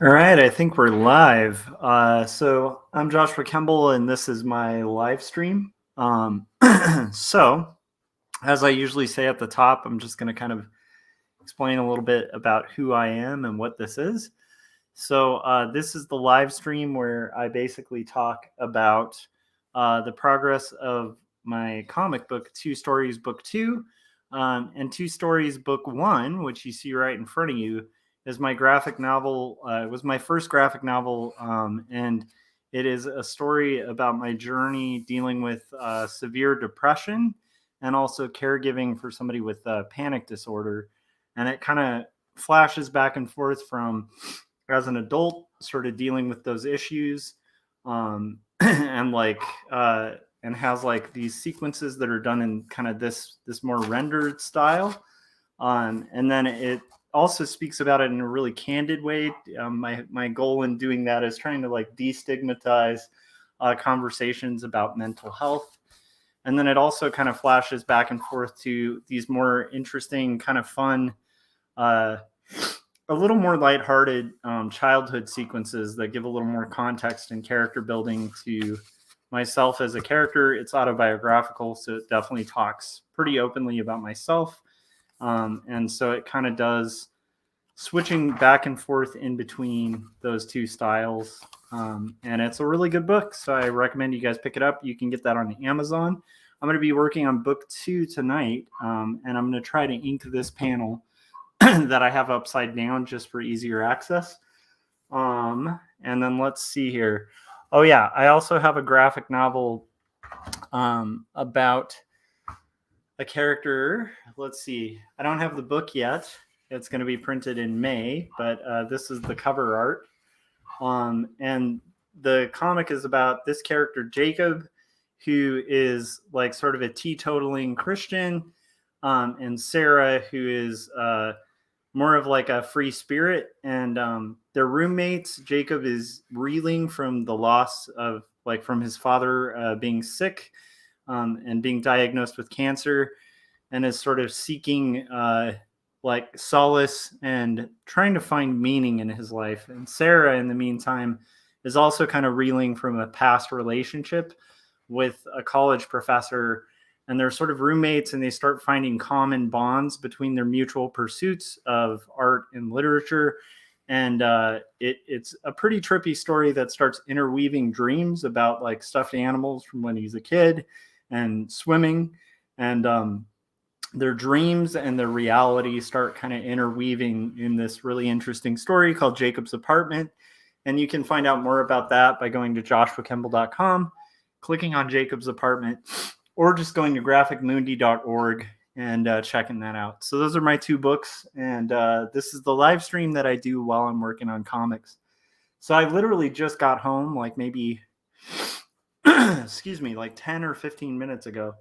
All right, I think we're live. So I'm Joshua Kemble, and this is my live stream. So, as I usually say at the top, I'm just going to kind of explain a little bit about who I am and what this is. So, this is the live stream where I basically talk about the progress of my comic book, Two Stories Book Two, and Two Stories Book One, which you see right in front of you, is my graphic novel. It was my first graphic novel, and it is a story about my journey dealing with severe depression and also caregiving for somebody with panic disorder. And it kind of flashes back and forth from as an adult, sort of dealing with those issues, and and has like these sequences that are done in kind of this more rendered style, and then it also speaks about it in a really candid way. My goal in doing that is trying to like destigmatize conversations about mental health. And then it also kind of flashes back and forth to these more interesting, kind of fun, uh, a little more lighthearted childhood sequences that give a little more context and character building to myself as a character. It's autobiographical, so it definitely talks pretty openly about myself. And so it kind of does switching back and forth in between those two styles. And it's a really good book, so I recommend you guys pick it up. You can get that on Amazon. I'm going to be working on book 2 tonight, and I'm going to try to ink this panel that I have upside down just for easier access. And then let's see here. Oh yeah, I also have a graphic novel about a character. Let's see. I don't have the book yet. It's going to be printed in May, but this is the cover art. And the comic is about this character, Jacob, who is like sort of a teetotaling Christian, and Sarah, who is more of like a free spirit. And they're roommates. Jacob is reeling from the loss of like from his father being sick, and being diagnosed with cancer, and is sort of seeking like solace and trying to find meaning in his life. And Sarah, in the meantime, is also kind of reeling from a past relationship with a college professor. And they're sort of roommates, and they start finding common bonds between their mutual pursuits of art and literature. And it's a pretty trippy story that starts interweaving dreams about like stuffed animals from when he's a kid and swimming. And their dreams and their reality start kind of interweaving in this really interesting story called Jacob's Apartment. And you can find out more about that by going to joshuakemble.com, clicking on Jacob's Apartment, or just going to graphicmundi.org and checking that out. So those are my 2 books, and this is the live stream that I do while I'm working on comics. So I literally just got home, like maybe, excuse me, like 10 or 15 minutes ago.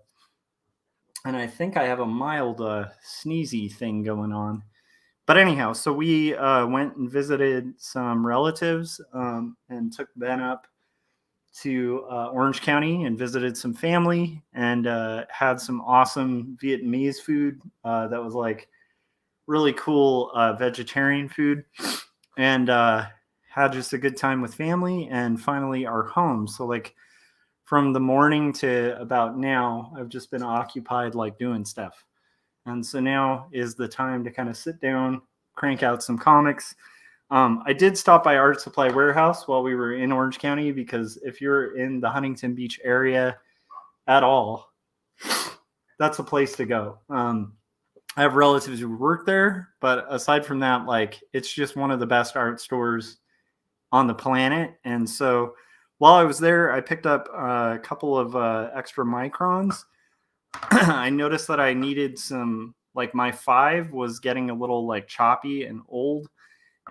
And I think I have a mild sneezy thing going on. But anyhow, so we went and visited some relatives, and took Ben up to Orange County and visited some family, and had some awesome Vietnamese food that was like really cool vegetarian food, and had just a good time with family, and finally our home. So like from the morning to about now, I've just been occupied like doing stuff. And so now is the time to kind of sit down, crank out some comics. I did stop by Art Supply Warehouse while we were in Orange County, because if you're in the Huntington Beach area at all, that's a place to go. I have relatives who work there, but aside from that, like it's just one of the best art stores on the planet. And so while I was there, I picked up a couple of extra microns. I noticed that I needed some, like my 5 was getting a little like choppy and old,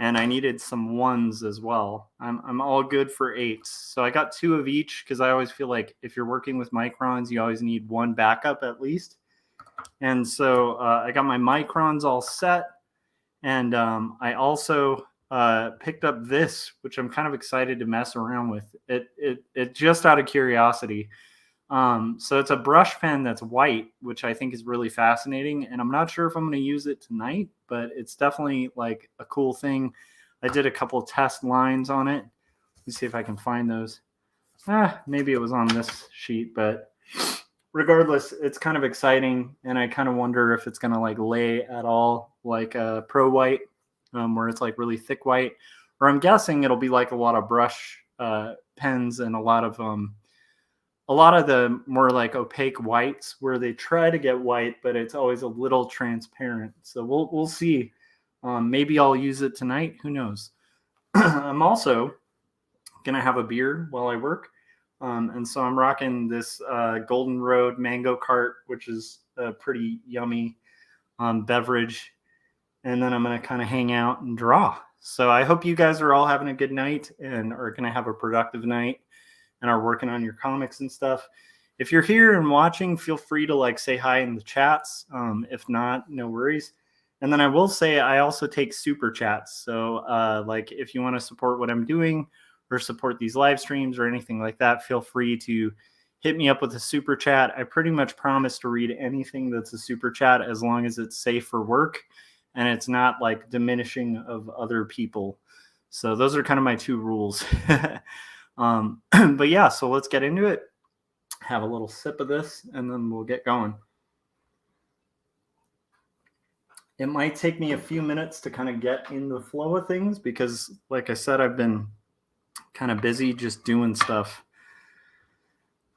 and I needed some 1s as well. I'm all good for 8s. So I got 2 of each, because I always feel like if you're working with microns, you always need 1 backup at least. And so I got my microns all set. And I also picked up this, which I'm kind of excited to mess around with. It just out of curiosity. So it's a brush pen that's white, which I think is really fascinating. And I'm not sure if I'm going to use it tonight, but it's definitely like a cool thing. I did a couple test lines on it. Let's see if I can find those. Maybe it was on this sheet, but regardless, it's kind of exciting, and I kind of wonder if it's going to like lay at all like a pro white, where it's like really thick white, or I'm guessing it'll be like a lot of brush pens and a lot of the more like opaque whites where they try to get white, but it's always a little transparent. So we'll see. Maybe I'll use it tonight. Who knows? I'm also gonna have a beer while I work. And so I'm rocking this Golden Road Mango Cart, which is a pretty yummy beverage. And then I'm going to kind of hang out and draw. So I hope you guys are all having a good night and are going to have a productive night and are working on your comics and stuff. If you're here and watching, feel free to like say hi in the chats. If not, no worries. And then I will say I also take super chats. So like if you want to support what I'm doing, or support these live streams or anything like that, feel free to hit me up with a super chat. I pretty much promise to read anything that's a super chat as long as it's safe for work and it's not like diminishing of other people. So those are kind of my two rules. But yeah, so let's get into it. Have a little sip of this and then we'll get going. It might take me a few minutes to kind of get in the flow of things because, like I said, I've been kind of busy just doing stuff.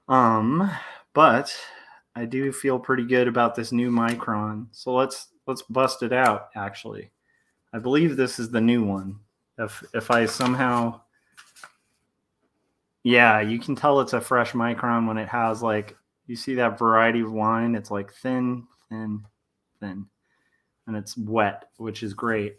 But I do feel pretty good about this new Micron. So let's bust it out, actually. I believe this is the new one. If I somehow... Yeah, you can tell it's a fresh Micron when it has like... You see that variety of line? It's like thin, thin, thin. And it's wet, which is great.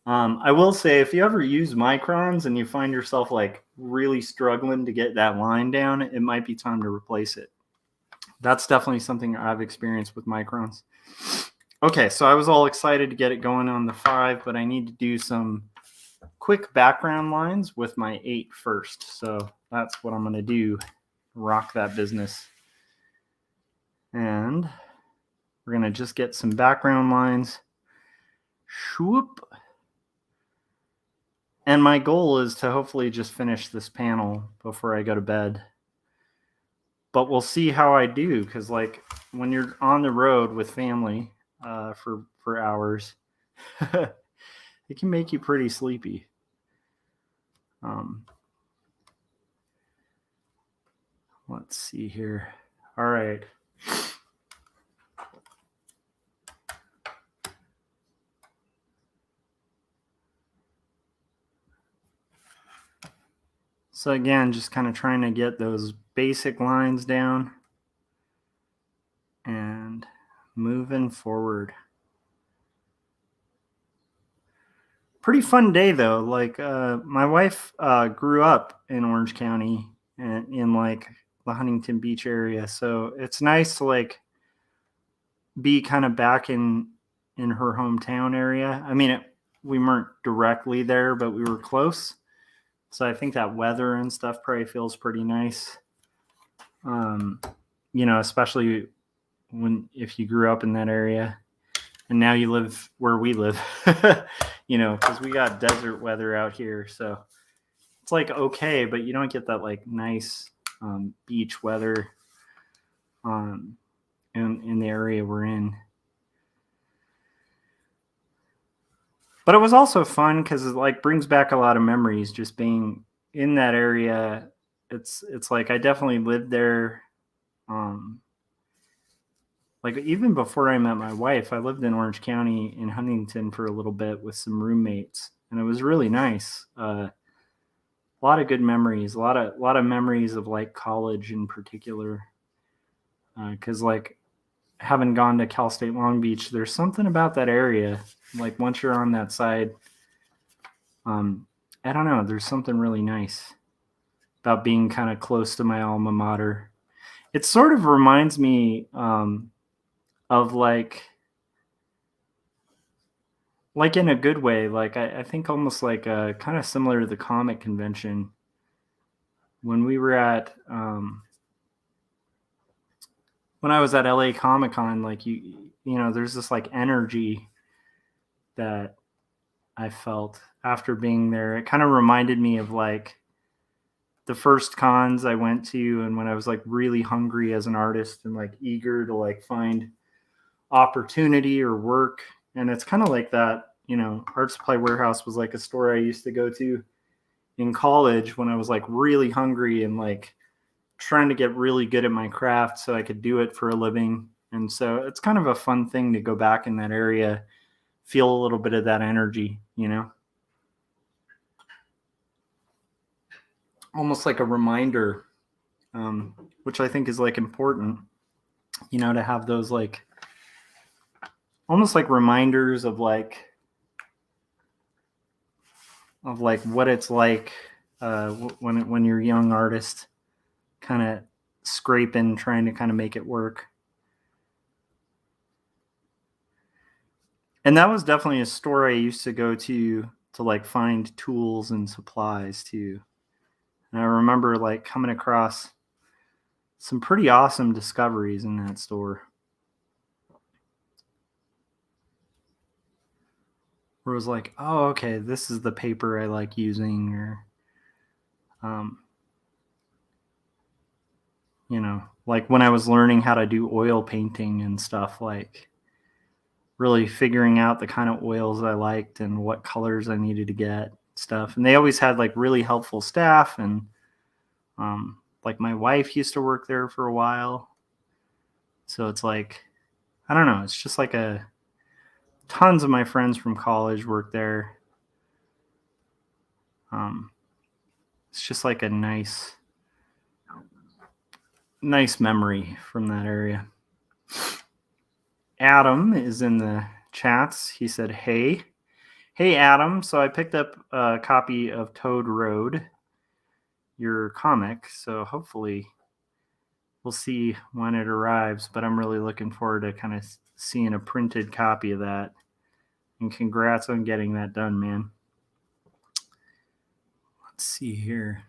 I will say, if you ever use microns and you find yourself like really struggling to get that line down, it might be time to replace it. That's definitely something I've experienced with microns. Okay, so I was all excited to get it going on the 5, but I need to do some quick background lines with my 8 first. So that's what I'm going to do. Rock that business. And we're going to just get some background lines. Shoop. And my goal is to hopefully just finish this panel before I go to bed. But we'll see how I do, because like when you're on the road with family for hours, it can make you pretty sleepy. Let's see here. All right. So again, just kind of trying to get those basic lines down and moving forward. Pretty fun day though. Like my wife grew up in Orange County and in like the Huntington Beach area. So it's nice to like be kind of back in her hometown area. I mean, we weren't directly there, but we were close. So I think that weather and stuff probably feels pretty nice. Especially if you grew up in that area and now you live where we live, because we got desert weather out here. So it's like, okay, but you don't get that like nice beach weather in the area we're in. But it was also fun because it like brings back a lot of memories just being in that area. It's like I definitely lived there. Like even before I met my wife, I lived in Orange County in Huntington for a little bit with some roommates, and it was really nice. A lot of good memories, a lot of memories of like college in particular. Because like having gone to Cal State Long Beach, there's something about that area. Like once you're on that side, I don't know, there's something really nice about being kind of close to my alma mater. It sort of reminds me of like in a good way. Like I think almost like kind of similar to the comic convention when we were at when I was at LA Comic Con. Like you know, there's this like energy that I felt after being there. It kind of reminded me of like the first cons I went to, and when I was like really hungry as an artist and like eager to like find opportunity or work. And it's kind of like that, Art Supply Warehouse was like a store I used to go to in college when I was like really hungry and like trying to get really good at my craft so I could do it for a living. And so it's kind of a fun thing to go back in that area, feel a little bit of that energy, almost like a reminder, which I think is like important, to have those like almost like reminders of like what it's like when you're a young artist, kind of scraping, trying to kind of make it work. And that was definitely a store I used to go to like find tools and supplies too. And I remember like coming across some pretty awesome discoveries in that store. Where it was like, oh, okay, this is the paper I like using, or like when I was learning how to do oil painting and stuff, like really figuring out the kind of oils I liked and what colors I needed to get stuff. And they always had like really helpful staff, and like my wife used to work there for a while. So it's like, I don't know, it's just like tons of my friends from college work there. It's just like a nice memory from that area. Adam is in the chats. He said, hey Adam, so I picked up a copy of Toad Road, your comic, so hopefully we'll see when it arrives, but I'm really looking forward to kind of seeing a printed copy of that. And congrats on getting that done, man. Let's see here.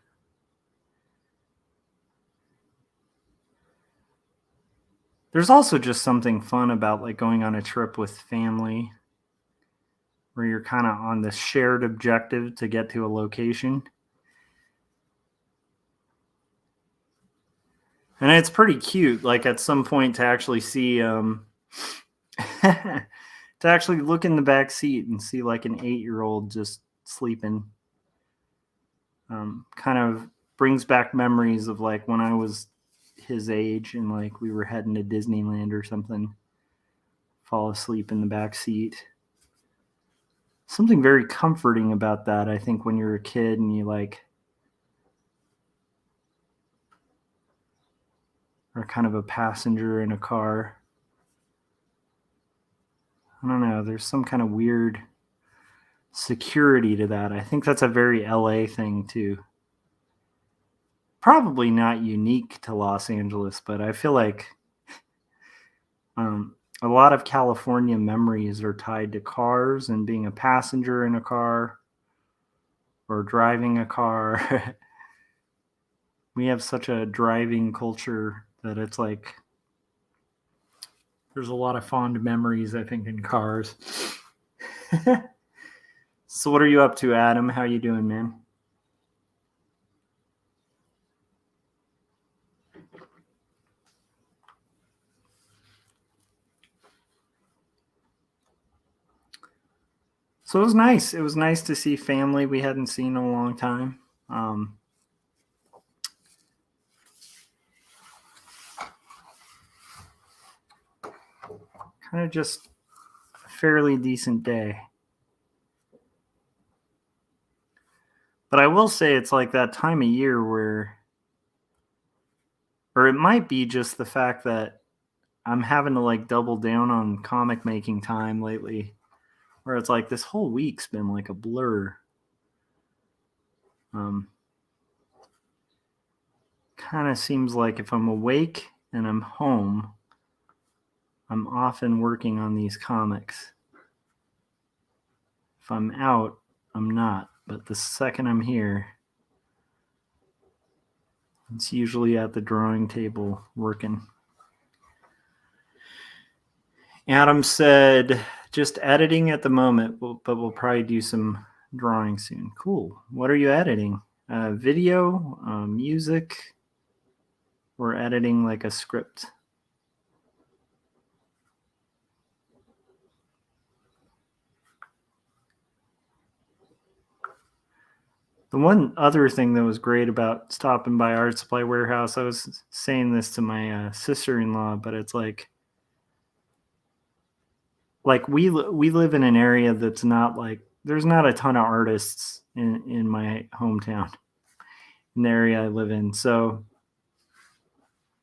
There's also just something fun about like going on a trip with family where you're kind of on this shared objective to get to a location. And it's pretty cute, like at some point to actually see to actually look in the back seat and see like an 8-year-old just sleeping. Kind of brings back memories of like when I was his age and like we were heading to Disneyland or something. Fall asleep in the back seat. Something very comforting about that, I think, when you're a kid and you like are kind of a passenger in a car. I don't know, there's some kind of weird security to that. I think that's a very LA thing too. Probably not unique to Los Angeles, but I feel like a lot of California memories are tied to cars and being a passenger in a car or driving a car. We have such a driving culture that it's like there's a lot of fond memories, I think, in cars. So what are you up to, Adam? How you doing, man? So it was nice. It was nice to see family we hadn't seen in a long time. Kind of just a fairly decent day. But I will say it's like that time of year where, or it might be just the fact that I'm having to like double down on comic making time lately, where it's like this whole week's been like a blur. Kind of seems like if I'm awake and I'm home, I'm often working on these comics. If I'm out, I'm not. But the second I'm here, it's usually at the drawing table working. Adam said, Just editing at the moment, but we'll probably do some drawing soon. Cool. What are you editing? Video, music, or editing like a script? The one other thing that was great about stopping by Art Supply Warehouse, I was saying this to my sister-in-law, but it's like we live in an area that's not like, there's not a ton of artists in my hometown, in the area I live in. So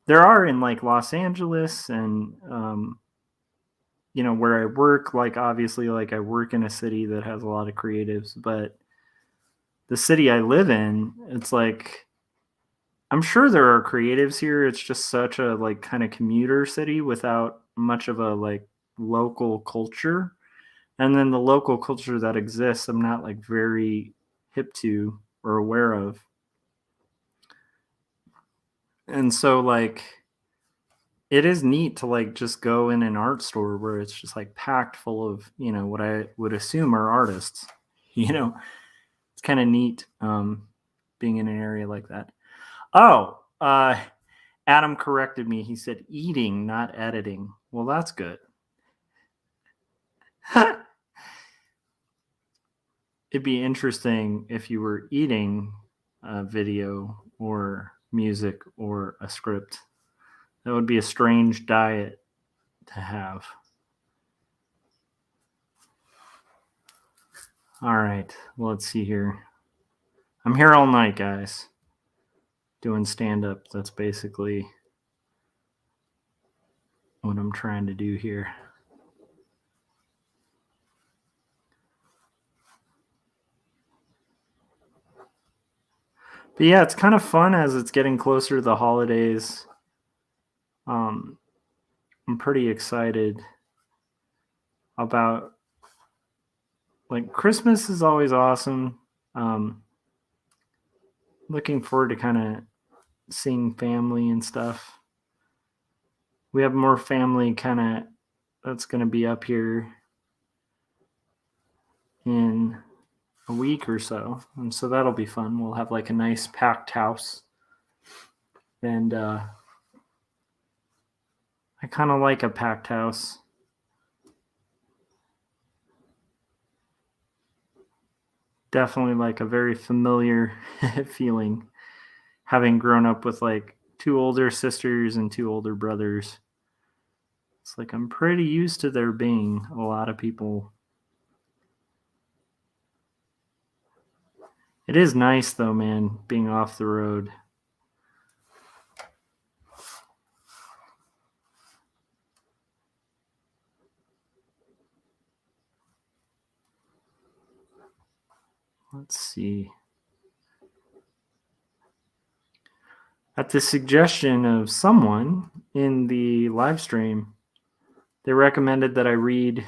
there are in like Los Angeles and where I work, like obviously like I work in a city that has a lot of creatives, but the city I live in, it's like, I'm sure there are creatives here. It's just such a like kind of commuter city without much of a like local culture. And then the local culture that exists, I'm not like very hip to or aware of. And so like it is neat to like just go in an art store where it's just like packed full of, what I would assume are artists. It's kind of neat being in an area like that. Oh, Adam corrected me. He said eating, not editing. Well, that's good. It'd be interesting if you were eating a video or music or a script. That would be a strange diet to have. All right, let's see here. I'm here all night, guys, doing stand-up. That's basically what I'm trying to do here. But yeah, it's kind of fun as it's getting closer to the holidays. I'm pretty excited about, like, Christmas is always awesome. Looking forward to kind of seeing family and stuff. We have more family kind of that's going to be up here in a week or so, and so that'll be fun. We'll have like a nice packed house, and I kind of like a packed house. Definitely like a very familiar feeling, having grown up with like 2 older sisters and 2 older brothers. It's like I'm pretty used to there being a lot of people. It is nice though, man, being off the road. Let's see. At the suggestion of someone in the live stream, they recommended that I read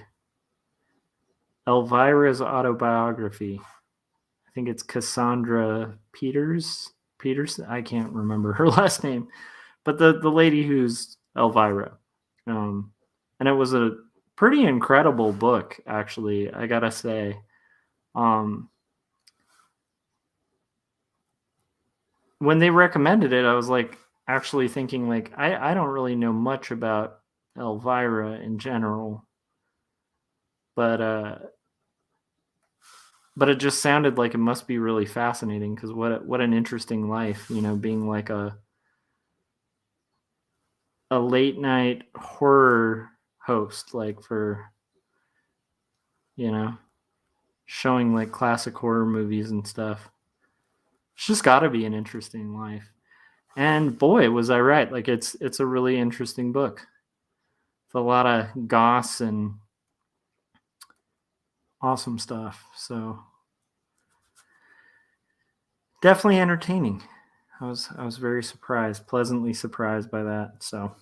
Elvira's autobiography. I think it's Cassandra Peters. I can't remember her last name, but the lady who's Elvira. And it was a pretty incredible book, actually, I gotta say. When they recommended it, I was like actually thinking like I don't really know much about Elvira in general, but it just sounded like it must be really fascinating because what an interesting life, being like a late night horror host, like for showing like classic horror movies and stuff. It's just got to be an interesting life. And boy, was I right. Like it's a really interesting book. It's a lot of goss and awesome stuff. So definitely entertaining. I was very surprised, pleasantly surprised by that. So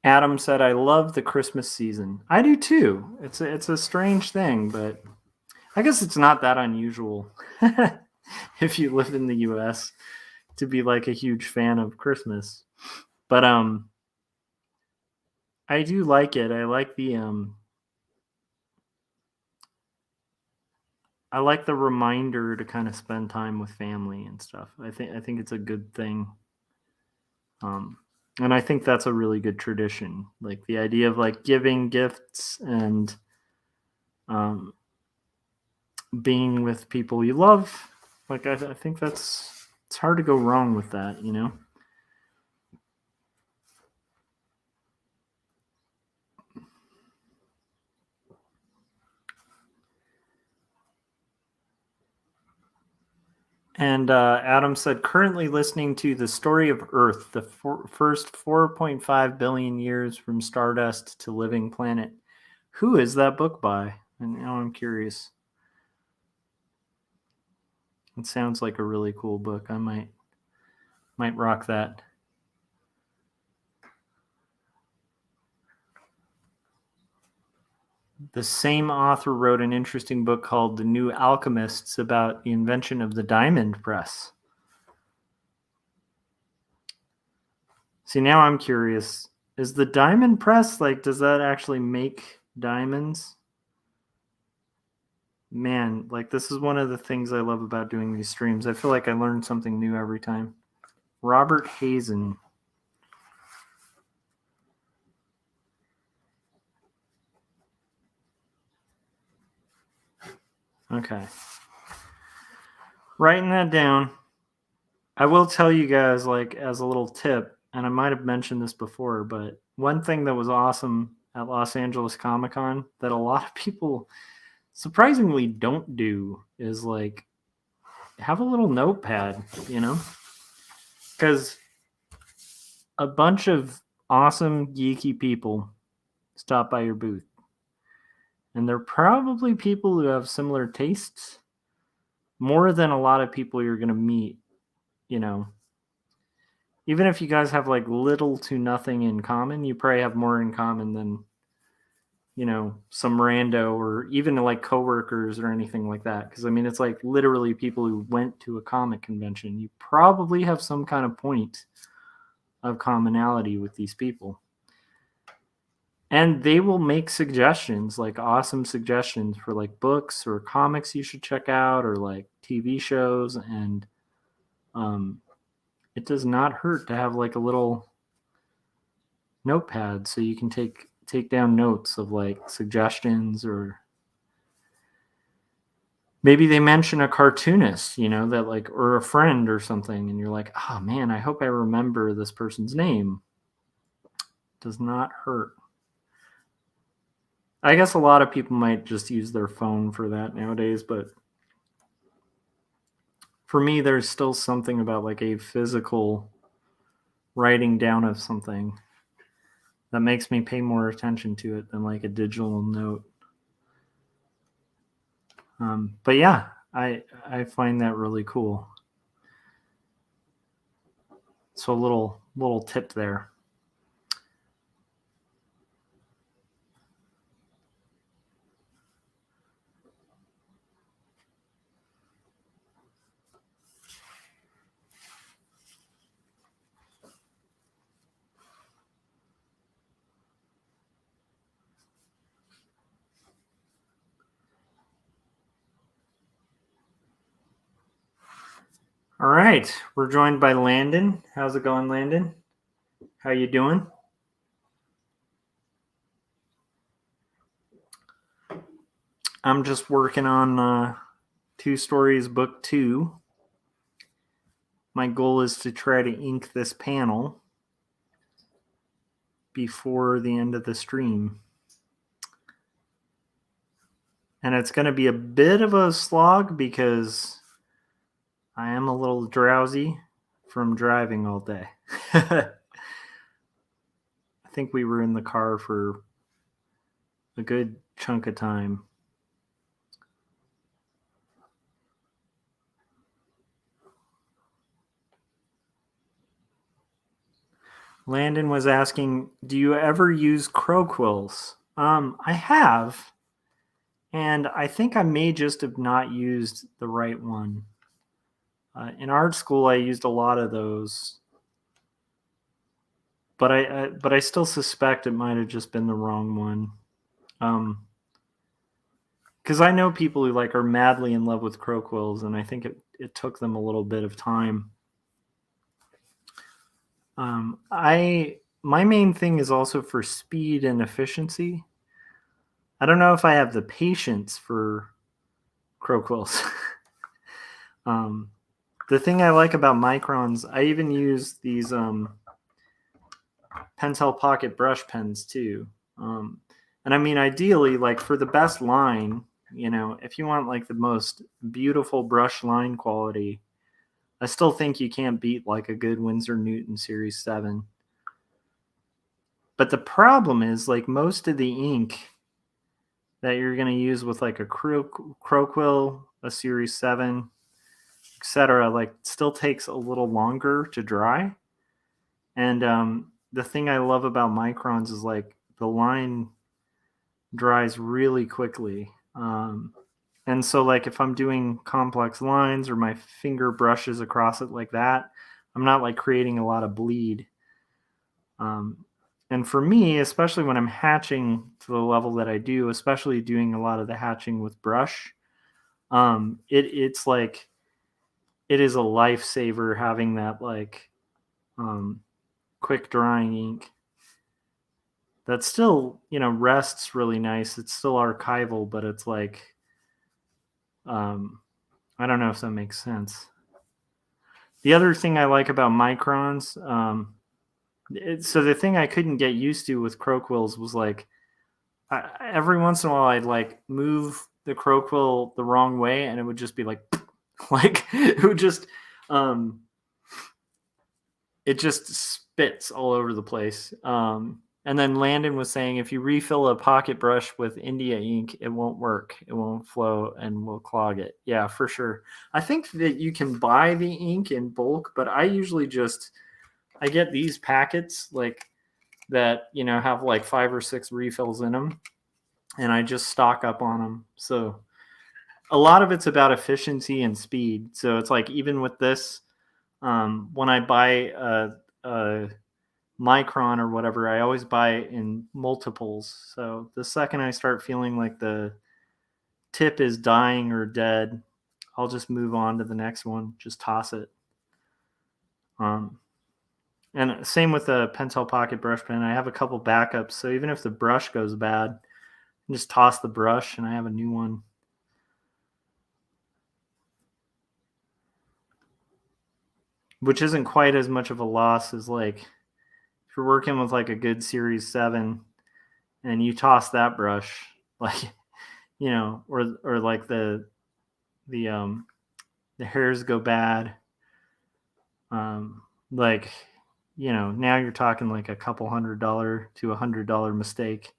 Adam said, "I love the Christmas season." I do too. It's a strange thing, but I guess it's not that unusual if you live in the US to be like a huge fan of Christmas. But I do like it. I like the reminder to kind of spend time with family and stuff. I think it's a good thing. And I think that's a really good tradition. Like the idea of like giving gifts and um, being with people you love. Like I think it's hard to go wrong with that, you know. And Adam said, currently listening to The Story of Earth, the first 4.5 billion years from stardust to living planet. Who is that book by? And now I'm curious. It sounds like a really cool book. I might rock that. The same author wrote an interesting book called The New Alchemists about the invention of the diamond press. See, now I'm curious. Is the diamond press, like, does that actually make diamonds? Man, like, this is one of the things I love about doing these streams. I feel like I learn something new every time. Robert Hazen. Okay. Writing that down. I will tell you guys, like, as a little tip, and I might have mentioned this before, but one thing that was awesome at Los Angeles Comic Con that a lot of people surprisingly don't do is like have a little notepad, you know? Because a bunch of awesome, geeky people stop by your booth. And they're probably people who have similar tastes more than a lot of people you're going to meet, you know. Even if you guys have like little to nothing in common, you probably have more in common than, you know, some rando or even like coworkers or anything like that. Because I mean, it's like literally people who went to a comic convention. You probably have some kind of point of commonality with these people. And they will make suggestions, like awesome suggestions for like books or comics you should check out or like TV shows. And it does not hurt to have like a little notepad so you can take down notes of like suggestions, or maybe they mention a cartoonist, you know, that like, or a friend or something, and you're like, oh man, I hope I remember this person's name. Does not hurt. I guess a lot of people might just use their phone for that nowadays, but for me, there's still something about like a physical writing down of something that makes me pay more attention to it than like a digital note. But yeah, I find that really cool. So a little tip there. All right, we're joined by Landon. How's it going, Landon? How you doing? I'm just working on Two Stories Book 2. My goal is to try to ink this panel before the end of the stream. And it's going to be a bit of a slog because I am a little drowsy from driving all day. I think we were in the car for a good chunk of time. Landon was asking, do you ever use crow quills? I have, and I think I may just have not used the right one. In art school, I used a lot of those. but I still suspect it might have just been the wrong one. Because I know people who like are madly in love with crow quills, and I think it took them a little bit of time. My main thing is also for speed and efficiency. I don't know if I have the patience for crow quills. The thing I like about microns, I even use these Pentel Pocket brush pens too. And I mean, ideally, like for the best line, if you want like the most beautiful brush line quality, I still think you can't beat like a good Winsor Newton Series 7. But the problem is like most of the ink that you're going to use with like a crow quill, a Series 7, etc., like still takes a little longer to dry. And the thing I love about microns is like the line dries really quickly. And so like if I'm doing complex lines or my finger brushes across it like that, I'm not like creating a lot of bleed. And for me, especially when I'm hatching to the level that I do, especially doing a lot of the hatching with brush, it's like it is a lifesaver having that like quick drying ink that still rests really nice. It's still archival, but it's like I don't know if that makes sense. The other thing I like about microns, so the thing I couldn't get used to with crow quills was like every once in a while I'd like move the crow quill the wrong way and it would just be like like it would just it just spits all over the place. And then Landon was saying if you refill a pocket brush with India ink, it won't work. It won't flow and will clog it. Yeah, for sure. I think that you can buy the ink in bulk, but I usually I get these packets like that, have like 5 or 6 refills in them, and I just stock up on them. So a lot of it's about efficiency and speed. So it's like even with this, when I buy a micron or whatever, I always buy it in multiples. So the second I start feeling like the tip is dying or dead, I'll just move on to the next one, just toss it. And same with the Pentel Pocket brush pen. I have a couple backups, so even if the brush goes bad, I just toss the brush and I have a new one. Which isn't quite as much of a loss as like if you're working with like a good Series 7 and you toss that brush, like or like the hairs go bad, like now you're talking like a couple $100 to $100 mistake,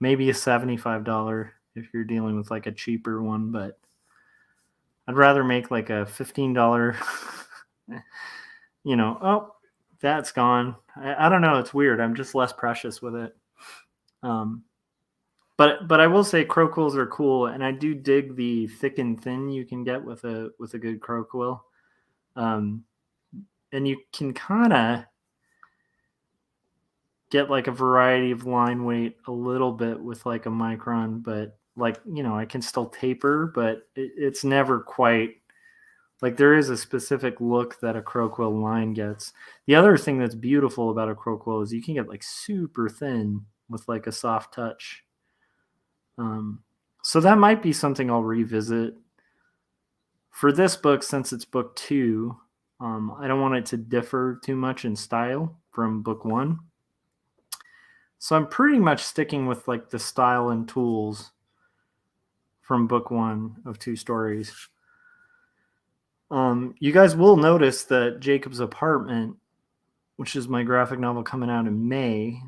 maybe a $75 if you're dealing with like a cheaper one, but I'd rather make like a $15 oh, that's gone. I don't know, it's weird. I'm just less precious with it. But I will say crow quills are cool, and I do dig the thick and thin you can get with a good crow quill. And you can kind of get like a variety of line weight a little bit with like a micron, but like I can still taper, but it's never quite like there is a specific look that a crow quill line gets. The other thing that's beautiful about a crow quill is you can get like super thin with like a soft touch. So that might be something I'll revisit. For this book, since it's book 2, I don't want it to differ too much in style from book 1. So I'm pretty much sticking with like the style and tools from book 1 of 2 stories. You guys will notice that Jacob's Apartment, which is my graphic novel coming out in May,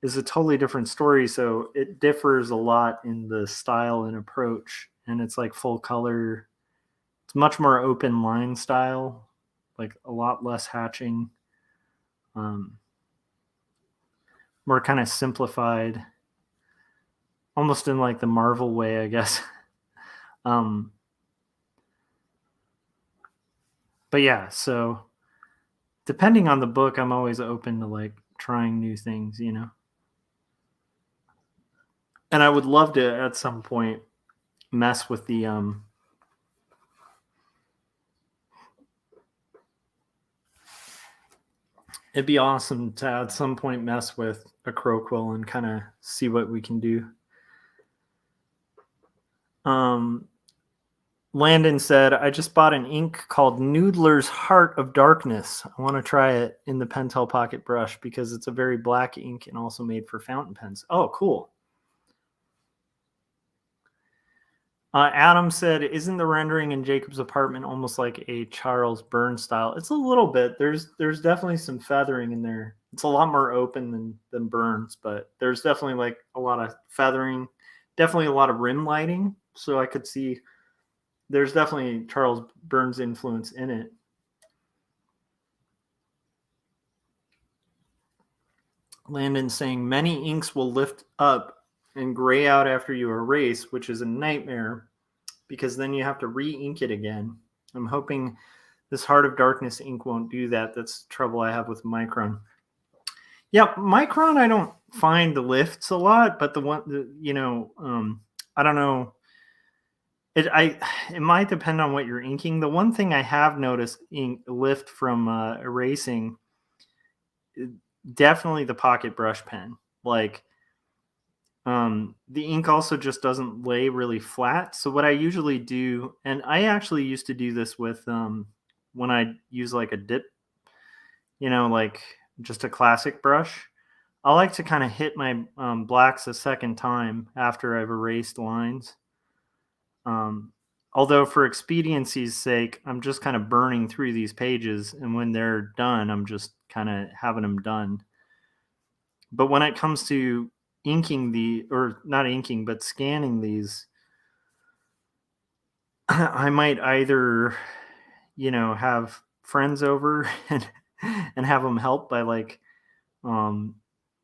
is a totally different story. So it differs a lot in the style and approach. And it's like full color. It's much more open line style, like a lot less hatching. More kind of simplified, almost in like the Marvel way, I guess. But yeah, so depending on the book, I'm always open to like trying new things, you know. And I would love to at some point mess with the it'd be awesome to at some point mess with a crow quill and kind of see what we can do. Um, Landon said, I just bought an ink called Noodler's Heart of Darkness. I want to try it in the Pentel Pocket Brush because it's a very black ink and also made for fountain pens. Oh, cool. Adam said, isn't the rendering in Jacob's apartment almost like a Charles Burns style? It's a little bit. There's definitely some feathering in there. It's a lot more open than Burns, but there's definitely like a lot of feathering, definitely a lot of rim lighting. So I could see there's definitely Charles Burns influence in it. Landon saying many inks will lift up and gray out after you erase, which is a nightmare because then you have to re-ink it again. I'm hoping this Heart of Darkness ink won't do that. That's the trouble I have with Micron. Yeah, Micron I don't find the lifts a lot, but the one, I don't know. It might depend on what you're inking. The one thing I have noticed ink lift from erasing, definitely the pocket brush pen. Like the ink also just doesn't lay really flat. So what I usually do, and I actually used to do this with when I use like a dip, like just a classic brush. I like to kind of hit my blacks a second time after I've erased lines. Although for expediency's sake, I'm just kind of burning through these pages, and when they're done, I'm just kind of having them done. But when it comes to inking or not inking, but scanning these, I might either, have friends over and have them help by like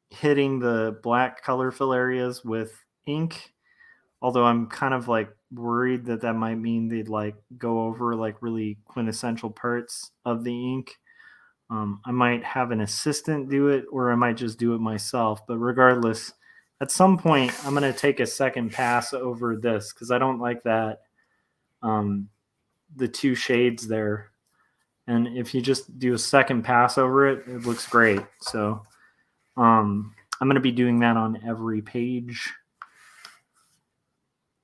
hitting the black color fill areas with ink. Although I'm kind of like worried that might mean they'd like go over like really quintessential parts of the ink. I might have an assistant do it, or I might just do it myself. But regardless, at some point, I'm going to take a second pass over this because I don't like that. The two shades there. And if you just do a second pass over it, it looks great. So I'm going to be doing that on every page.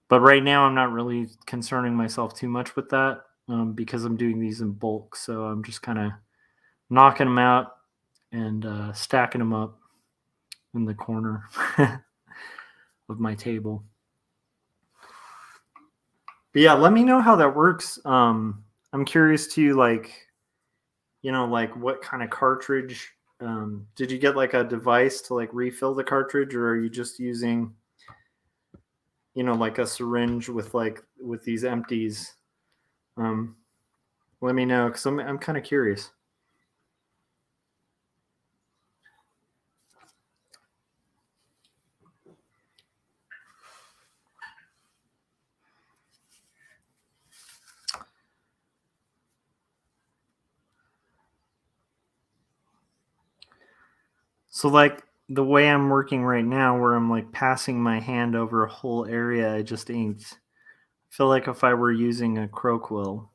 But right now, I'm not really concerning myself too much with that because I'm doing these in bulk. So I'm just kind of knocking them out and stacking them up in the corner of my table. But yeah, let me know how that works. I'm curious to like what kind of cartridge. Did you get like a device to like refill the cartridge, or are you just using like a syringe with these empties? Let me know because I'm kind of curious. So like the way I'm working right now, where I'm like passing my hand over a whole area I just inked, I feel like if I were using a crow quill,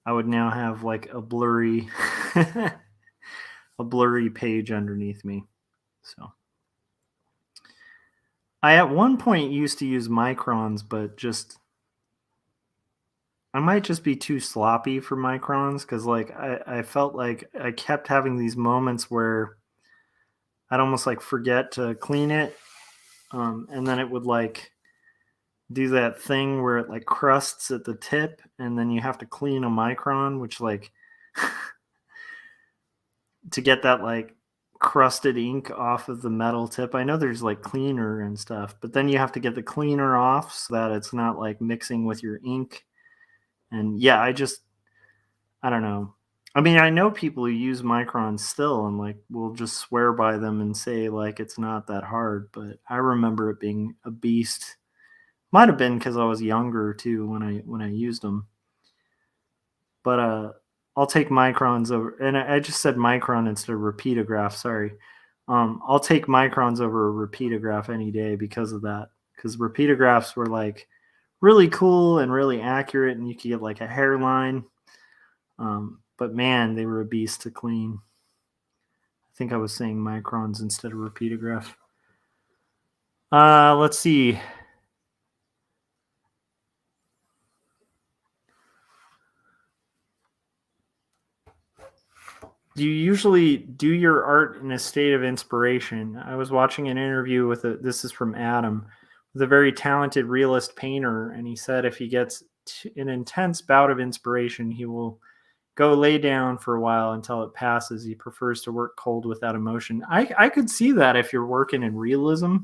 I would now have like a blurry a blurry page underneath me. So I at one point used to use microns, but I might just be too sloppy for microns because like I felt like I kept having these moments where I'd almost like forget to clean it, and then it would like do that thing where it like crusts at the tip, and then you have to clean a micron, which like to get that like crusted ink off of the metal tip. I know there's like cleaner and stuff, but then you have to get the cleaner off so that it's not like mixing with your ink. And yeah, I don't know. I mean, I know people who use microns still and like will just swear by them and say like it's not that hard, but I remember it being a beast. Might have been because I was younger too when I used them. But I'll take microns over, and I just said micron instead of repeatograph. Sorry. I'll take microns over a repeatograph any day because of that. Because repeatographs were like really cool and really accurate, and you could get like a hairline. But man, they were a beast to clean. I think I was saying microns instead of repeatograph. Let's see. Do you usually do your art in a state of inspiration? I was watching an interview with this is from Adam, with a very talented realist painter, and he said if he gets an intense bout of inspiration, he will go lay down for a while until it passes. He prefers to work cold without emotion. I could see that if you're working in realism,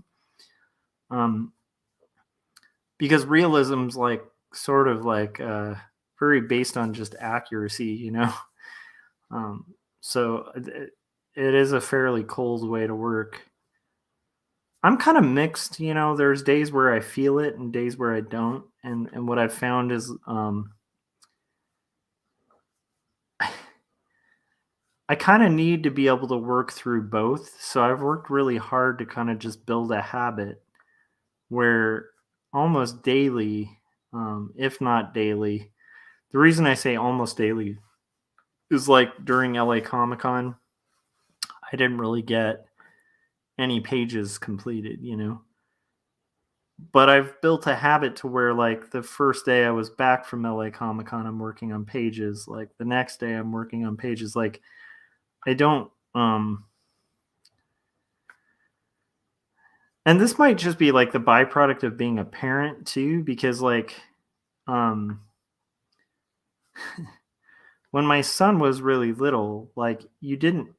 because realism's like sort of like very based on just accuracy, you know. So it is a fairly cold way to work. I'm kind of mixed, you know. There's days where I feel it and days where I don't. And what I've found is I kind of need to be able to work through both. So I've worked really hard to kind of just build a habit where almost daily, if not daily, the reason I say almost daily is like during LA Comic-Con, I didn't really get any pages completed, you know. But I've built a habit to where like the first day I was back from LA Comic-Con, I'm working on pages. Like the next day I'm working on pages. Like I don't and this might just be like the byproduct of being a parent too, because like when my son was really little, like you didn't,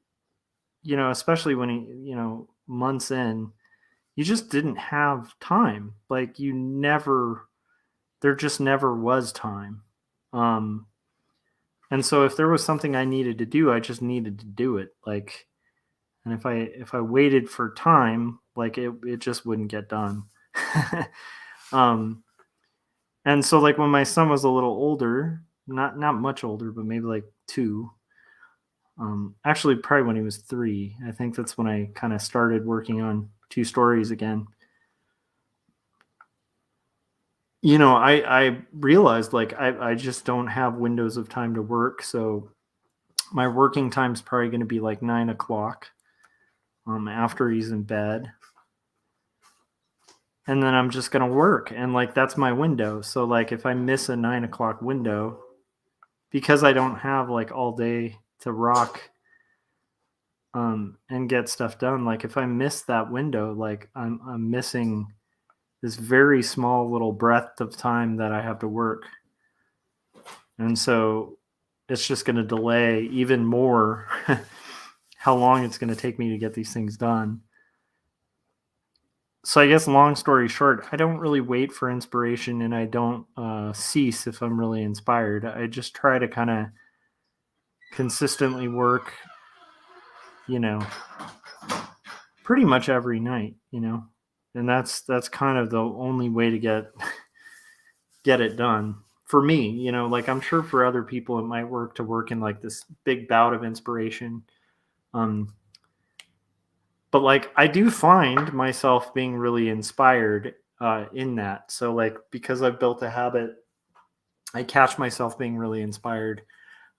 you know, especially when he, you know, months in, you just didn't have time. Like you never, there just never was time. And so if there was something I needed to do, I just needed to do it. Like, and if I waited for time, like it just wouldn't get done. And so like when my son was a little older, not much older, but maybe like 2, actually probably when he was 3, I think that's when I kind of started working on 2 stories again. You know, I realized like I just don't have windows of time to work. So my working time is probably going to be like 9 o'clock after he's in bed. And then I'm just going to work. And like, that's my window. So like, if I miss a 9 o'clock window, because I don't have like all day to rock and get stuff done, like if I miss that window, like I'm missing this very small little breadth of time that I have to work. And so it's just going to delay even more how long it's going to take me to get these things done. So I guess long story short, I don't really wait for inspiration, and I don't cease if I'm really inspired. I just try to kind of consistently work, you know, pretty much every night, you know. And that's kind of the only way to get it done for me, you know. Like I'm sure for other people it might work to work in like this big bout of inspiration. But like I do find myself being really inspired in that. So like because I've built a habit, I catch myself being really inspired.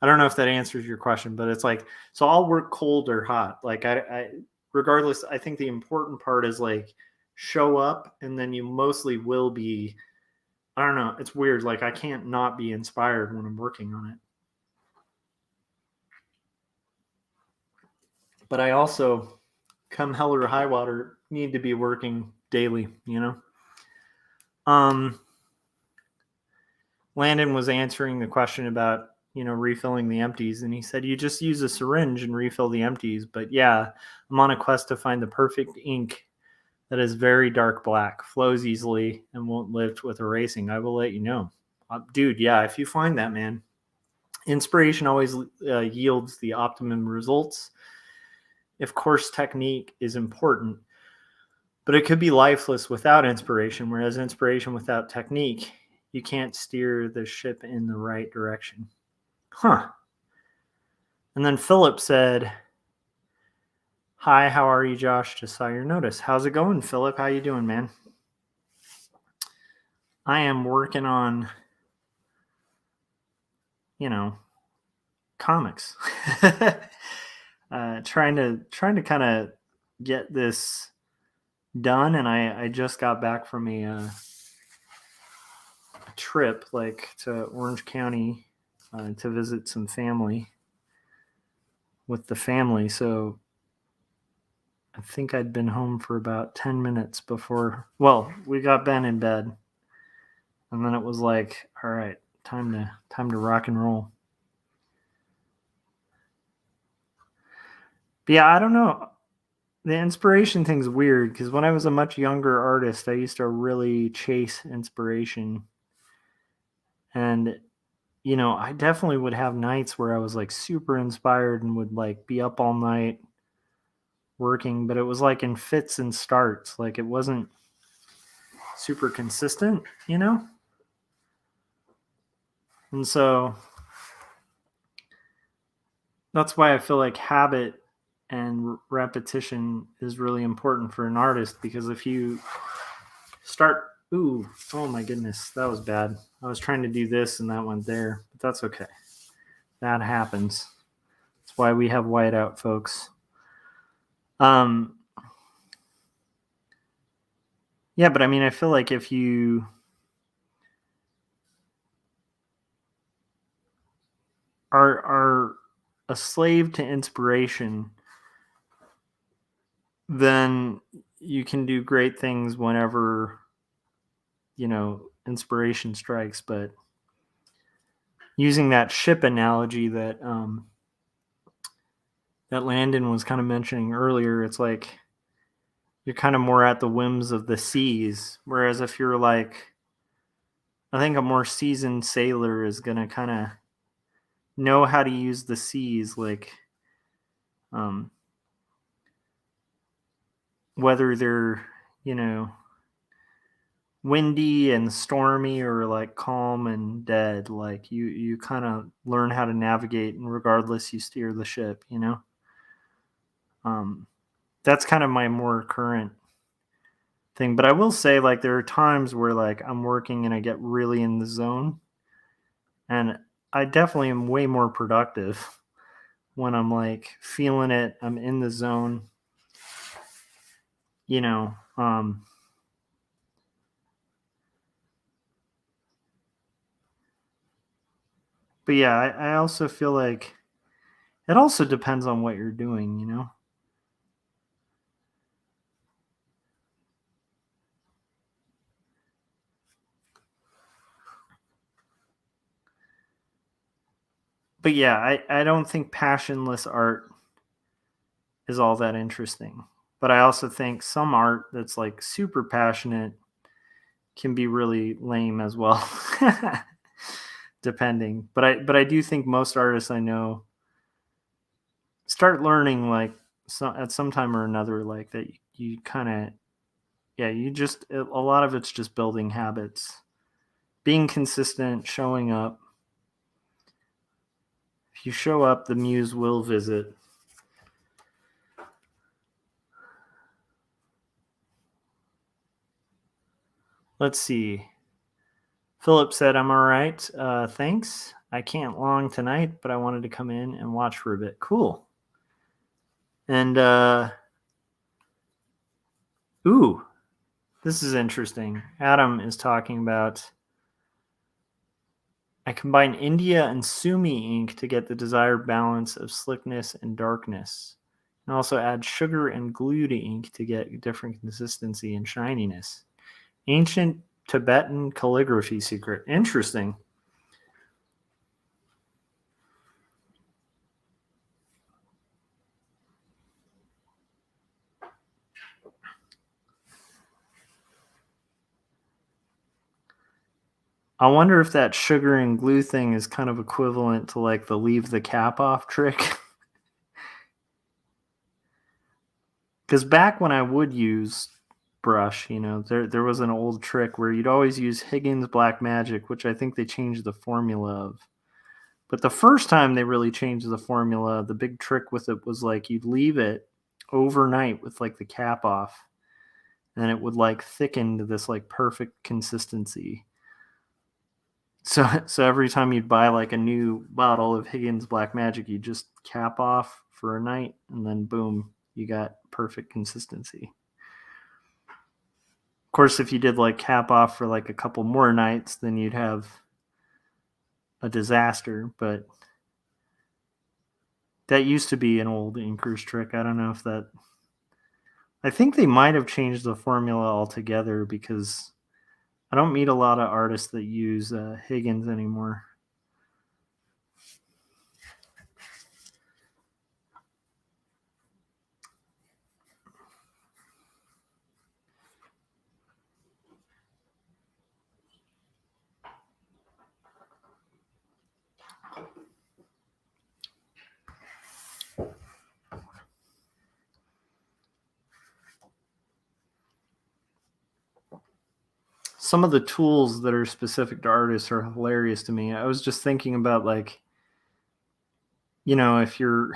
I don't know if that answers your question, but it's like, so I'll work cold or hot. Like I regardless, I think the important part is like show up, and then you mostly will be, I don't know, it's weird. Like I can't not be inspired when I'm working on it. But I also, come hell or high water, need to be working daily, you know? Landon was answering the question about, you know, refilling the empties, and he said you just use a syringe and refill the empties. But yeah, I'm on a quest to find the perfect ink that is very dark black, flows easily, and won't lift with erasing. I will let you know. Dude, yeah, if you find that, man. Inspiration always yields the optimum results. Of course, technique is important, but it could be lifeless without inspiration, whereas inspiration without technique, you can't steer the ship in the right direction. Huh. And then Philip said, "Hi, how are you, Josh? Just saw your notice. How's it going, Philip? How you doing, man?" I am working on, comics. Trying to kind of get this done, and I just got back from a trip to Orange County to visit some family with the family. So I think I'd been home for about 10 minutes before, we got Ben in bed, and then it was like, all right, time to rock and roll. But yeah, I don't know. The inspiration thing's weird because when I was a much younger artist, I used to really chase inspiration. And, I definitely would have nights where I was like super inspired and would like be up all night working, but it was like in fits and starts. Like it wasn't super consistent, And so that's why I feel like habit and repetition is really important for an artist, because if you start, oh my goodness, that was bad. I was trying to do this and that went there, but that's okay. That happens. That's why we have whiteout, folks. Yeah, but I mean, I feel like if you are a slave to inspiration, then you can do great things whenever, inspiration strikes. But using that ship analogy that that Landon was kind of mentioning earlier, it's like you're kind of more at the whims of the seas. Whereas if you're like, I think a more seasoned sailor is going to kind of know how to use the seas, like whether they're, windy and stormy or like calm and dead, like you kind of learn how to navigate, and regardless you steer the ship. That's kind of my more current thing. But I will say, like, there are times where like I'm working and I get really in the zone, and I definitely am way more productive when I'm like feeling it, I'm in the zone, you know but yeah, I also feel like it also depends on what you're doing. But yeah, I don't think passionless art is all that interesting. But I also think some art that's like super passionate can be really lame as well. Depending. But I do think most artists I know start learning, like, at some time or another, like that you kind of, yeah, you just, a lot of it's just building habits, being consistent, showing up. If you show up, the muse will visit. Let's see. Philip said, "I'm all right. Thanks. I can't long tonight, but I wanted to come in and watch for a bit." Cool. And this is interesting. Adam is talking about, I combine India and Sumi ink to get the desired balance of slickness and darkness, and also add sugar and glue to ink to get different consistency and shininess. Ancient Tibetan calligraphy secret. Interesting. I wonder if that sugar and glue thing is kind of equivalent to like the leave the cap off trick. Because back when I would use brush, there was an old trick where you'd always use Higgins Black Magic, which I think they changed the formula of. But the first time they really changed the formula, the big trick with it was like you'd leave it overnight with like the cap off, and it would like thicken to this like perfect consistency. So every time you'd buy like a new bottle of Higgins Black Magic, you just cap off for a night, and then boom, you got perfect consistency. Of course, if you did like cap off for like a couple more nights, then you'd have a disaster. But that used to be an old inkers trick. I don't know if that. I think they might have changed the formula altogether because I don't meet a lot of artists that use Higgins anymore. Some of the tools that are specific to artists are hilarious to me. I was just thinking about like, if you're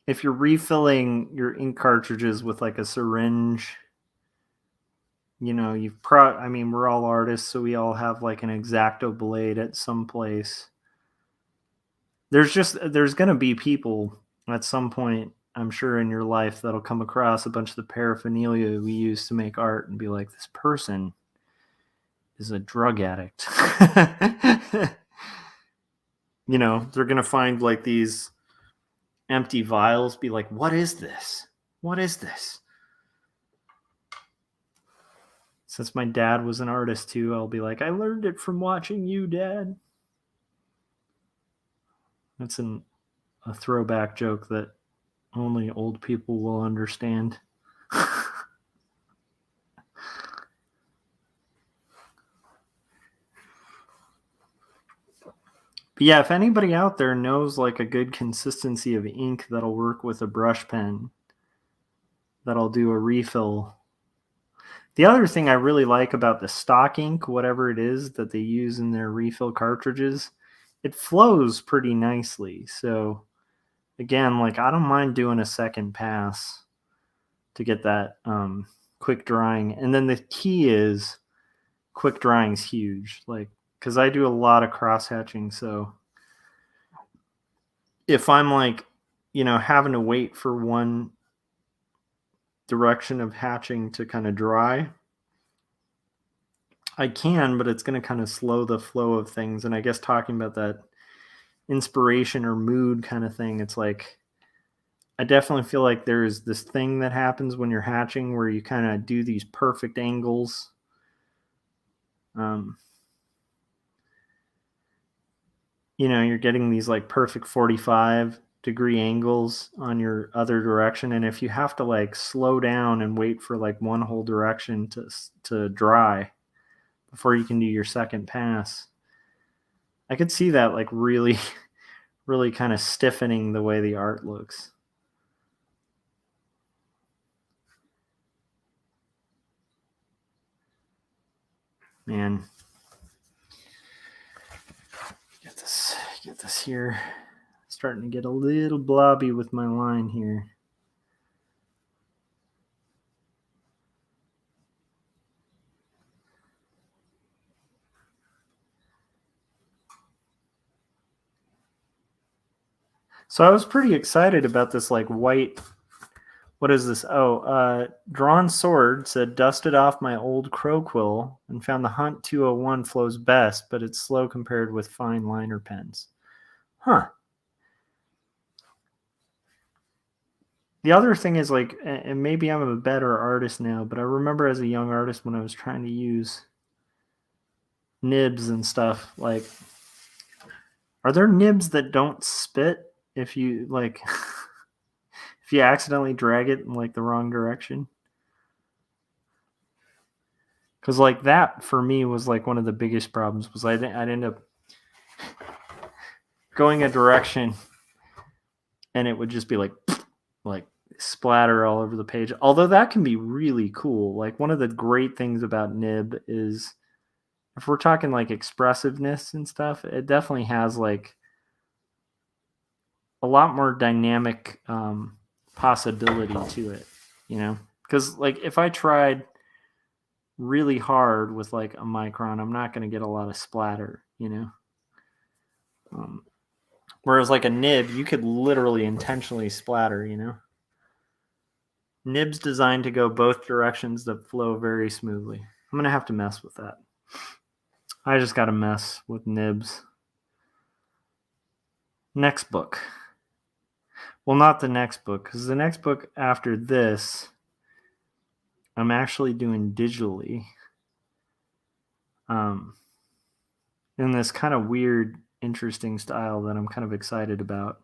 refilling your ink cartridges with like a syringe, we're all artists, so we all have like an X-Acto blade at some place. There's going to be people at some point, I'm sure, in your life that'll come across a bunch of the paraphernalia we use to make art and be like, this person is a drug addict. They're going to find like these empty vials, be like, what is this? What is this? Since my dad was an artist too, I'll be like, I learned it from watching you, Dad. That's a throwback joke that only old people will understand. But yeah, if anybody out there knows like a good consistency of ink that'll work with a brush pen, that'll do a refill. The other thing I really like about the stock ink, whatever it is that they use in their refill cartridges, it flows pretty nicely. So again, like I don't mind doing a second pass to get that quick drying. And then the key is quick drying is huge. Like, because I do a lot of cross hatching, so if I'm like, having to wait for one direction of hatching to kind of dry, I can, but it's going to kind of slow the flow of things. And I guess talking about that inspiration or mood kind of thing, it's like I definitely feel like there's this thing that happens when you're hatching where you kind of do these perfect angles. You're getting these like perfect 45-degree angles on your other direction. And if you have to like slow down and wait for like one whole direction to dry before you can do your second pass, I could see that like really, really kind of stiffening the way the art looks. Man, get this here. Starting to get a little blobby with my line here. So I was pretty excited about this like white, what is this? Drawn Sword said, dusted off my old crow quill and found the Hunt 201 flows best, but it's slow compared with fine liner pens. Huh. The other thing is like, and maybe I'm a better artist now, but I remember as a young artist when I was trying to use nibs and stuff, like, are there nibs that don't spit if you like if you accidentally drag it in like the wrong direction? Because like that for me was like one of the biggest problems was I'd end up going a direction and it would just be like splatter all over the page. Although that can be really cool. Like one of the great things about nib is if we're talking like expressiveness and stuff, it definitely has like a lot more dynamic possibility to it, you know? Because like if I tried really hard with like a micron, I'm not going to get a lot of splatter, you know? Whereas like a nib, you could literally intentionally splatter, you know? Nib's designed to go both directions that flow very smoothly. I'm going to have to mess with that. I just got to mess with nibs. Next book. Well, not the next book, because the next book after this, I'm actually doing digitally. In this kind of weird, interesting style that I'm kind of excited about.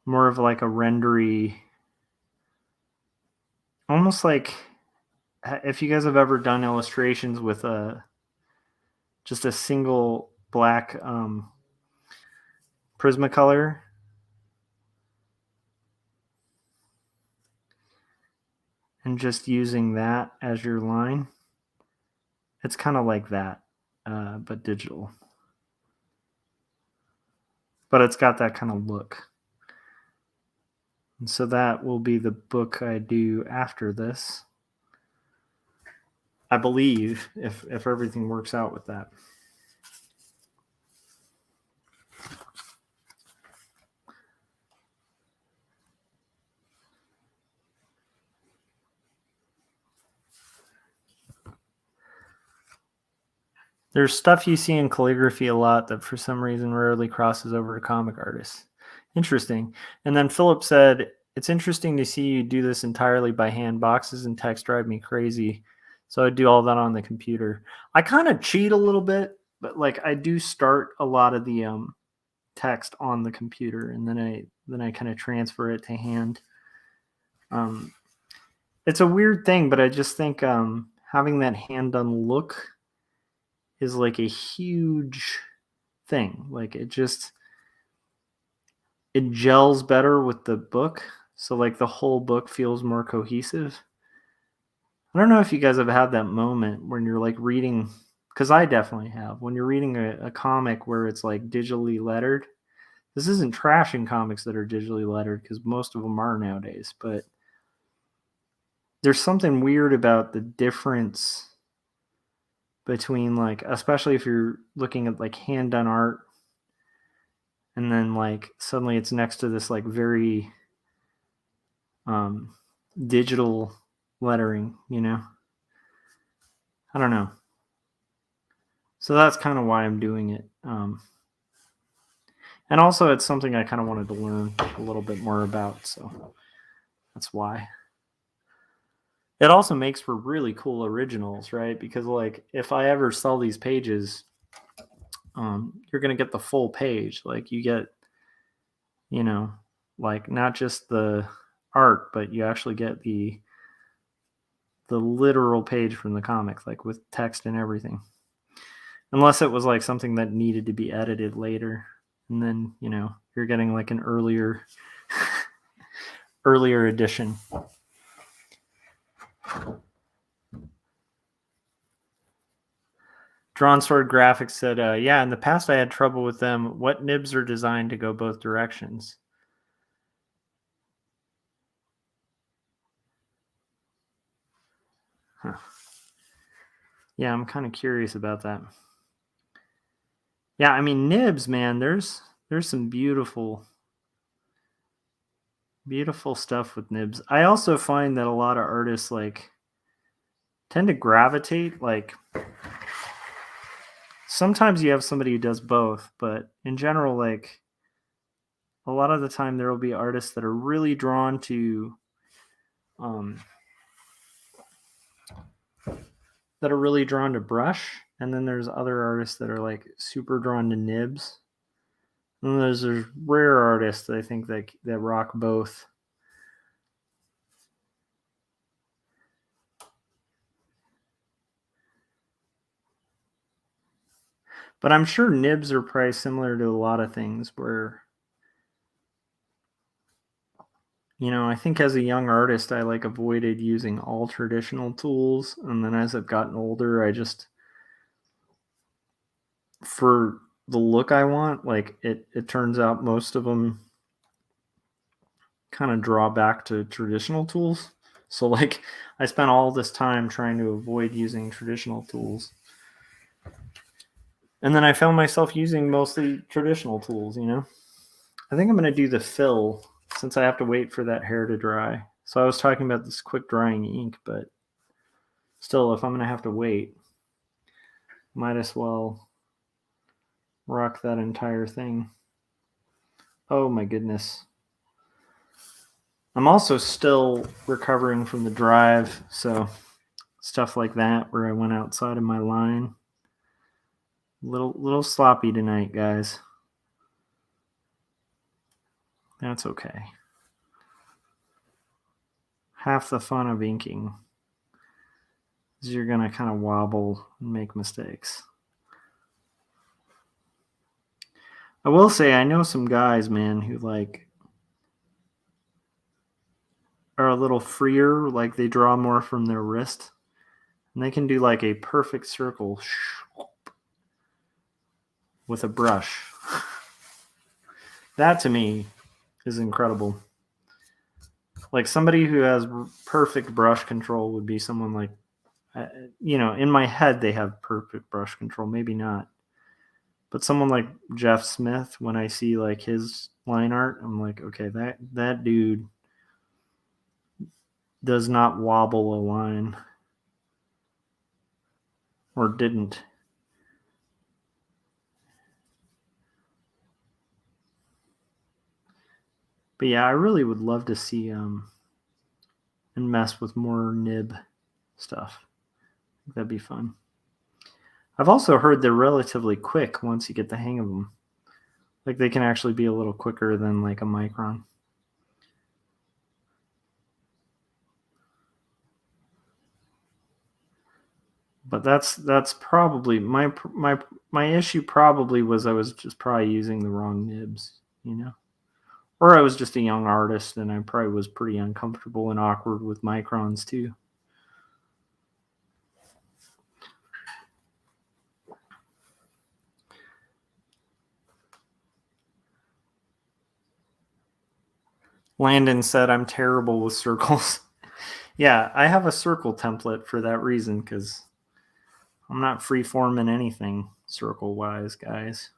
More of like a rendery, almost like if you guys have ever done illustrations with just a single black Prismacolor, and just using that as your line, it's kind of like that, but digital. But it's got that kind of look. And so that will be the book I do after this, I believe, if everything works out with that. There's stuff you see in calligraphy a lot that for some reason rarely crosses over to comic artists. Interesting. And then Philip said, it's interesting to see you do this entirely by hand. Boxes and text drive me crazy. So I do all that on the computer. I kind of cheat a little bit, but like I do start a lot of the text on the computer, and then I kind of transfer it to hand. It's a weird thing, but I just think having that hand done look is like a huge thing. Like it gels better with the book. So like the whole book feels more cohesive. I don't know if you guys have had that moment when you're like reading, because I definitely have, when you're reading a comic where it's like digitally lettered. This isn't trashing comics that are digitally lettered, because most of them are nowadays, but there's something weird about the difference between like, especially if you're looking at like hand done art, and then like suddenly it's next to this like very digital lettering, you know? I don't know. So that's kind of why I'm doing it. And also it's something I kind of wanted to learn a little bit more about, so that's why. It also makes for really cool originals, right? Because like if I ever sell these pages, you're gonna get the full page. Like you get, you know, like not just the art, but you actually get the literal page from the comic, like with text and everything. Unless it was like something that needed to be edited later, and then you know you're getting like an earlier edition. Drawn Sword Graphics said, yeah, in the past I had trouble with them. What nibs are designed to go both directions? Huh. Yeah, I'm kind of curious about that. Yeah, I mean nibs, man, there's some beautiful stuff with nibs. I also find that a lot of artists like tend to gravitate, like sometimes you have somebody who does both, but in general, like a lot of the time there will be artists that are really drawn to brush, and then there's other artists that are like super drawn to nibs. And there's rare artists that I think that rock both. But I'm sure nibs are probably similar to a lot of things where you know, I think as a young artist, I like avoided using all traditional tools. And then as I've gotten older, I just, for the look I want, like it turns out most of them kind of draw back to traditional tools. So like I spent all this time trying to avoid using traditional tools. And then I found myself using mostly traditional tools, you know? I think I'm going to do the fill since I have to wait for that hair to dry. So I was talking about this quick drying ink, but still, if I'm going to have to wait, might as well rock that entire thing. Oh my goodness. I'm also still recovering from the drive, so stuff like that where I went outside of my line. Little sloppy tonight, guys. That's okay. Half the fun of inking is you're gonna kind of wobble and make mistakes. I will say I know some guys, man, who like are a little freer, like they draw more from their wrist, and they can do like a perfect circle with a brush. That to me is incredible. Like somebody who has perfect brush control would be someone like, you know, in my head they have perfect brush control, maybe not. But someone like Jeff Smith, when I see like his line art, I'm like, okay, that dude does not wobble a line, or didn't. But yeah, I really would love to see and mess with more nib stuff. That'd be fun. I've also heard they're relatively quick once you get the hang of them. Like they can actually be a little quicker than like a micron. But that's probably my issue. Probably was I was just probably using the wrong nibs, you know, or I was just a young artist and I probably was pretty uncomfortable and awkward with microns too. Landon said I'm terrible with circles. Yeah, I have a circle template for that reason because I'm not freeforming anything circle wise, guys.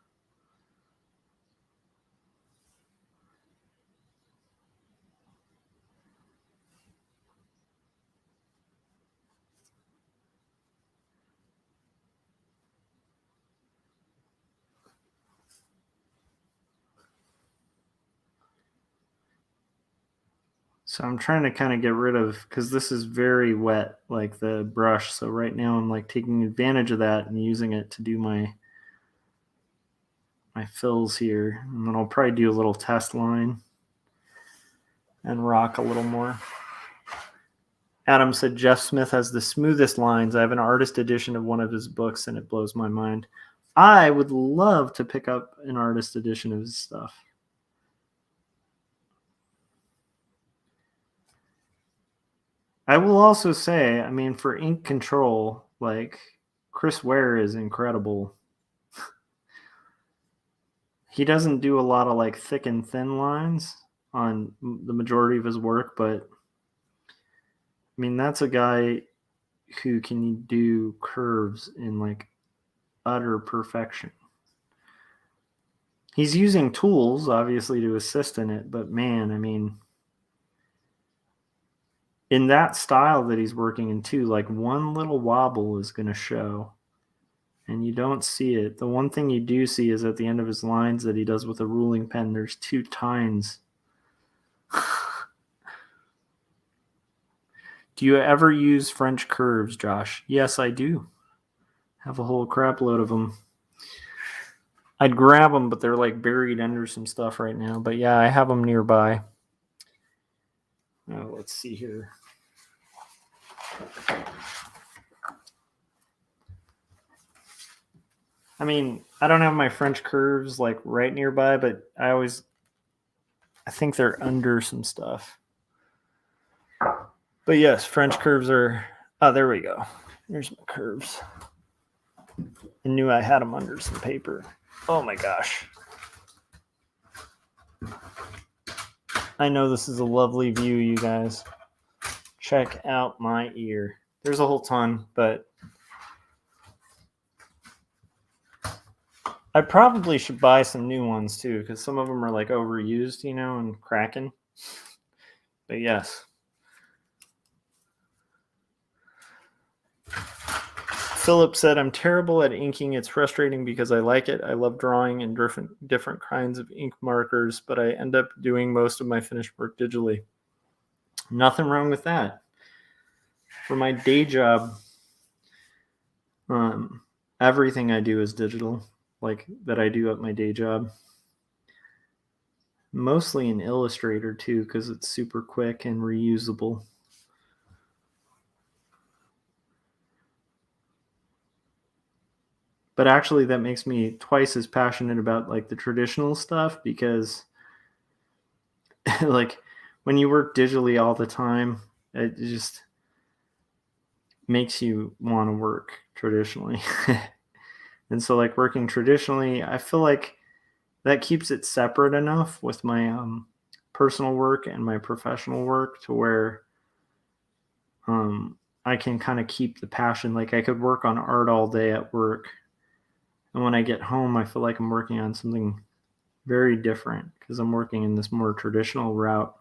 So I'm trying to kind of get rid of, because this is very wet, like the brush. So right now I'm like taking advantage of that and using it to do my fills here. And then I'll probably do a little test line and rock a little more. Adam said Jeff Smith has the smoothest lines. I have an artist edition of one of his books and it blows my mind. I would love to pick up an artist edition of his stuff. I will also say, I mean, for ink control, like Chris Ware is incredible. He doesn't do a lot of like thick and thin lines on the majority of his work, but I mean, that's a guy who can do curves in like utter perfection. He's using tools, obviously, to assist in it, but man, I mean, in that style that he's working in too, like one little wobble is going to show and you don't see it. The one thing you do see is at the end of his lines that he does with a ruling pen, there's two tines. Do you ever use French curves, Josh? Yes, I do. Have a whole crap load of them. I'd grab them, but they're like buried under some stuff right now. But yeah, I have them nearby. Oh, let's see here. I mean, I don't have my French curves like right nearby, but I think they're under some stuff. But yes, French curves are... Oh, there we go. There's my curves. I knew I had them under some paper. Oh my gosh. I know this is a lovely view, you guys. Check out my ear. There's a whole ton, but I probably should buy some new ones too, because some of them are like overused, you know, and cracking. But yes. Philip said, I'm terrible at inking. It's frustrating because I like it. I love drawing in different kinds of ink markers, but I end up doing most of my finished work digitally. Nothing wrong with that. For my day job, everything I do is digital, like that I do at my day job. Mostly in Illustrator too, because it's super quick and reusable. But actually that makes me twice as passionate about like the traditional stuff, because like when you work digitally all the time, it just makes you want to work traditionally. And so like working traditionally, I feel like that keeps it separate enough with my personal work and my professional work to where I can kind of keep the passion. Like I could work on art all day at work, and when I get home, I feel like I'm working on something very different because I'm working in this more traditional route.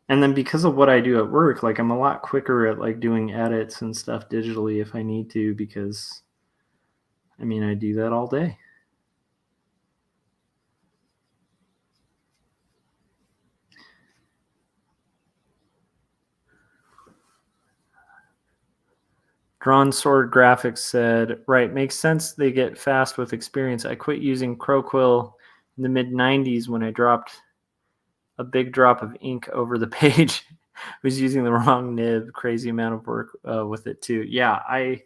And then because of what I do at work, like I'm a lot quicker at like doing edits and stuff digitally if I need to, because I mean, I do that all day. Drawn Sword Graphics said, right, makes sense they get fast with experience. I quit using Quill in the mid-90s when I dropped a big drop of ink over the page. Was using the wrong nib. Crazy amount of work with it too. Yeah, I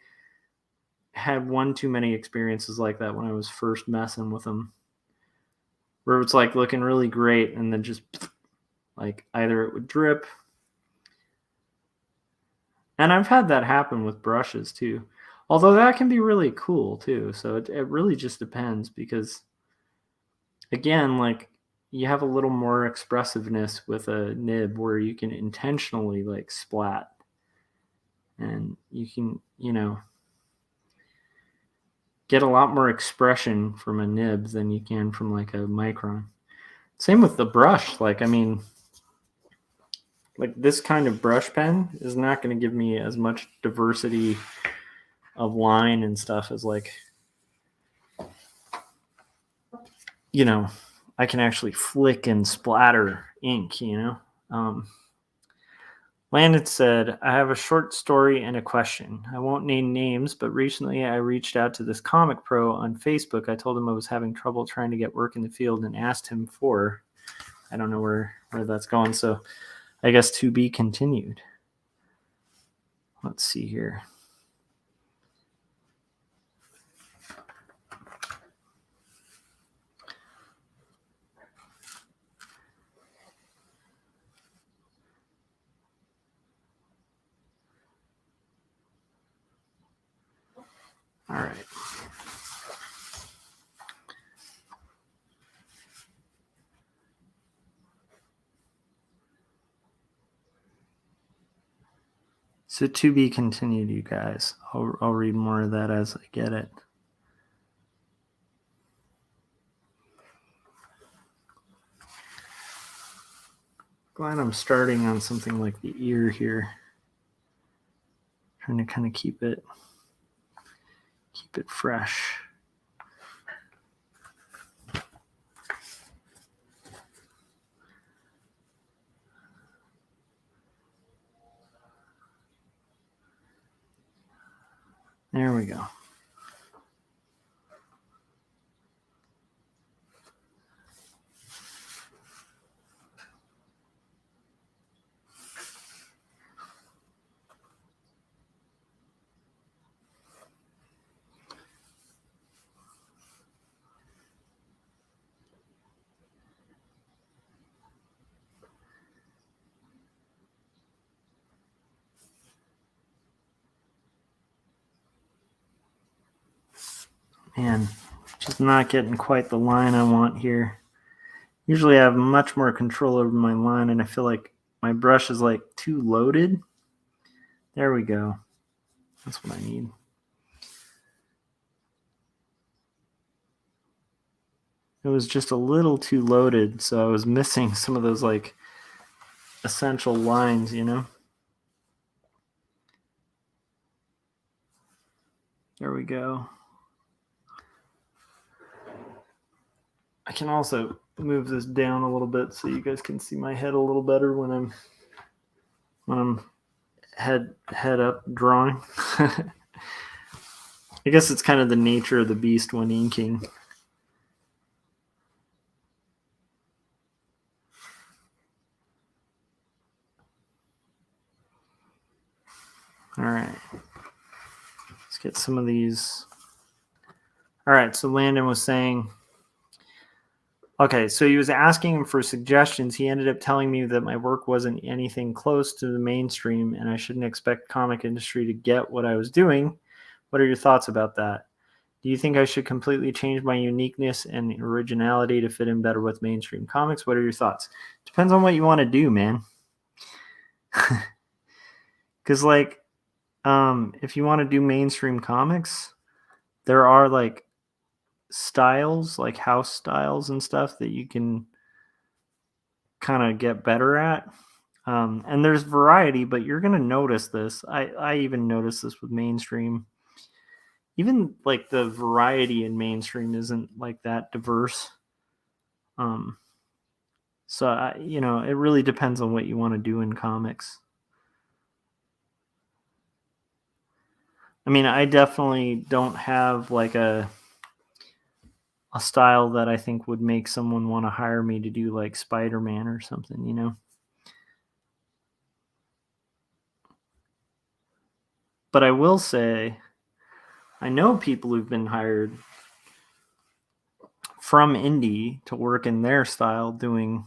had one too many experiences like that when I was first messing with them, where it's like looking really great and then just like either it would drip. And I've had that happen with brushes too, although that can be really cool too. So it really just depends, because again, like you have a little more expressiveness with a nib where you can intentionally like splat, and you can, you know, get a lot more expression from a nib than you can from like a micron. Same with the brush. Like, I mean, like this kind of brush pen is not going to give me as much diversity of line and stuff as like, you know, I can actually flick and splatter ink, you know. Landon said, I have a short story and a question. I won't name names, but recently I reached out to this comic pro on Facebook. I told him I was having trouble trying to get work in the field and asked him for, I don't know where that's going. So I guess to be continued. Let's see here. All right. So to be continued, you guys. I'll read more of that as I get it. Glad I'm starting on something like the ear here. Trying to kind of keep it fresh. There we go. Man, just not getting quite the line I want here. Usually I have much more control over my line, and I feel like my brush is like too loaded. There we go. That's what I need. It was just a little too loaded, so I was missing some of those like essential lines, you know? There we go. I can also move this down a little bit so you guys can see my head a little better when I'm head up drawing. I guess it's kind of the nature of the beast when inking. All right. Let's get some of these. All right, so Landon was saying, okay, so he was asking him for suggestions. He ended up telling me that my work wasn't anything close to the mainstream and I shouldn't expect comic industry to get what I was doing. What are your thoughts about that? Do you think I should completely change my uniqueness and originality to fit in better with mainstream comics? What are your thoughts? Depends on what you want to do, man. Because, like, if you want to do mainstream comics, there are, like, styles, like house styles and stuff that you can kind of get better at. And there's variety, but you're going to notice this. I even noticed this with mainstream. Even like the variety in mainstream isn't like that diverse. So it really depends on what you want to do in comics. I mean, I definitely don't have like a style that I think would make someone want to hire me to do like Spider-Man or something, you know. But I will say, I know people who've been hired from indie to work in their style doing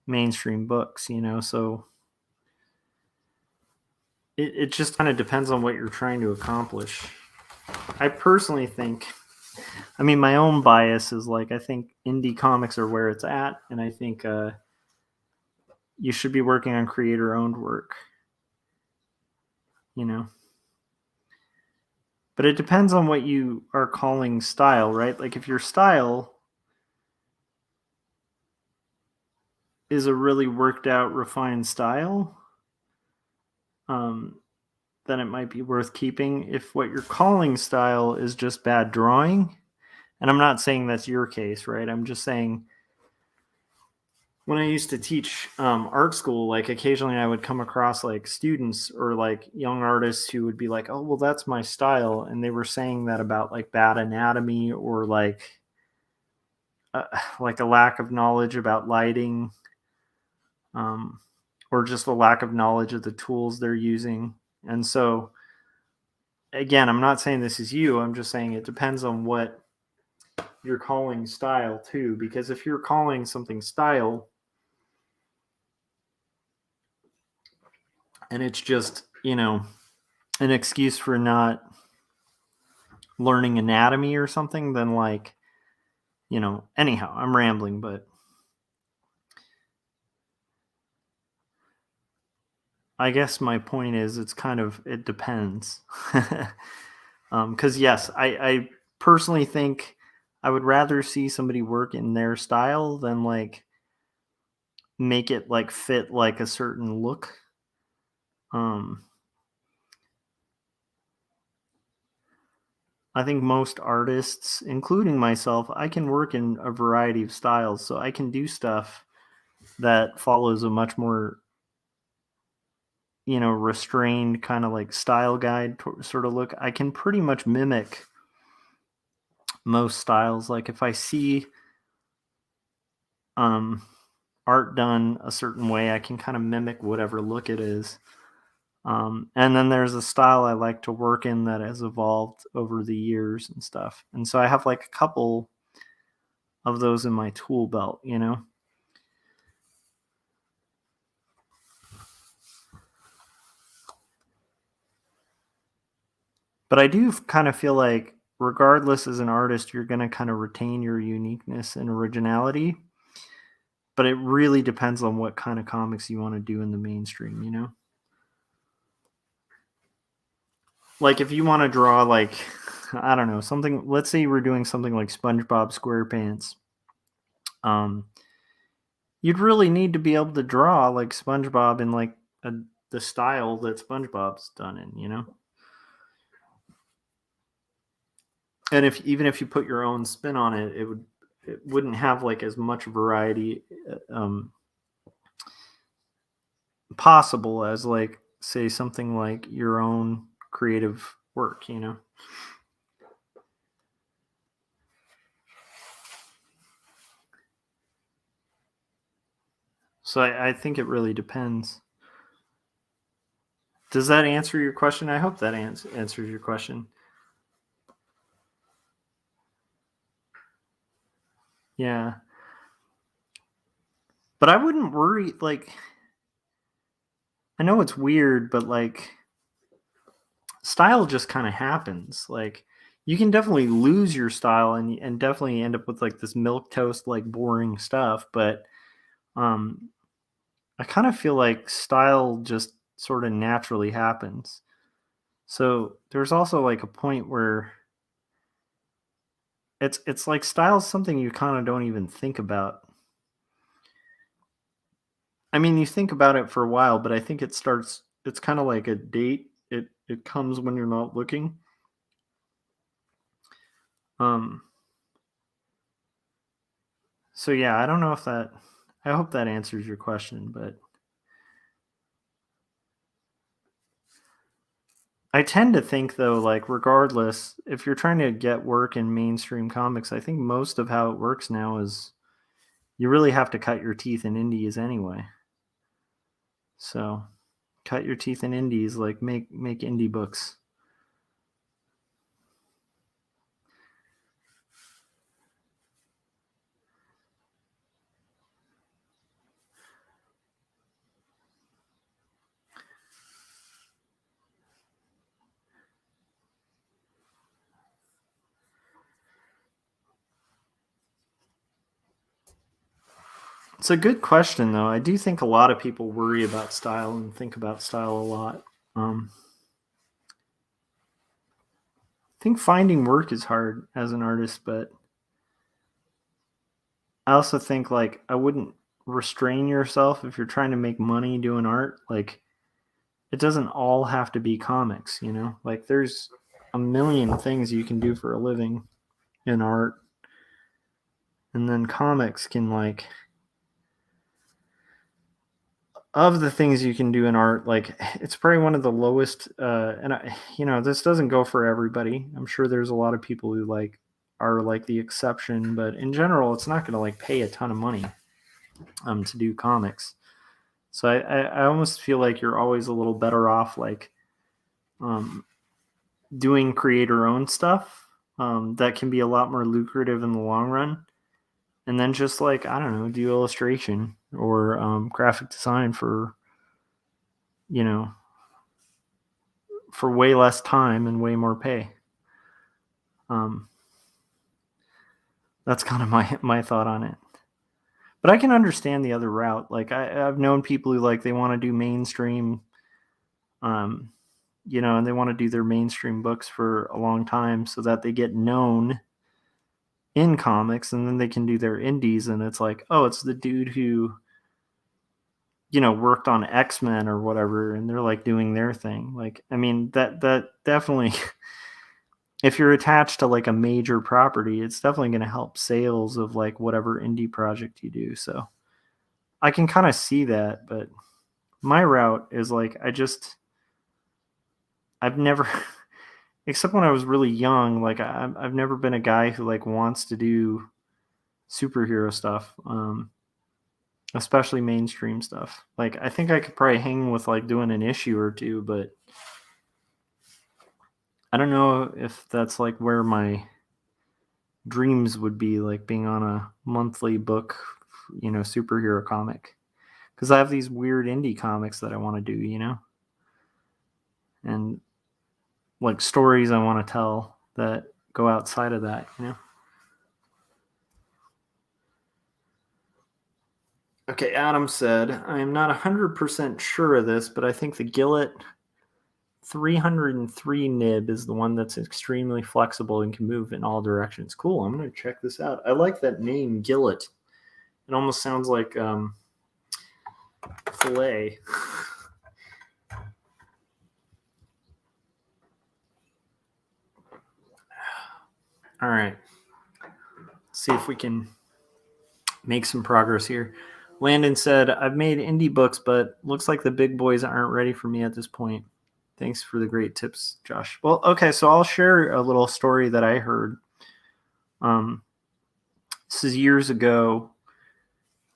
mainstream books, you know. So it just kind of depends on what you're trying to accomplish. I personally think, I mean, my own bias is like, I think indie comics are where it's at, and I think you should be working on creator owned work, you know. But it depends on what you are calling style, right? Like if your style is a really worked out, refined style, then it might be worth keeping. If what you're calling style is just bad drawing, and I'm not saying that's your case, right? I'm just saying when I used to teach art school, like occasionally I would come across like students or like young artists who would be like, "Oh, well, that's my style," and they were saying that about like bad anatomy or like a lack of knowledge about lighting, um, or just a lack of knowledge of the tools they're using. And so, again, I'm not saying this is you. I'm just saying it depends on what you're calling style too. Because if you're calling something style and it's just, an excuse for not learning anatomy or something, then anyhow, I'm rambling, but I guess my point is it depends. Because yes, I personally think I would rather see somebody work in their style than like make it like fit like a certain look. I think most artists, including myself, I can work in a variety of styles. So I can do stuff that follows a much more, restrained kind of like style guide sort of look. I can pretty much mimic most styles. Like if I see art done a certain way, I can kind of mimic whatever look it is. And then there's a style I like to work in that has evolved over the years and stuff. And so I have like a couple of those in my tool belt, But I do kind of feel like regardless, as an artist, you're going to kind of retain your uniqueness and originality. But it really depends on what kind of comics you want to do in the mainstream, you know? Like if you want to draw like, I don't know, something, let's say we're doing something like SpongeBob SquarePants. You'd really need to be able to draw like SpongeBob in like the style that SpongeBob's done in, you know? And if you put your own spin on it, it wouldn't have like as much variety possible as like say something like your own creative work, you know? So I think it really depends. Does that answer your question? I hope that answers your question. Yeah. But I wouldn't worry, like, I know it's weird, but like, style just kind of happens. Like, you can definitely lose your style and definitely end up with like this milk toast, like boring stuff. But um, I kind of feel like style just sort of naturally happens. So there's also like a point where it's like style's something you kind of don't even think about. I mean, you think about it for a while, but I think it's kind of like a date. It comes when you're not looking. Um so yeah, I don't know if that I hope that answers your question, but I tend to think though, like regardless, if you're trying to get work in mainstream comics, I think most of how it works now is you really have to cut your teeth in indies anyway. So cut your teeth in indies, like make indie books. It's a good question though. I do think a lot of people worry about style and think about style a lot. I think finding work is hard as an artist, but I also think like I wouldn't restrain yourself if you're trying to make money doing art. Like it doesn't all have to be comics, you know? Like there's a million things you can do for a living in art. And then comics can like of the things you can do in art, like it's probably one of the lowest and this doesn't go for everybody. I'm sure there's a lot of people who like are like the exception, but in general it's not going to like pay a ton of money to do comics. So I almost feel like you're always a little better off like um, doing creator owned stuff that can be a lot more lucrative in the long run. And then just like, I don't know, do illustration or graphic design you know, for way less time and way more pay. Um, that's kind of my thought on it. But I can understand the other route. Like I've known people who like they want to do mainstream um, and they want to do their mainstream books for a long time so that they get known in comics and then they can do their indies and it's like, oh, it's the dude who, worked on X-Men or whatever and they're like doing their thing. Like, I mean, that definitely if you're attached to like a major property, it's definitely going to help sales of like whatever indie project you do. So I can kind of see that, but my route is like I've never except when I was really young, like I've never been a guy who like wants to do superhero stuff, especially mainstream stuff. Like I think I could probably hang with like doing an issue or two, but I don't know if that's like where my dreams would be, like being on a monthly book, superhero comic. Because I have these weird indie comics that I want to do, and like stories I want to tell that go outside of that, you know? Okay, Adam said, I am not 100% sure of this, but I think the Gillett 303 nib is the one that's extremely flexible and can move in all directions. Cool, I'm going to check this out. I like that name, Gillett. It almost sounds like filet. All right. Let's see if we can make some progress here. Landon said, I've made indie books, but looks like the big boys aren't ready for me at this point. Thanks for the great tips, Josh. Well, okay, so I'll share a little story that I heard. This is years ago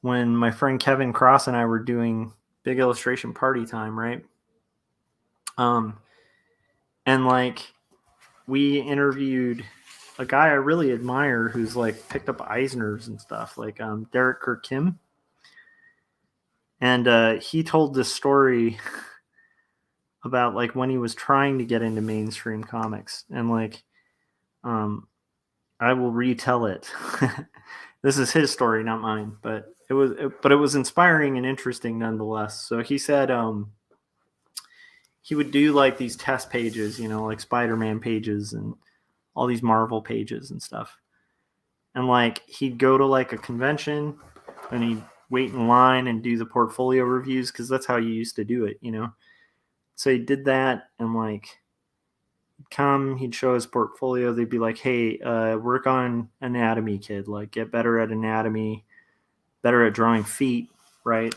when my friend Kevin Cross and I were doing Big Illustration Party Time, right? And like we interviewed a guy I really admire who's like picked up Eisners and stuff, like Derek Kirk Kim. And he told this story about like when he was trying to get into mainstream comics, and like I will retell it. This is his story, not mine, but it was inspiring and interesting nonetheless. So he said he would do like these test pages, you know, like Spider-Man pages and all these Marvel pages and stuff. And like he'd go to like a convention and he'd wait in line and do the portfolio reviews, because that's how you used to do it, you know. So he did that, and like he'd show his portfolio. They'd be like, hey, work on anatomy, kid, like get better at anatomy, better at drawing feet, right?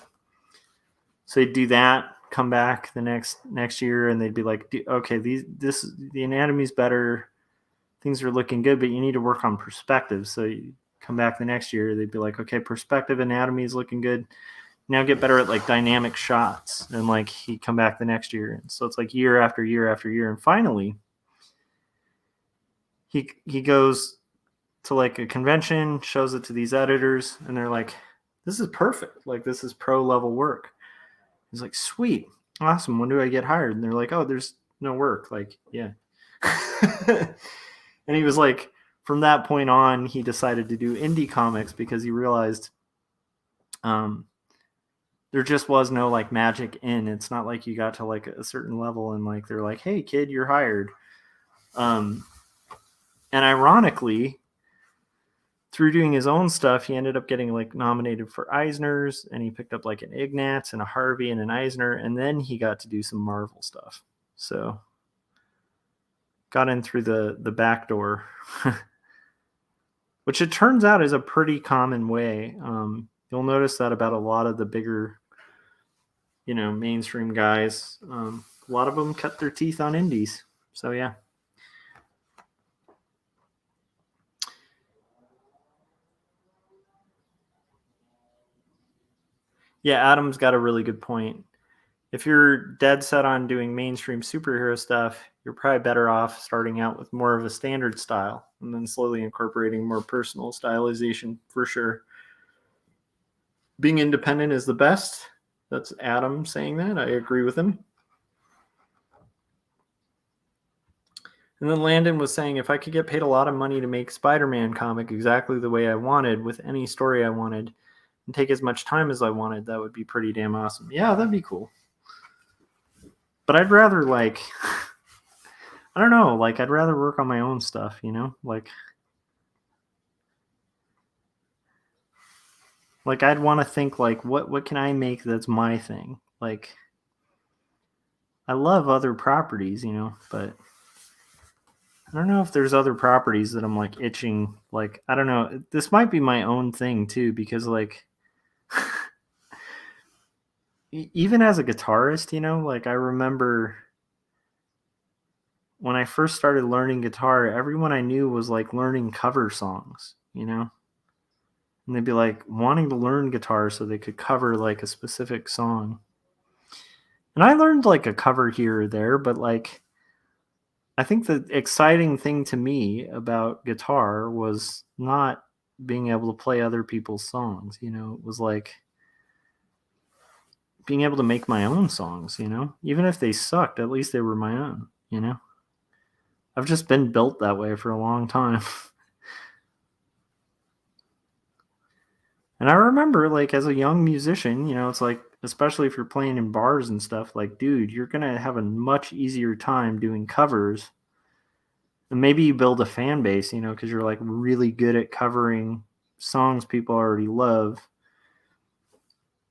So he'd do that, come back the next year, and they'd be like, okay, the anatomy's better, things are looking good, but you need to work on perspective. So you come back the next year, they'd be like, okay, perspective anatomy is looking good, now get better at like dynamic shots. And like he'd come back the next year, and so it's like year after year after year, and finally he goes to like a convention, shows it to these editors, and they're like, this is perfect, like this is pro level work. He's like, sweet, awesome, when do I get hired? And they're like, oh, there's no work, like, yeah. And he was like, from that point on, he decided to do indie comics because he realized there just was no like magic in. It's not like you got to like a certain level and like they're like, hey kid, you're hired. And ironically, through doing his own stuff, he ended up getting like nominated for Eisners, and he picked up like an Ignatz and a Harvey and an Eisner, and then he got to do some Marvel stuff. So got in through the back door, which it turns out is a pretty common way. You'll notice that about a lot of the bigger, you know, mainstream guys. A lot of them cut their teeth on indies. So yeah. Yeah, Adam's got a really good point. If you're dead set on doing mainstream superhero stuff, you're probably better off starting out with more of a standard style and then slowly incorporating more personal stylization, for sure. Being independent is the best. That's Adam saying that. I agree with him. And then Landon was saying, if I could get paid a lot of money to make Spider-Man comic exactly the way I wanted, with any story I wanted, and take as much time as I wanted, that would be pretty damn awesome. Yeah, that'd be cool. But I'd rather like, I don't know, like I'd rather work on my own stuff, you know? Like I'd want to think like, what can I make that's my thing? Like I love other properties, you know, but I don't know if there's other properties that I'm like itching. Like, I don't know. This might be my own thing too, because like even as a guitarist, you know, like I remember when I first started learning guitar, everyone I knew was like learning cover songs, you know? And they'd be like wanting to learn guitar so they could cover like a specific song. And I learned like a cover here or there, but like I think the exciting thing to me about guitar was not being able to play other people's songs, you know? It was like being able to make my own songs, you know? Even if they sucked, at least they were my own, you know? I've just been built that way for a long time. And I remember, like, as a young musician, it's like, especially if you're playing in bars and stuff, like, dude, you're gonna have a much easier time doing covers. And maybe you build a fan base, because you're like really good at covering songs people already love,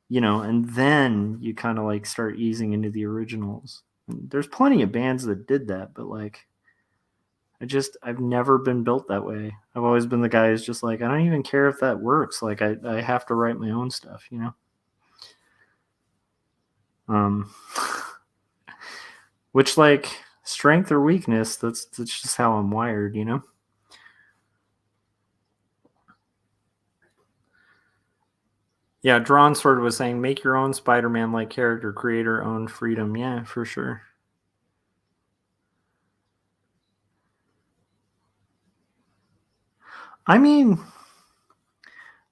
and then you kind of like start easing into the originals. And there's plenty of bands that did that, but like, I've never been built that way. I've always been the guy who's just like, I don't even care if that works. Like, I have to write my own stuff, which, like, strength or weakness, that's just how I'm wired, Yeah, Drawn Sword was saying, make your own Spider-Man like character, creator owned freedom. Yeah, for sure. I mean,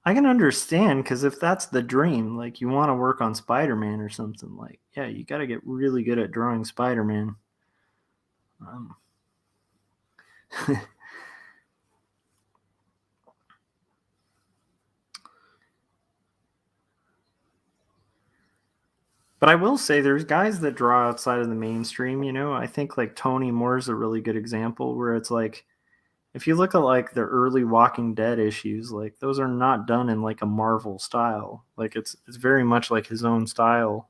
I can understand, because if that's the dream, like, you want to work on Spider-Man or something, like, yeah, you got to get really good at drawing Spider-Man. But I will say there's guys that draw outside of the mainstream, I think like Tony Moore is a really good example, where it's like, if you look at like the early Walking Dead issues, like, those are not done in like a Marvel style. Like, it's very much like his own style.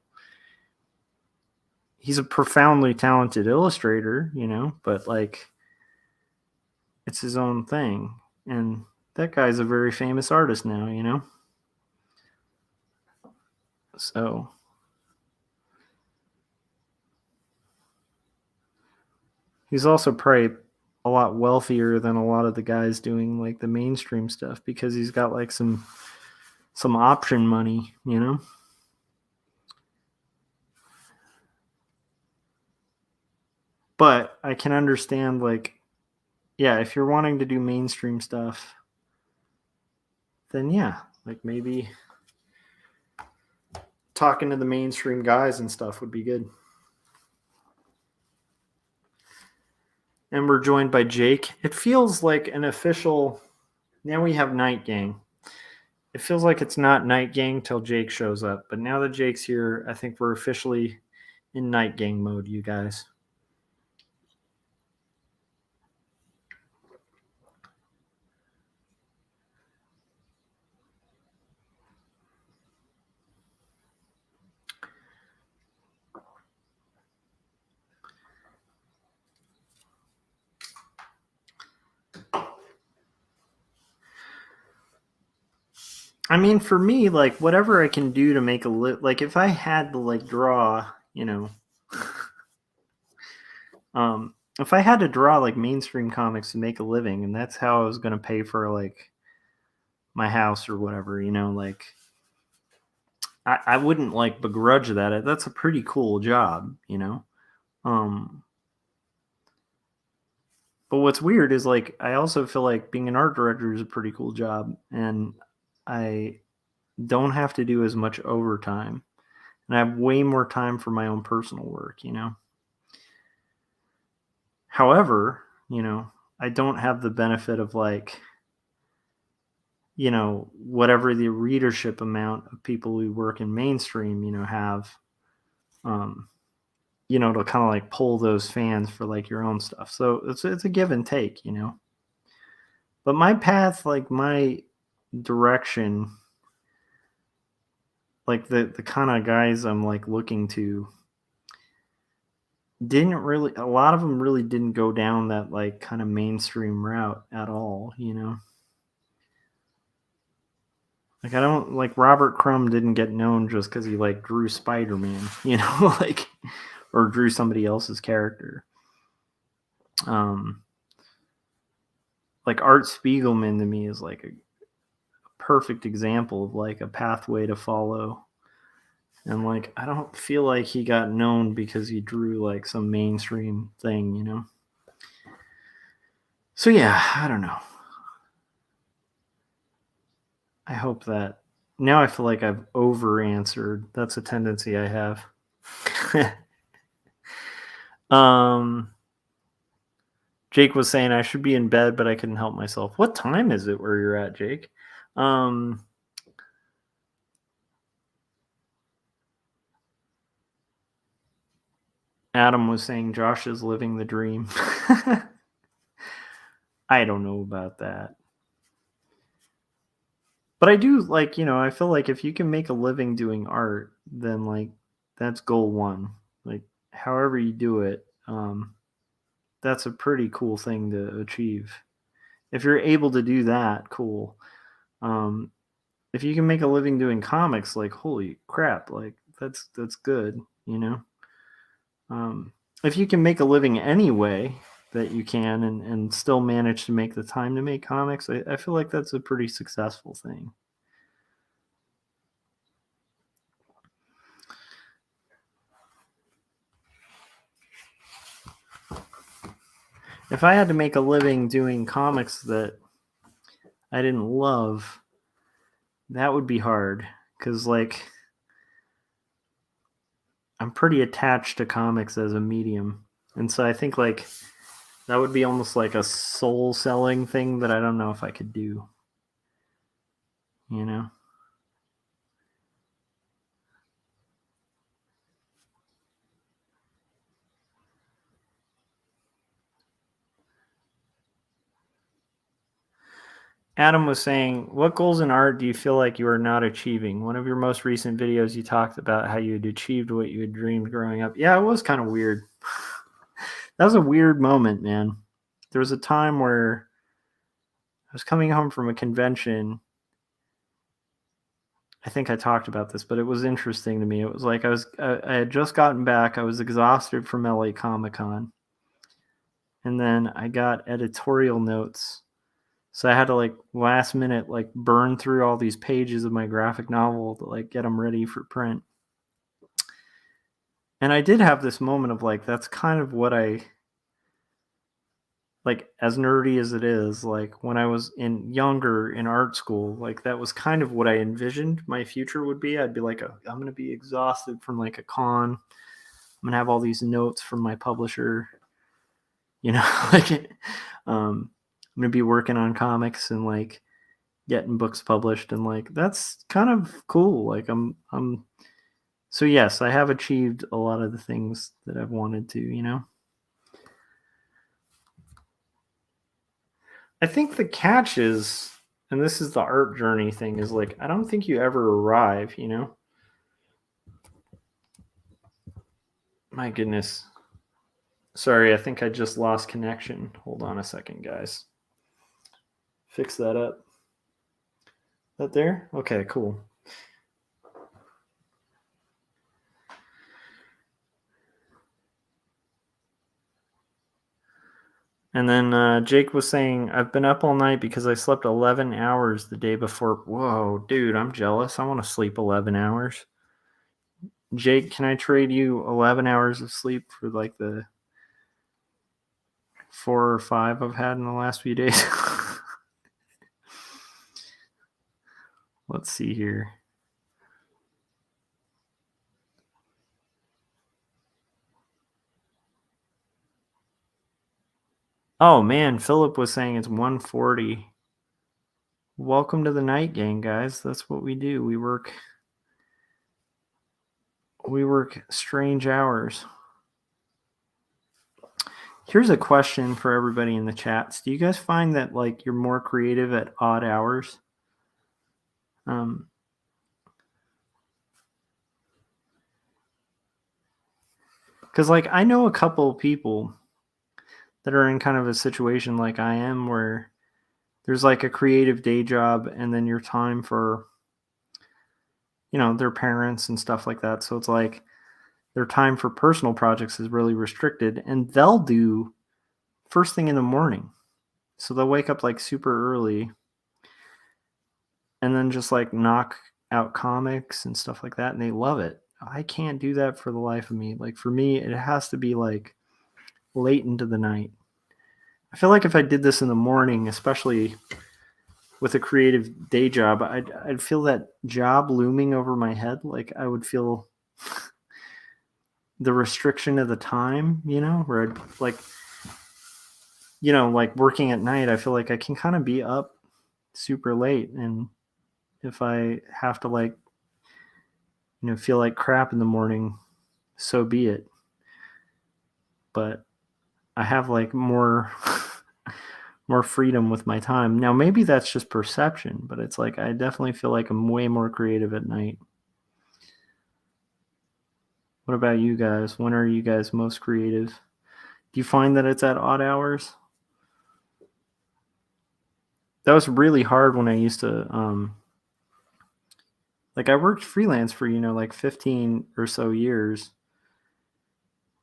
He's a profoundly talented illustrator, but like, it's his own thing. And that guy's a very famous artist now, So he's also probably a lot wealthier than a lot of the guys doing like the mainstream stuff, because he's got like some option money, But I can understand, like, yeah, if you're wanting to do mainstream stuff, then yeah, like, maybe talking to the mainstream guys and stuff would be good. And we're joined by Jake. It feels like an official. Now we have Night Gang. It feels like it's not Night Gang till Jake shows up. But now that Jake's here, I think we're officially in Night Gang mode, you guys. I mean, for me, like, whatever I can do to make like, if I had to like draw, if I had to draw like mainstream comics to make a living, and that's how I was going to pay for like my house or whatever, like, I wouldn't like begrudge that. That's a pretty cool job, But what's weird is, like, I also feel like being an art director is a pretty cool job, and I don't have to do as much overtime, and I have way more time for my own personal work, However, I don't have the benefit of like, whatever the readership amount of people who work in mainstream, have, to kind of like pull those fans for like your own stuff. So it's a give and take, But my path, like my direction, like the kind of guys I'm like looking to, a lot of them really didn't go down that like kind of mainstream route at all, Like, I don't like Robert Crumb didn't get known just because he like drew Spider-Man, like, or drew somebody else's character. Like Art Spiegelman to me is like a perfect example of like a pathway to follow. And like, I don't feel like he got known because he drew like some mainstream thing, So yeah, I don't know. I hope that now I feel like I've over answered. That's a tendency I have. Jake was saying I should be in bed, but I couldn't help myself. What time is it where you're at, Jake? Adam was saying Josh is living the dream. I don't know about that. But I do like, I feel like if you can make a living doing art, then like that's goal one. Like however you do it, that's a pretty cool thing to achieve. If you're able to do that, cool. If you can make a living doing comics, like holy crap, like that's good, If you can make a living anyway that you can and still manage to make the time to make comics, I feel like that's a pretty successful thing. If I had to make a living doing comics that I didn't love, that would be hard because like I'm pretty attached to comics as a medium, and so I think like that would be almost like a soul selling thing that I don't know if I could do. Adam was saying, what goals in art do you feel like you are not achieving? One of your most recent videos, you talked about how you had achieved what you had dreamed growing up. Yeah, it was kind of weird. That was a weird moment, man. There was a time where I was coming home from a convention. I think I talked about this, but it was interesting to me. It was like I had just gotten back. I was exhausted from LA Comic-Con. And then I got editorial notes. So I had to like last minute like burn through all these pages of my graphic novel to like get them ready for print. And I did have this moment of like that's kind of what I like, as nerdy as it is, like when I was younger in art school, like that was kind of what I envisioned my future would be. I'd be like, I'm going to be exhausted from like a con. I'm going to have all these notes from my publisher, like I'm going to be working on comics and like getting books published, and like that's kind of cool. Like I'm so yes, I have achieved a lot of the things that I've wanted to. I think the catch is, and this is the art journey thing, is like I don't think you ever arrive. My goodness. Sorry, I think I just lost connection. Hold on a second, guys. Fix that up. That there? Okay, cool. And then Jake was saying, I've been up all night because I slept 11 hours the day before. Whoa, dude, I'm jealous. I want to sleep 11 hours. Jake, can I trade you 11 hours of sleep for like the 4 or 5 I've had in the last few days? Let's see here. Oh man, Philip was saying it's 1:40. Welcome to the night gang, guys. That's what we do. We work strange hours. Here's a question for everybody in the chats. Do you guys find that like you're more creative at odd hours? Because like I know a couple of people that are in kind of a situation like I am where there's like a creative day job and then your time for their parents and stuff like that. So it's like their time for personal projects is really restricted, and they'll do first thing in the morning. So they'll wake up like super early and then just like knock out comics and stuff like that, and they love it. I can't do that for the life of me. Like for me, it has to be like late into the night. I feel like if I did this in the morning, especially with a creative day job, I'd feel that job looming over my head. Like I would feel the restriction of the time, where I'd like like working at night, I feel like I can kind of be up super late. And if I have to feel like crap in the morning, so be it. But I have more more freedom with my time. Now maybe that's just perception, but it's I definitely feel like I'm way more creative at night. What about you guys? When are you guys most creative? Do you find that it's at odd hours? That was really hard when I used to I worked freelance for 15 or so years.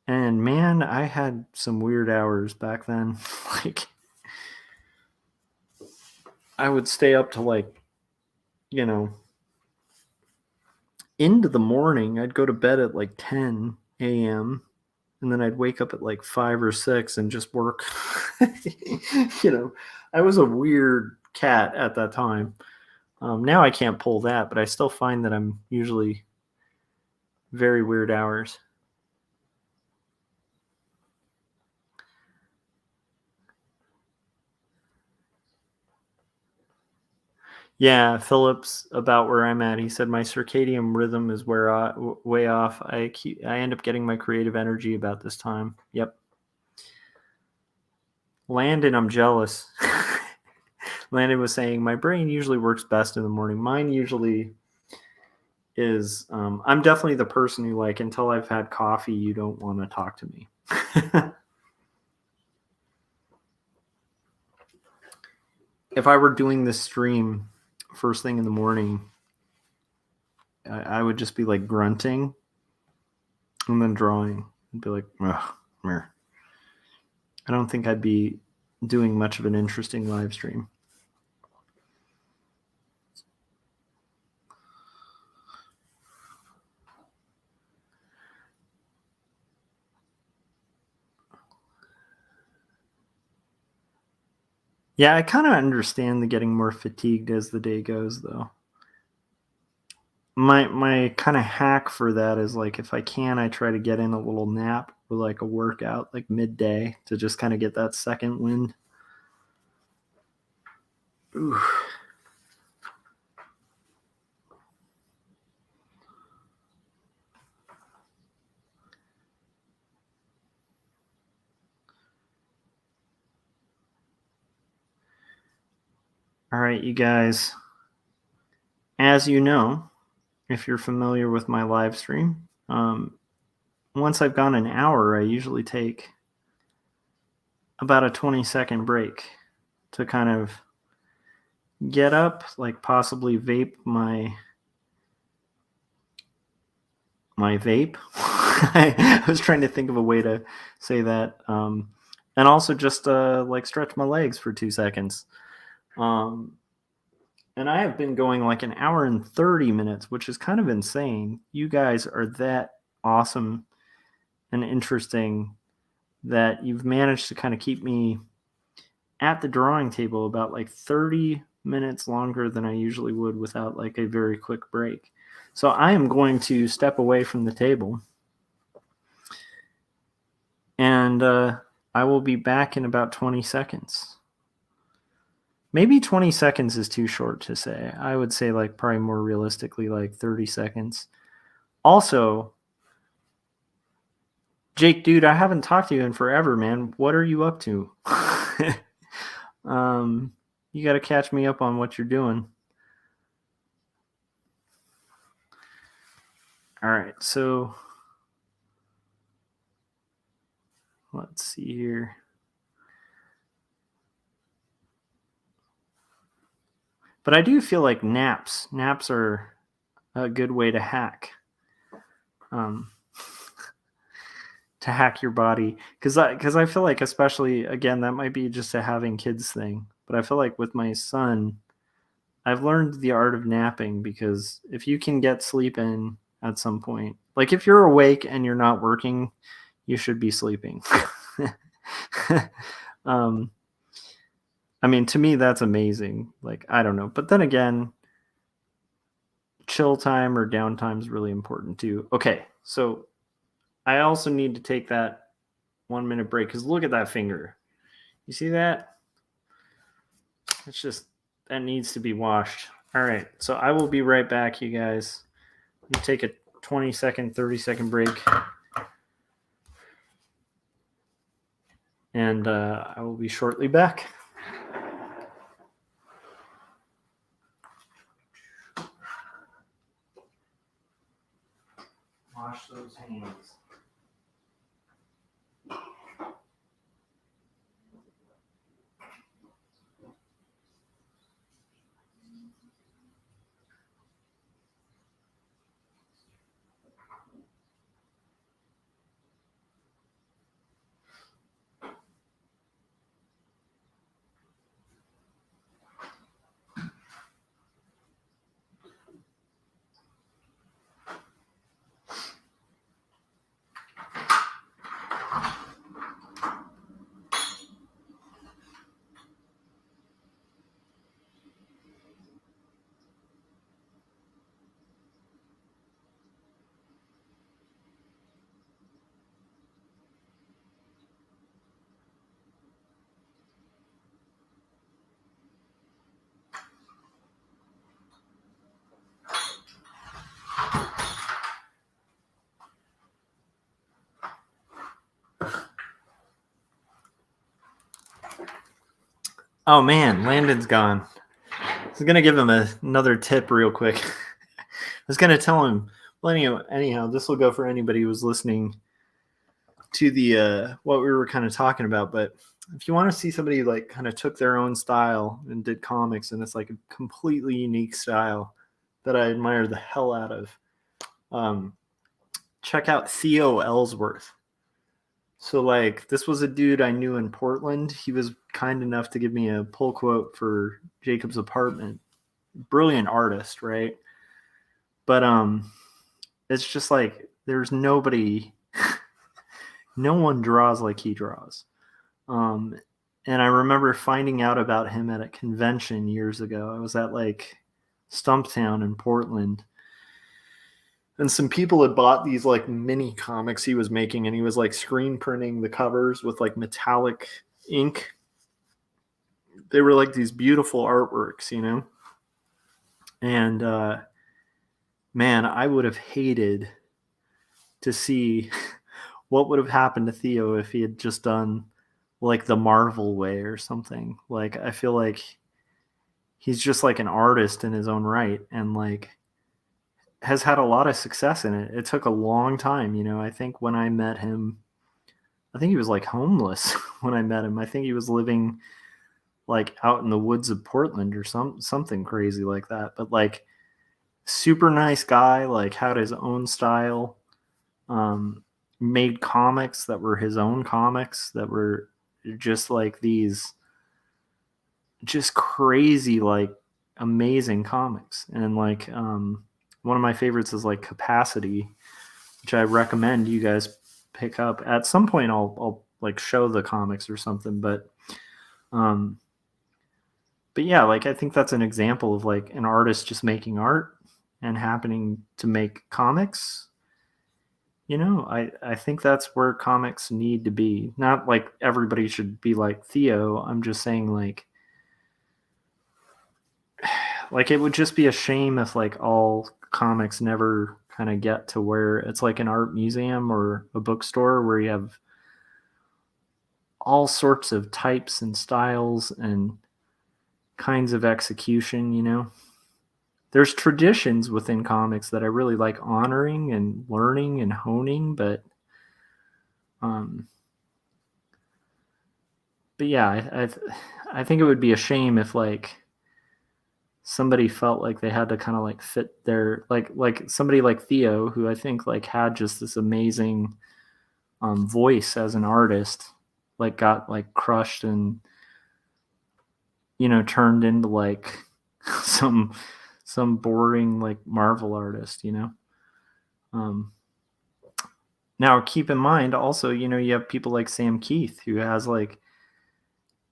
And man, I had some weird hours back then. I would stay up to into the morning. I'd go to bed at 10 a.m. and then I'd wake up at 5 or 6 and just work. I was a weird cat at that time. Now I can't pull that, but I still find that I'm usually very weird hours. Yeah, Philip's about where I'm at. He said my circadian rhythm is way off. I end up getting my creative energy about this time. Yep. Landon, I'm jealous. Landon was saying my brain usually works best in the morning. Mine usually is. I'm definitely the person who until I've had coffee, you don't want to talk to me. If I were doing this stream first thing in the morning, I would just be grunting and then drawing and be ugh, meh. I don't think I'd be doing much of an interesting live stream. Yeah, I kind of understand the getting more fatigued as the day goes, though. My kind of hack for that is if I can, I try to get in a little nap or a workout midday to just kind of get that second wind. Ooh. All right, you guys. As you know, if you're familiar with my live stream, once I've gone an hour, I usually take about a 20-second break to kind of get up, possibly vape my vape. I was trying to think of a way to say that. And also just stretch my legs for 2 seconds. And I have been going an hour and 30 minutes, which is kind of insane. You guys are that awesome and interesting that you've managed to kind of keep me at the drawing table about 30 minutes longer than I usually would without a very quick break. So I am going to step away from the table and I will be back in about 20 seconds. Maybe 20 seconds is too short to say. I would say probably more realistically 30 seconds. Also, Jake, dude, I haven't talked to you in forever, man. What are you up to? You got to catch me up on what you're doing. All right, so let's see here. But I do feel like naps are a good way to hack. To hack your body, because I feel like, especially again, that might be just a having kids thing, but I feel like with my son, I've learned the art of napping, because if you can get sleep in at some point, if you're awake and you're not working, you should be sleeping. I mean, to me, that's amazing. I don't know, but then again, chill time or downtime is really important too. Okay, so I also need to take that 1 minute break, because look at that finger. You see that? It's just, that needs to be washed. All right, so I will be right back, you guys. Let me take a 20-second, 30-second break. And I will be shortly back. Wash those hands. Oh man, Landon's gone. I was gonna give him another tip real quick. I was gonna tell him. Well, anyhow, this will go for anybody who was listening to the what we were kind of talking about. But if you want to see somebody like kind of took their own style and did comics, and it's like a completely unique style that I admire the hell out of, check out Theo Ellsworth. So like this was a dude I knew in Portland. He was kind enough to give me a pull quote for Jacob's Apartment. Brilliant artist, right? But it's just like there's nobody no one draws like he draws. And I remember finding out about him at a convention years ago. I was at like Stumptown in Portland. And some people had bought these like mini comics he was making, and he was like screen printing the covers with like metallic ink. They were like these beautiful artworks, you know? And man, I would have hated to see what would have happened to Theo if he had just done like the Marvel way or something. Like, I feel like he's just like an artist in his own right, and like has had a lot of success in it. It took a long time, you know. I think when I met him, I think he was like homeless when I met him. I think he was living like out in the woods of Portland or something crazy like that. But like super nice guy, like had his own style, made comics that were his own comics that were just like these just crazy, like amazing comics. And like one of my favorites is like Capacity, which I recommend you guys pick up. At some point I'll like show the comics or something, but yeah, like I think that's an example of like an artist just making art and happening to make comics. You know, I think that's where comics need to be. Not like everybody should be like Theo. I'm just saying like it would just be a shame if like all comics never kind of get to where it's like an art museum or a bookstore where you have all sorts of types and styles and kinds of execution, you know. There's traditions within comics that I really like honoring and learning and honing, but yeah, I think it would be a shame if like somebody felt like they had to kind of like fit their like somebody like Theo, who I think like had just this amazing voice as an artist, like got like crushed and, you know, turned into like some boring like Marvel artist, you know. Now keep in mind also, you know, you have people like Sam Keith, who has like,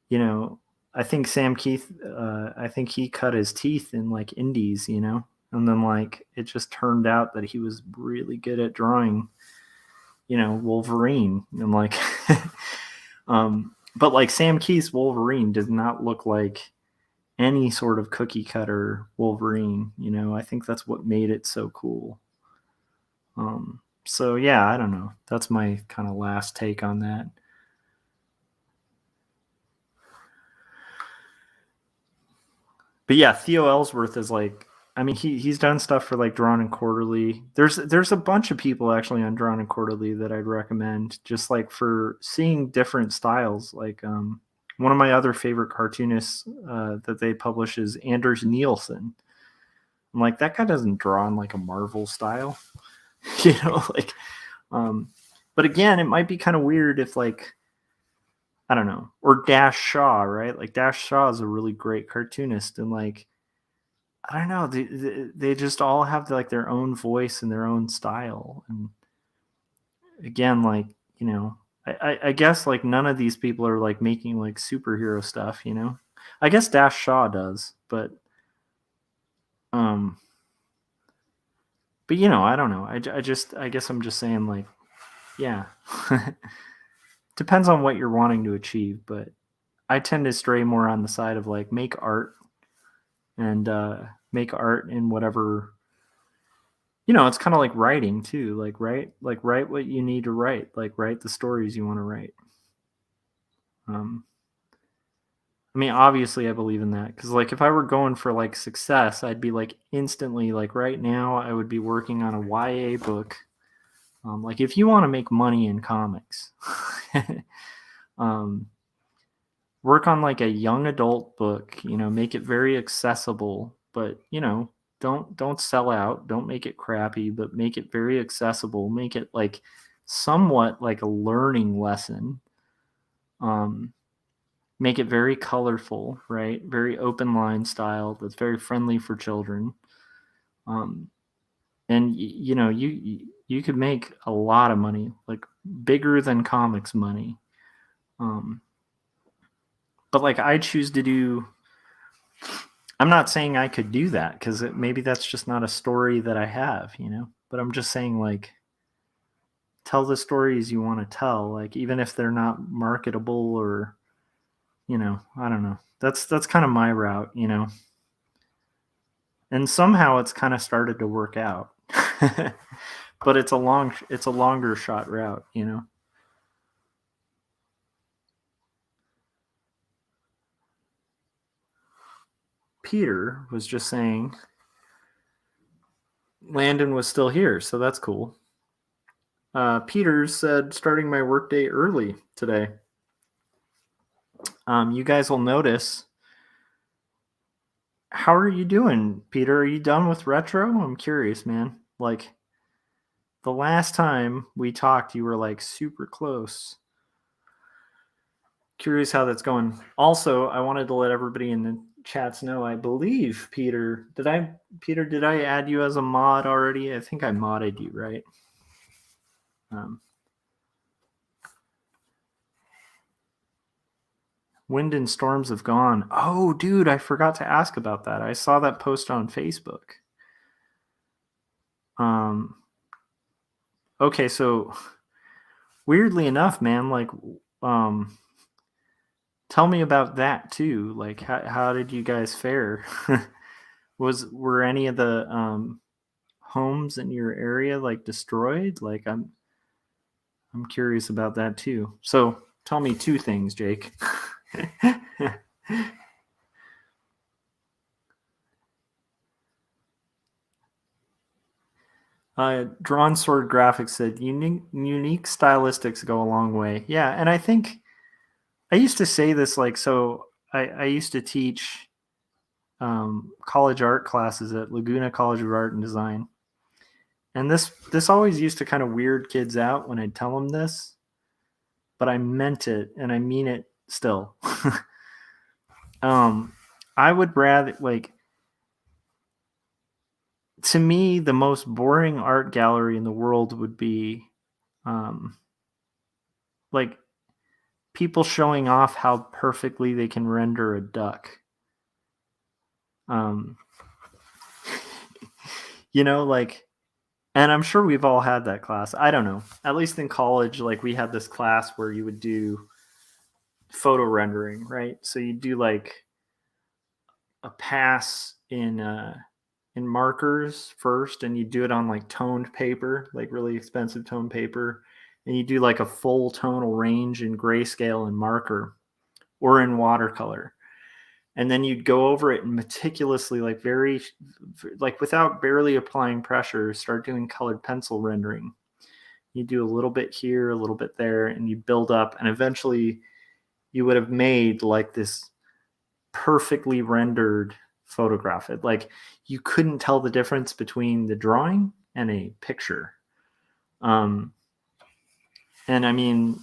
you know, I think Sam Keith, I think he cut his teeth in like indies, you know, and then like it just turned out that he was really good at drawing, you know, Wolverine and like, But like Sam Keith's Wolverine does not look like any sort of cookie cutter Wolverine. I think that's what made it so cool. So yeah, I don't know. That's my kind of last take on that. But yeah, Theo Ellsworth is like, I mean, he's done stuff for like Drawn and Quarterly. There's a bunch of people actually on Drawn and Quarterly that I'd recommend, just like for seeing different styles. Like one of my other favorite cartoonists that they publish is Anders Nielsen. I'm like, that guy doesn't draw in like a Marvel style, like. But again, it might be kind of weird if like, I don't know, or Dash Shaw, right? Like Dash Shaw is a really great cartoonist, and like, I don't know, they just all have like their own voice and their own style. And again, like, I guess like none of these people are like making like superhero stuff. I guess Dash Shaw does, but um, but I don't know. I guess I'm just saying like, yeah, depends on what you're wanting to achieve, but I tend to stray more on the side of like make art and make art in whatever. It's kind of like writing too. Like write what you need to write. Like write the stories you want to write. I mean, obviously, I believe in that because like if I were going for like success, I'd be like instantly like right now I would be working on a YA book. Like if you want to make money in comics, work on like a young adult book. Make it very accessible, but don't sell out. Don't make it crappy, but make it very accessible. Make it like somewhat like a learning lesson. Make it very colorful, right? Very open line style that's very friendly for children. And you could make a lot of money, like bigger than comics money. But like I choose to do, I'm not saying I could do that because maybe that's just not a story that I have, but I'm just saying like tell the stories you want to tell, like even if they're not marketable or I don't know. That's kind of my route, and somehow it's kind of started to work out. But it's a longer shot route. Peter was just saying Landon was still here, so that's cool. Peter said starting my workday early today. You guys will notice. How are you doing, Peter? Are you done with retro? I'm curious, man. Like the last time we talked, you were like super close. Curious how that's going. Also, I wanted to let everybody in the chats know, I believe, Peter, did I add you as a mod already? I think I modded you, right? Wind and storms have gone. Oh, dude, I forgot to ask about that. I saw that post on Facebook. Okay, so weirdly enough, man, like tell me about that too. Like how did you guys fare? Were any of the homes in your area like destroyed? Like I'm curious about that too. So tell me two things, Jake. Drawn Sword Graphics said unique stylistics go a long way. Yeah, and I think I used to say this like, so I used to teach college art classes at Laguna College of Art and Design, and this always used to kind of weird kids out when I'd tell them this, but I meant it and I mean it still. I would rather like, to me, the most boring art gallery in the world would be like people showing off how perfectly they can render a duck. Like, and I'm sure we've all had that class. I don't know. At least in college, like we had this class where you would do photo rendering, right? So you do like a pass in markers first, and you do it on like toned paper, like really expensive toned paper, and you do like a full tonal range in grayscale and marker or in watercolor. And then you'd go over it and meticulously, like very, like without barely applying pressure, start doing colored pencil rendering. You do a little bit here, a little bit there, and you build up, and eventually you would have made like this perfectly rendered photograph. It like you couldn't tell the difference between the drawing and a picture. And I mean,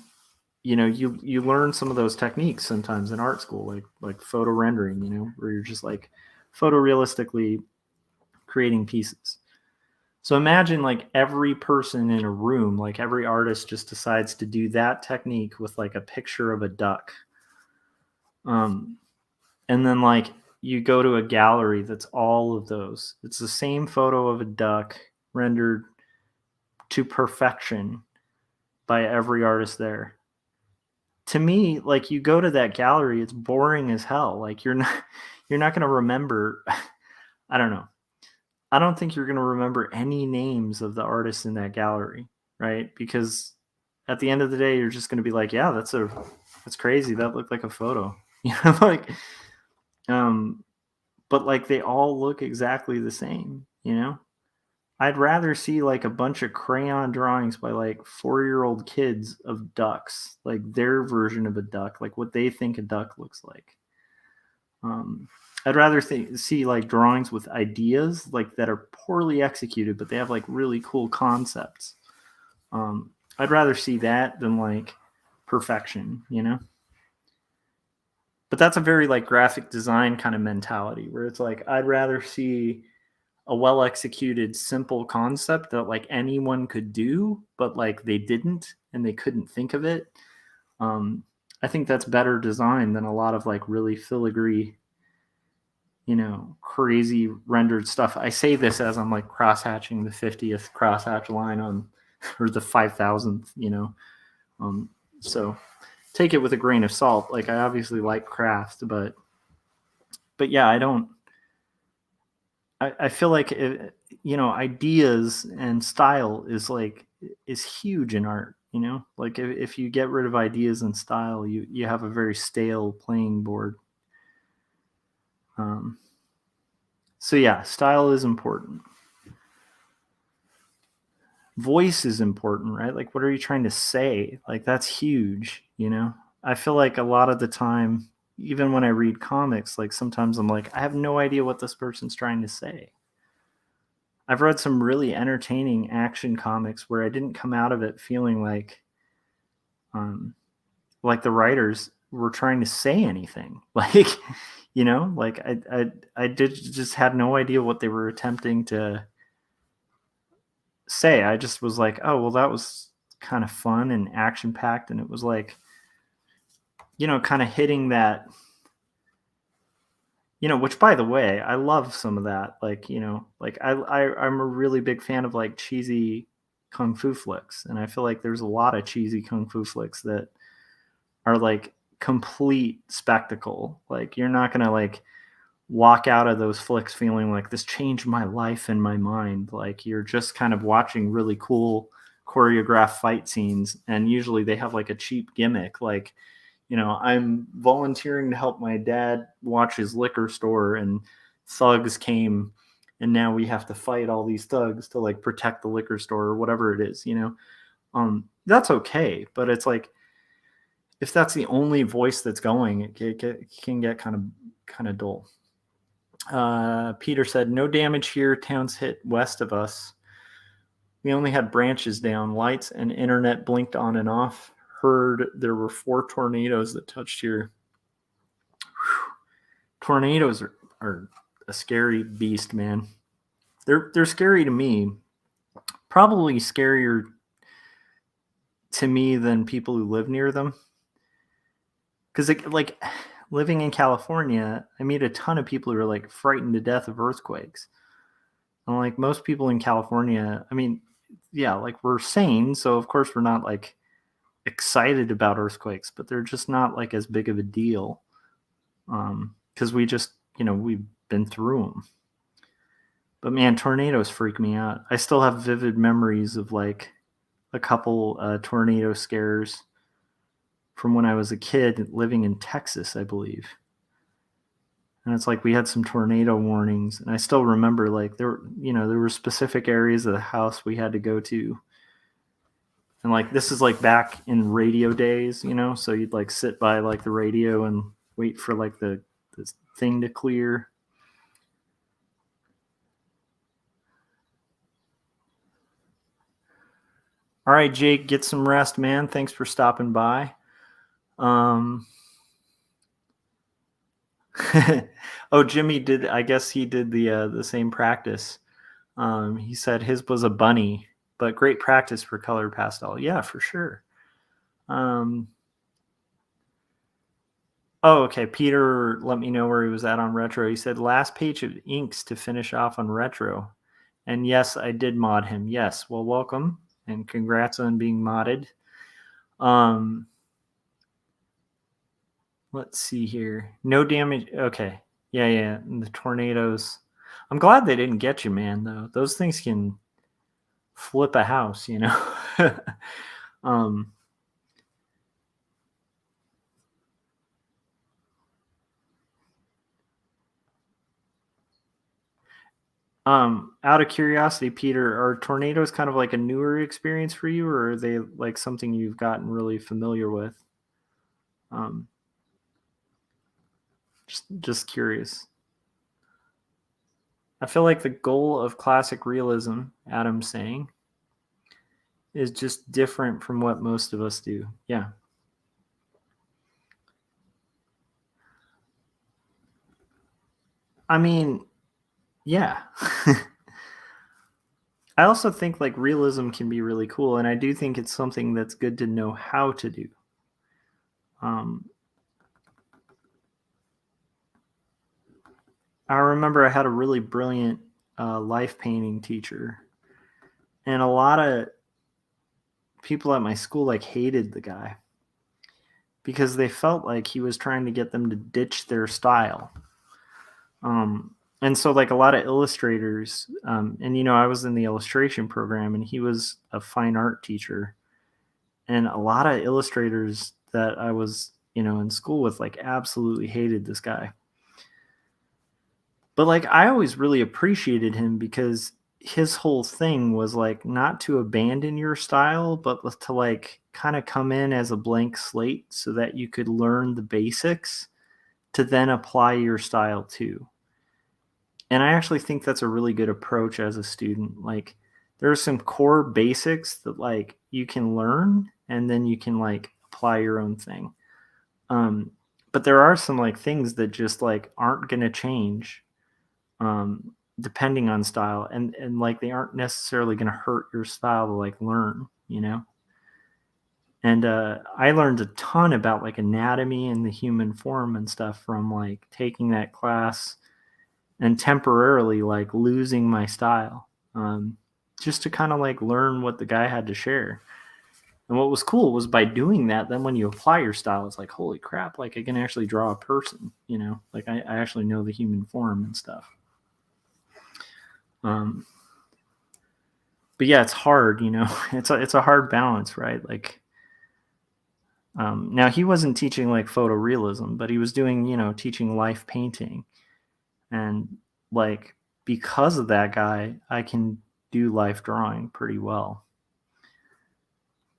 you know, you learn some of those techniques sometimes in art school, like photo rendering, you know, where you're just like photorealistically creating pieces. So imagine like every person in a room, like every artist just decides to do that technique with like a picture of a duck. And then like you go to a gallery that's all of those. It's the same photo of a duck rendered to perfection by every artist there. To me, like you go to that gallery, it's boring as hell. Like you're not going to remember. I don't know. I don't think you're going to remember any names of the artists in that gallery, right? Because at the end of the day, you're just going to be like, yeah, that's crazy. That looked like a photo, you know, like, but like they all look exactly the same, you know. I'd rather see like a bunch of crayon drawings by like 4-year-old kids of ducks, like their version of a duck, like what they think a duck looks like. I'd rather see like drawings with ideas like that are poorly executed, but they have like really cool concepts. I'd rather see that than like perfection, you know. But that's a very like graphic design kind of mentality where it's like I'd rather see a well executed simple concept that like anyone could do, but like they didn't and they couldn't think of it. I think that's better design than a lot of like really filigree, you know, crazy rendered stuff. I say this as I'm like cross hatching the 50th crosshatch line on, or the 5,000th, you know. So take it with a grain of salt. Like I obviously like craft, but yeah, I feel like it, you know, ideas and style is huge in art. You know, like if you get rid of ideas and style, you have a very stale playing board. So yeah, style is important. Voice is important, right? Like, what are you trying to say? Like, that's huge. You know, I feel like a lot of the time, even when I read comics, like sometimes I'm like, I have no idea what this person's trying to say. I've read some really entertaining action comics where I didn't come out of it feeling like the writers were trying to say anything. Like, you know, like I did just had no idea what they were attempting to say. I just was like, oh, well, that was kind of fun and action packed. And it was like, you know, kind of hitting that, you know, which by the way, I love some of that. Like, you know, like I'm a really big fan of like cheesy kung fu flicks. And I feel like there's a lot of cheesy kung fu flicks that are like complete spectacle. Like you're not going to like walk out of those flicks feeling like this changed my life and my mind. Like you're just kind of watching really cool choreographed fight scenes. And usually they have like a cheap gimmick. Like, you know, I'm volunteering to help my dad watch his liquor store and thugs came and now we have to fight all these thugs to like protect the liquor store or whatever it is, you know. That's okay, but it's like if that's the only voice that's going, it can get kind of dull. Peter said, no damage here. Towns hit west of us. We only had branches down. Lights and internet blinked on and off. Heard there were 4 tornadoes that touched here. Whew. Tornadoes are a scary beast, man. They're scary to me. Probably scarier to me than people who live near them. Because like living in California, I meet a ton of people who are like frightened to death of earthquakes. And like most people in California, I mean, yeah, like we're sane, so of course we're not like excited about earthquakes, but they're just not like as big of a deal. Because we just, we've been through them. But man, tornadoes freak me out. I still have vivid memories of like a couple tornado scares from when I was a kid living in Texas, I believe. And it's like we had some tornado warnings, and I still remember like there were specific areas of the house we had to go to. And like this is like back in radio days, so you'd like sit by like the radio and wait for like the thing to clear. All right, Jake, get some rest, man. Thanks for stopping by. Oh, Jimmy did. I guess he did the same practice. He said his was a bunny, but great practice for color pastel. Yeah, for sure. Oh, okay. Peter let me know where he was at on retro. He said last page of inks to finish off on retro. And yes, I did mod him. Yes. Well, welcome and congrats on being modded. Let's see here. No damage. Okay. Yeah. And the tornadoes. I'm glad they didn't get you, man, though. Those things can flip a house, Out of curiosity, Peter, are tornadoes kind of like a newer experience for you, or are they like something you've gotten really familiar with? Just curious. I feel like the goal of classic realism, Adam's saying, is just different from what most of us do. Yeah. I mean, yeah. I also think like realism can be really cool, and I do think it's something that's good to know how to do. I remember I had a really brilliant life painting teacher, and a lot of people at my school like hated the guy because they felt like he was trying to get them to ditch their style. And so like a lot of illustrators, and I was in the illustration program, and he was a fine art teacher, and a lot of illustrators that I was in school with like absolutely hated this guy. But like I always really appreciated him because his whole thing was like not to abandon your style, but to like kind of come in as a blank slate so that you could learn the basics to then apply your style to. And I actually think that's a really good approach as a student. Like there are some core basics that like you can learn and then you can like apply your own thing. But there are some like things that just like aren't going to change depending on style, and like they aren't necessarily going to hurt your style to like learn. And I learned a ton about like anatomy and the human form and stuff from like taking that class and temporarily like losing my style, just to kind of like learn what the guy had to share. And what was cool was by doing that, then when you apply your style, it's like, holy crap, like I can actually draw a person, like I actually know the human form and stuff. But yeah, it's hard, it's a hard balance, right? Like, now he wasn't teaching like photorealism, but he was doing, teaching life painting. And like, because of that guy, I can do life drawing pretty well.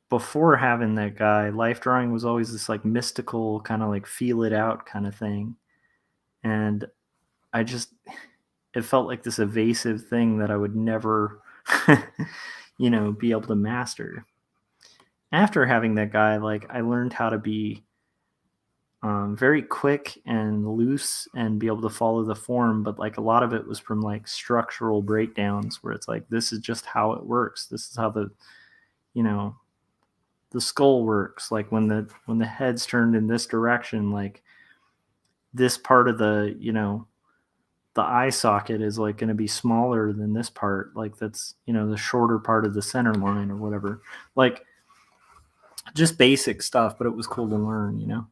Before having that guy, life drawing was always this like mystical kind of like feel it out kind of thing. And it felt like this evasive thing that I would never, be able to master. After having that guy, like I learned how to be very quick and loose and be able to follow the form, but like a lot of it was from like structural breakdowns where it's like, this is just how it works. This is how the skull works. Like when the head's turned in this direction, like this part of the eye socket is like going to be smaller than this part. Like that's, the shorter part of the center line or whatever. Like just basic stuff, but it was cool to learn,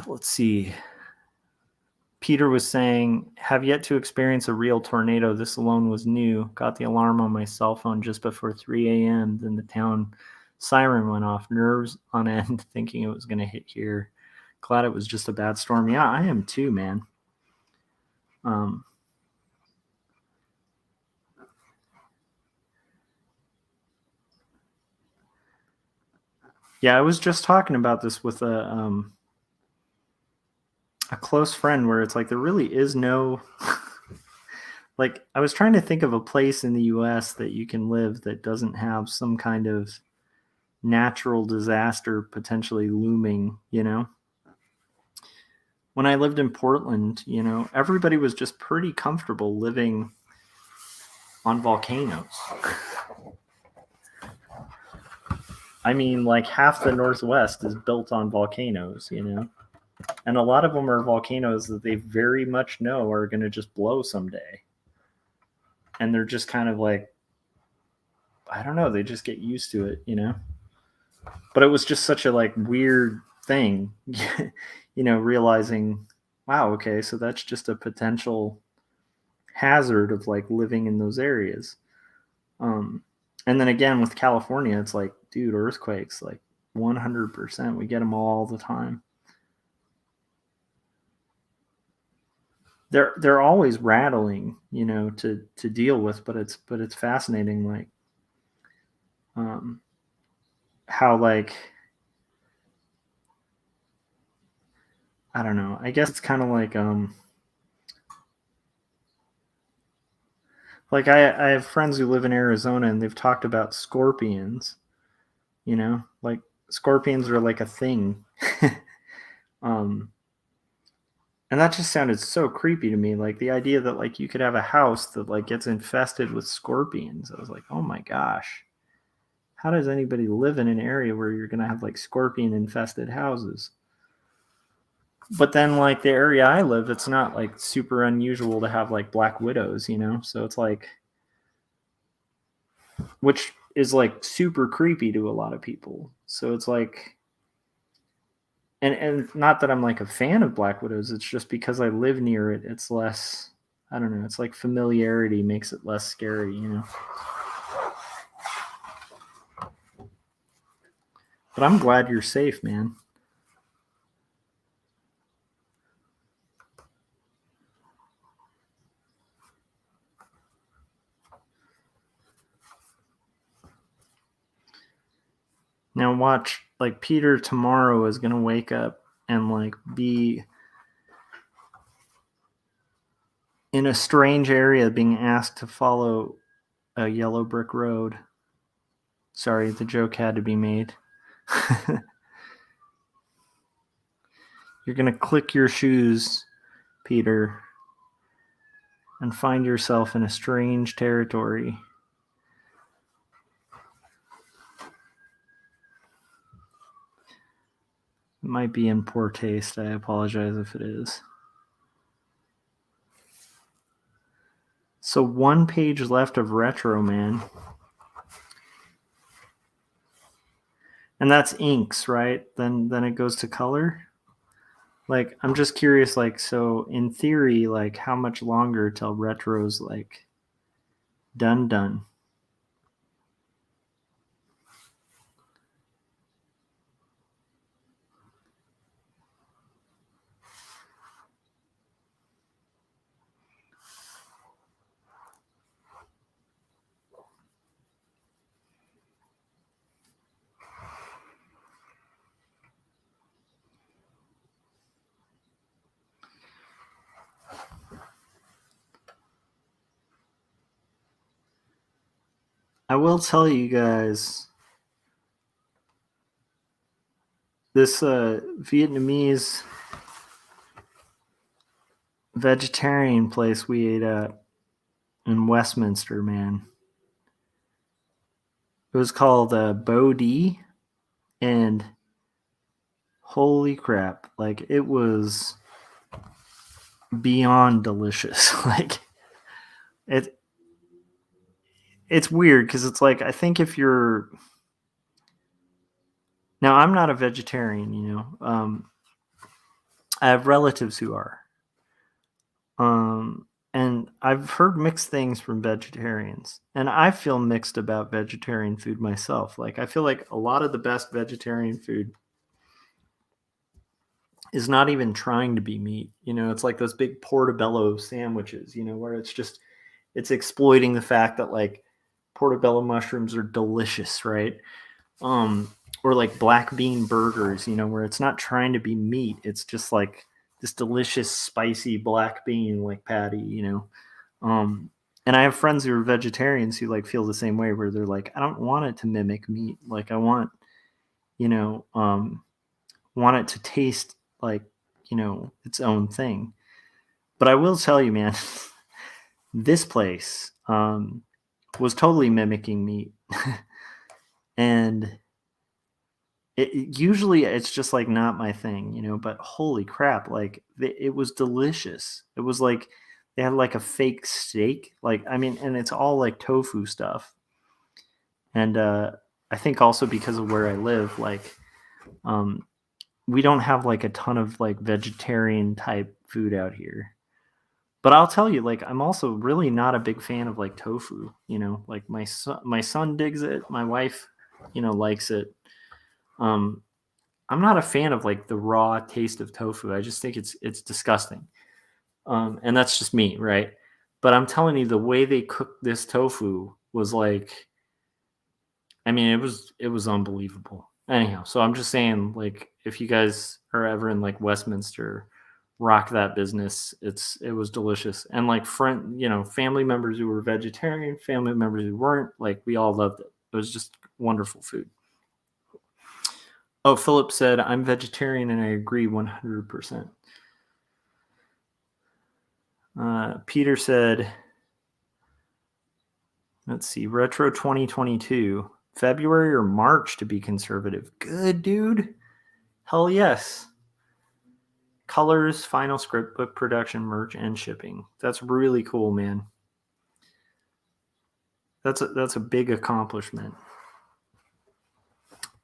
let's see. Peter was saying, have yet to experience a real tornado. This alone was new. Got the alarm on my cell phone just before 3 a.m. Then the town siren went off. Nerves on end, thinking it was going to hit here. Glad it was just a bad storm. Yeah, I am too, man. Yeah, I was just talking about this with a close friend where it's like there really is no like I was trying to think of a place in the US that you can live that doesn't have some kind of natural disaster potentially looming, When I lived in Portland, everybody was just pretty comfortable living on volcanoes. I mean, like half the Northwest is built on volcanoes, And a lot of them are volcanoes that they very much know are going to just blow someday. And they're just kind of like, I don't know, they just get used to it, But it was just such a like weird thing, realizing, wow, okay, so that's just a potential hazard of like living in those areas. And then again with California, it's like, dude, earthquakes, like 100%, we get them all the time. They're always rattling, to deal with, but it's fascinating, like how like I don't know. I guess it's kind of like I have friends who live in Arizona and they've talked about scorpions, like scorpions are like a thing. um and that just sounded so creepy to me, like the idea that like you could have a house that like gets infested with scorpions. I was like, oh my gosh, how does anybody live in an area where you're going to have like scorpion infested houses? But then like the area I live, it's not like super unusual to have like black widows, so it's like, which is like super creepy to a lot of people. So it's like, and not that I'm like a fan of black widows, it's just because I live near it, it's less, I don't know, it's like familiarity makes it less scary, But I'm glad you're safe, man. Now watch, like Peter tomorrow is gonna wake up and like be in a strange area being asked to follow a yellow brick road. Sorry, the joke had to be made. You're gonna click your shoes, Peter, and find yourself in a strange territory. It might be in poor taste. I apologize if it is. So 1 page left of Retro Man. And that's inks, right? Then it goes to color. Like I'm just curious, like, so in theory, like how much longer till Retro's like done? I will tell you guys, this Vietnamese vegetarian place we ate at in Westminster, man. It was called Bo D, and holy crap, like it was beyond delicious. Like it, it's weird because it's like I think if you're Now, I'm not a vegetarian, you know. I have relatives who are. And I've heard mixed things from vegetarians. And I feel mixed about vegetarian food myself. Like, I feel like a lot of the best vegetarian food is not even trying to be meat. You know, it's like those big portobello sandwiches, you know, where it's exploiting the fact that like portobello mushrooms are delicious, right? Um, or like black bean burgers, you know, where it's not trying to be meat. It's just like this delicious, spicy black bean like patty, you know. And I have friends who are vegetarians who like feel the same way, where they're like, I don't want it to mimic meat. Like I want, you know, want it to taste like, you know, its own thing. But I will tell you, man, this place was totally mimicking meat. And usually it's just like not my thing, you know, but holy crap, like it was delicious. It was like they had like a fake steak, like I mean, and it's all like tofu stuff. And I think also because of where I live, like um, we don't have like a ton of like vegetarian type food out here. But I'll tell you, like I'm also really not a big fan of like tofu. You know, like my son digs it, my wife, you know, likes it. Um, I'm not a fan of like the raw taste of tofu. I just think it's disgusting. And that's just me, right? But I'm telling you, the way they cooked this tofu was like, I mean, it was unbelievable. Anyhow, so I'm just saying, like, if you guys are ever in like Westminster, rock that business. It was delicious, and like friend, you know, family members who were vegetarian, family members who weren't, like, we all loved it. It was just wonderful food. Oh, Philip said, I'm vegetarian and I agree 100%. Peter said, let's see, Retro 2022, February or March to be conservative. Good, dude. Hell yes. Colors, final script, book production, merch, and shipping. That's really cool, man. That's a big accomplishment.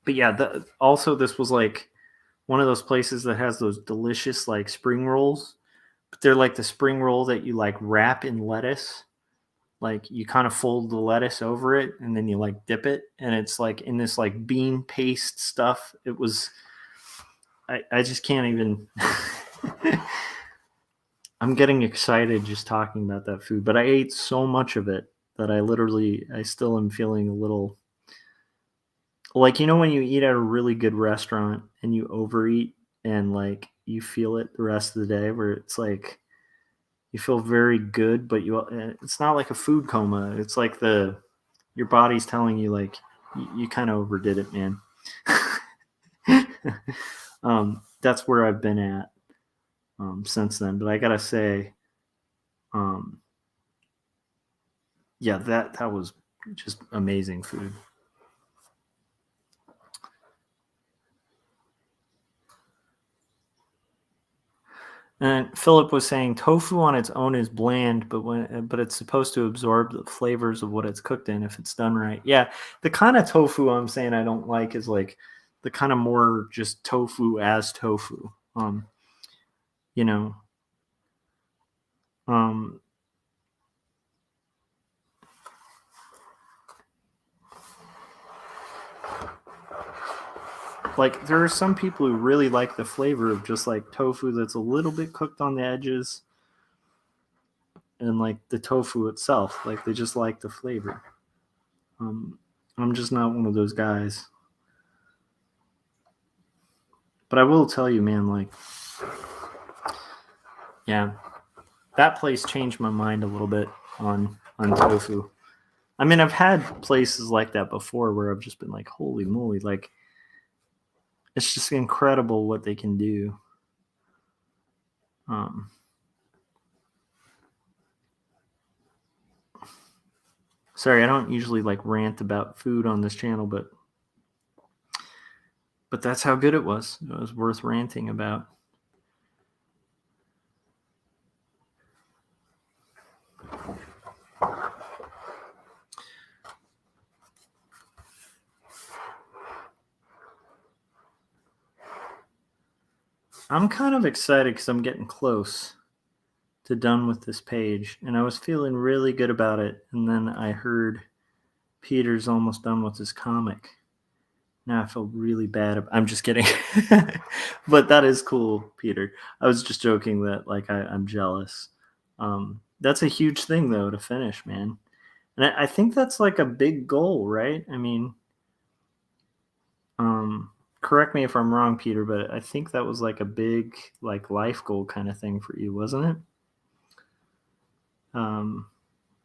But yeah, also this was like one of those places that has those delicious like spring rolls. But they're like the spring roll that you like wrap in lettuce. Like you kind of fold the lettuce over it and then you like dip it, and it's like in this like bean paste stuff. It was I just can't even I'm getting excited just talking about that food, but I ate so much of it that I still am feeling a little like, you know, when you eat at a really good restaurant and you overeat and like you feel it the rest of the day, where it's like you feel very good, but it's not like a food coma. It's like your body's telling you like you kind of overdid it, man. That's where I've been at since then. But I gotta say, um, yeah, that was just amazing food. And Philip was saying tofu on its own is bland, but it's supposed to absorb the flavors of what it's cooked in if it's done right. Yeah, the kind of tofu I'm saying I don't like is like the kind of more just tofu as tofu. You know, um, like there are some people who really like the flavor of just like tofu that's a little bit cooked on the edges, and like the tofu itself, like they just like the flavor. Um, I'm just not one of those guys. But I will tell you, man, like, yeah, that place changed my mind a little bit on tofu. I mean, I've had places like that before where I've just been like, holy moly, like it's just incredible what they can do. Um, sorry, I don't usually like rant about food on this channel, but that's how good it was. It was worth ranting about. I'm kind of excited because I'm getting close to done with this page, and I was feeling really good about it, and then I heard Peter's almost done with his comic. Now I feel really bad. I'm just kidding. But that is cool, Peter. I was just joking that like I'm jealous. That's a huge thing though to finish, man. And I think that's like a big goal, right? I mean, correct me if I'm wrong, Peter, but I think that was like a big like life goal kind of thing for you, wasn't it?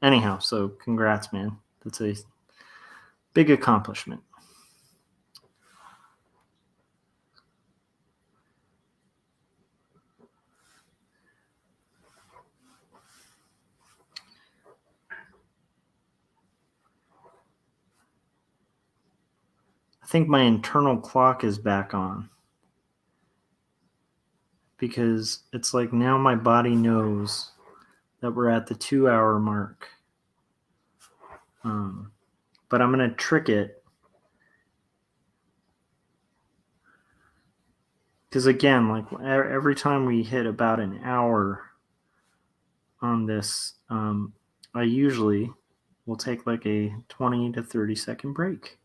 Anyhow, so congrats, man. That's a big accomplishment. I think my internal clock is back on because it's like now my body knows that we're at the 2 hour mark. But I'm going to trick it. Because again, like every time we hit about an hour on this, I usually will take like a 20 to 30-second break.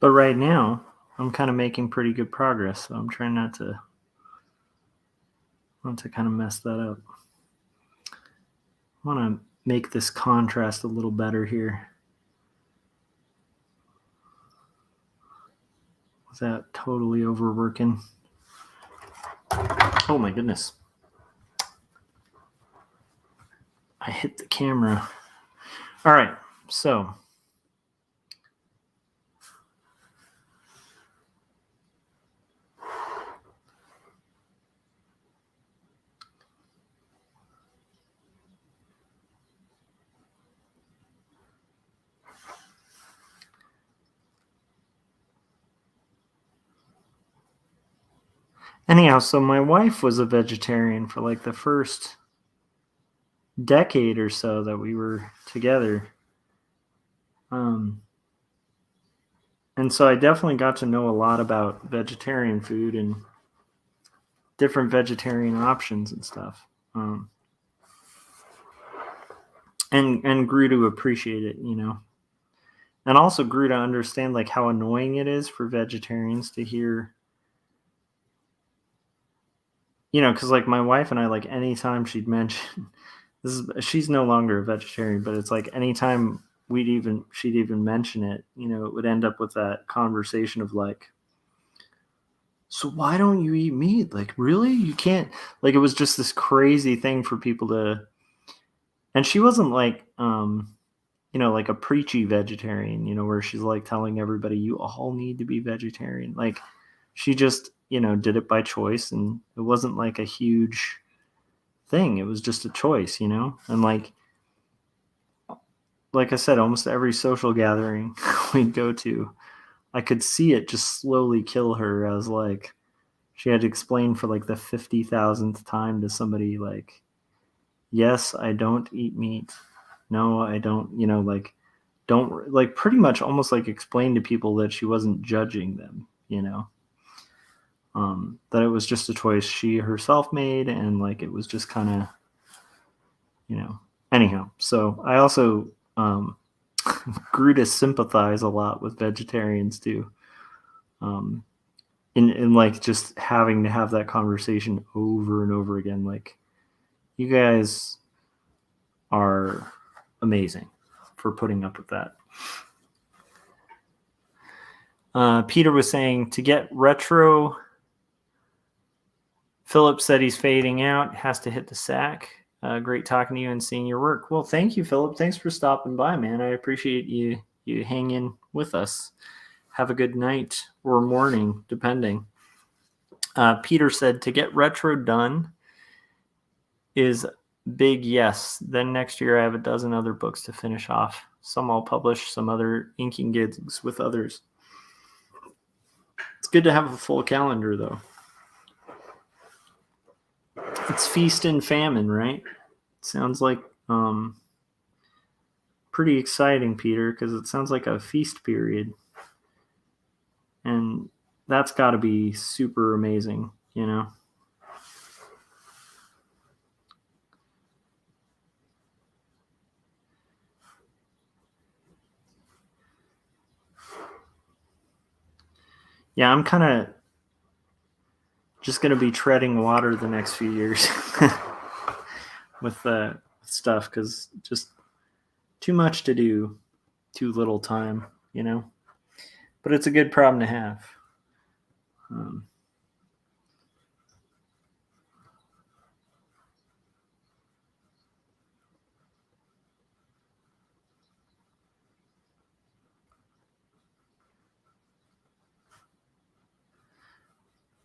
But right now, I'm kind of making pretty good progress, so I'm trying not to kind of mess that up. I want to make this contrast a little better here without totally overworking. Oh my goodness. I hit the camera. All right, so anyhow, so my wife was a vegetarian for like the first decade or so that we were together. And so I definitely got to know a lot about vegetarian food and different vegetarian options and stuff. And grew to appreciate it, you know. And also grew to understand like how annoying it is for vegetarians to hear, you know, because like my wife and I, like anytime she'd mention she's no longer a vegetarian, but it's like anytime she'd even mention it, you know, it would end up with that conversation of like, so why don't you eat meat? Like, really? You can't, like, it was just this crazy thing for people to, and she wasn't like, you know, like a preachy vegetarian, you know, where she's like telling everybody, you all need to be vegetarian. Like, she just, you know, did it by choice, and it wasn't like a huge thing. It was just a choice, you know? And like I said, almost every social gathering we'd go to, I could see it just slowly kill her as like she had to explain for like the 50,000th time to somebody like, yes, I don't eat meat. No, I don't, you know, like don't like pretty much almost like explain to people that she wasn't judging them, you know. That it was just a choice she herself made, and like it was just kind of, you know. Anyhow, so I also grew to sympathize a lot with vegetarians too. In like just having to have that conversation over and over again. Like, you guys are amazing for putting up with that. Peter was saying to get retro. Philip said he's fading out, has to hit the sack. Great talking to you and seeing your work. Well, thank you, Philip. Thanks for stopping by, man. I appreciate you hanging with us. Have a good night or morning, depending. Peter said to get retro done is big yes. Then next year I have a dozen other books to finish off. Some I'll publish, some other inking gigs with others. It's good to have a full calendar, though. It's feast and famine, right? Sounds like pretty exciting, Peter, because it sounds like a feast period. And that's got to be super amazing, you know? Yeah, I'm kind of just going to be treading water the next few years with stuff, because just too much to do, too little time, you know? But it's a good problem to have.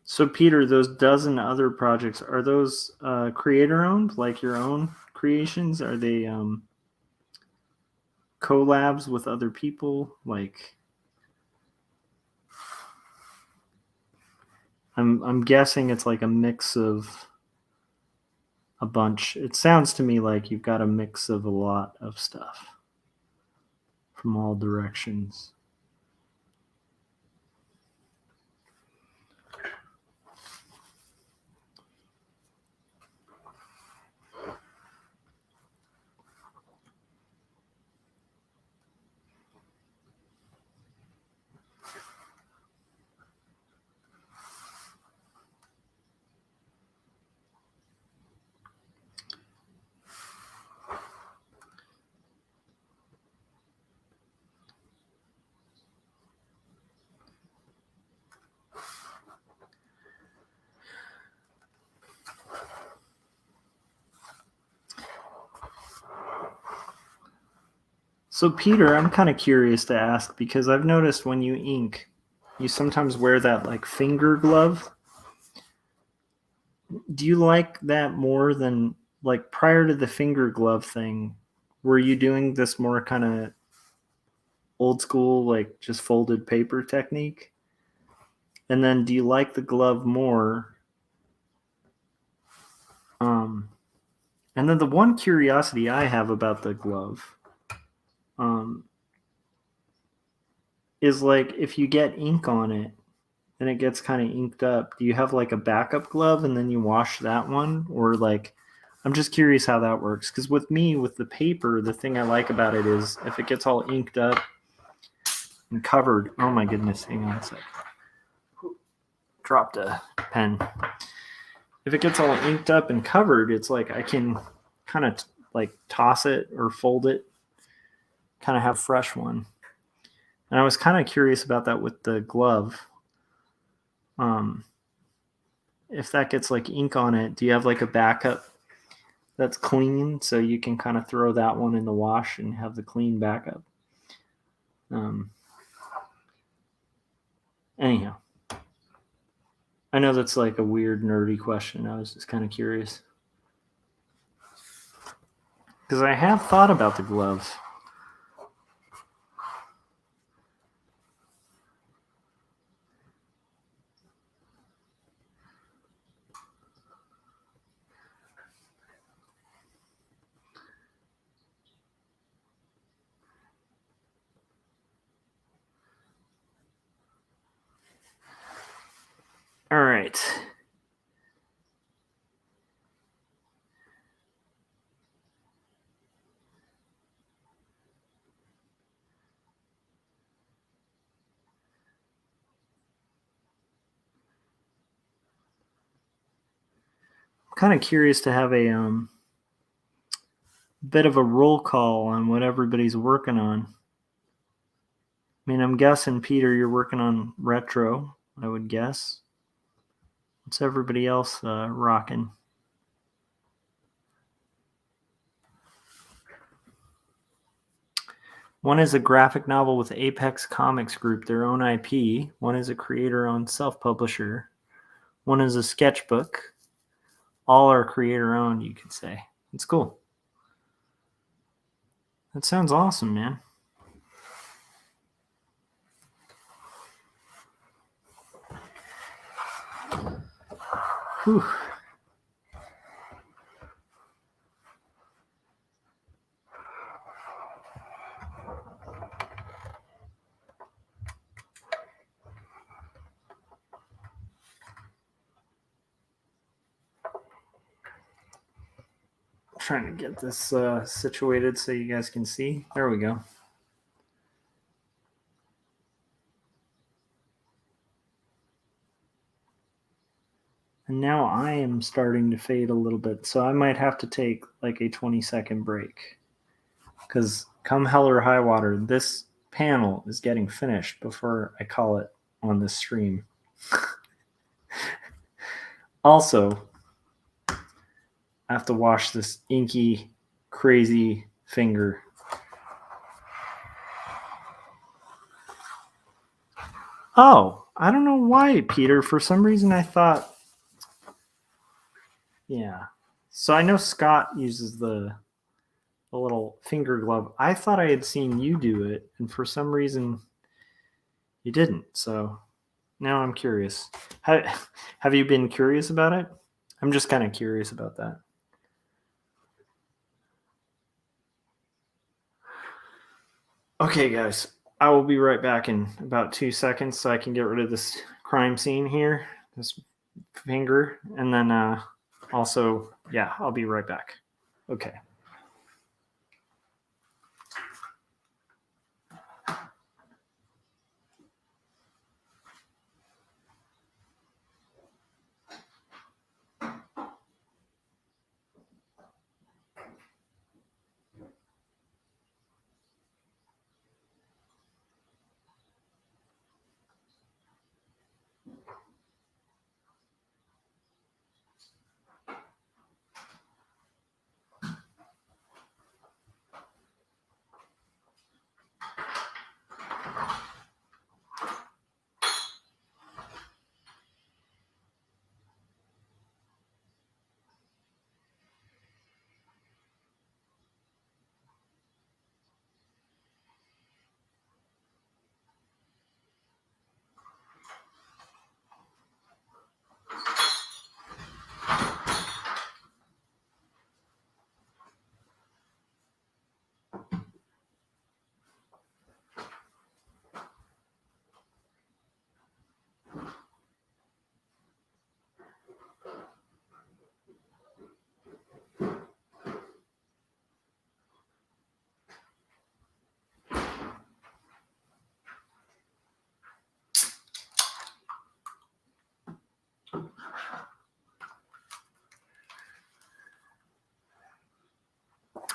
So, Peter, those dozen other projects, are those creator owned, like your own creations? Are they collabs with other people? Like, I'm guessing it's like a mix of a bunch. It sounds to me like you've got a mix of a lot of stuff from all directions. So, Peter, I'm kind of curious to ask, because I've noticed when you ink, you sometimes wear that like finger glove. Do you like that more than, like, prior to the finger glove thing? Were you doing this more kind of old school, like just folded paper technique? And then do you like the glove more? And then the one curiosity I have about the glove is, like, if you get ink on it and it gets kind of inked up, do you have like a backup glove and then you wash that one? Or, like, I'm just curious how that works. Because with me, with the paper, the thing I like about it is if it gets all inked up and covered. Oh my goodness, hang on a sec. Dropped a pen. If it gets all inked up and covered, it's like I can kind of like toss it or fold it, kind of have a fresh one. And I was kind of curious about that with the glove. If that gets like ink on it, do you have like a backup that's clean so you can kind of throw that one in the wash and have the clean backup? Anyhow, I know that's like a weird nerdy question. I was just kind of curious because I have thought about the glove. All right. I'm kind of curious to have a bit of a roll call on what everybody's working on. I mean, I'm guessing, Peter, you're working on retro, I would guess. What's everybody else rocking? One is a graphic novel with Apex Comics Group, their own IP. One is a creator-owned self-publisher. One is a sketchbook. All are creator-owned, you could say. It's cool. That sounds awesome, man. Whew. Trying to get this situated so you guys can see. There we go. And now I am starting to fade a little bit, so I might have to take like a 20-second break. Because come hell or high water, this panel is getting finished before I call it on this stream. Also, I have to wash this inky, crazy finger. Oh, I don't know why, Peter. For some reason, I thought... Yeah. So I know Scott uses the little finger glove. I thought I had seen you do it, and for some reason, you didn't. So now I'm curious. Have you been curious about it? I'm just kind of curious about that. Okay, guys. I will be right back in about 2 seconds so I can get rid of this crime scene here, this finger, and then also, yeah, I'll be right back. Okay.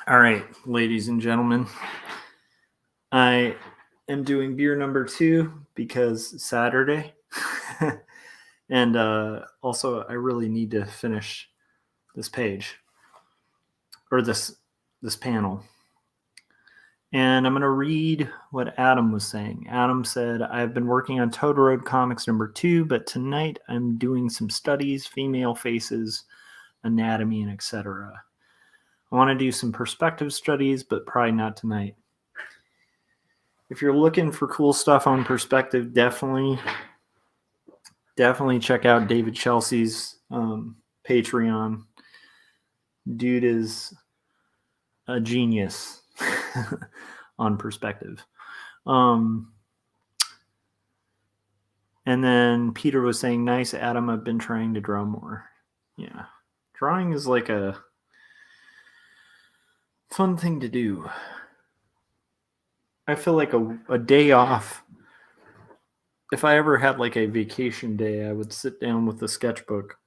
All right, ladies and gentlemen, I am doing beer number 2 because Saturday. And also, I really need to finish this page or this panel. And I'm going to read what Adam was saying. Adam said, I've been working on Toad Road Comics number 2, but tonight I'm doing some studies, female faces, anatomy, and etc. I want to do some perspective studies, but probably not tonight. If you're looking for cool stuff on perspective, definitely check out David Chelsea's Patreon. Dude is a genius on perspective. And then Peter was saying, nice, Adam, I've been trying to draw more. Yeah. Drawing is like a fun thing to do. I feel like a day off. If I ever had like a vacation day, I would sit down with a sketchbook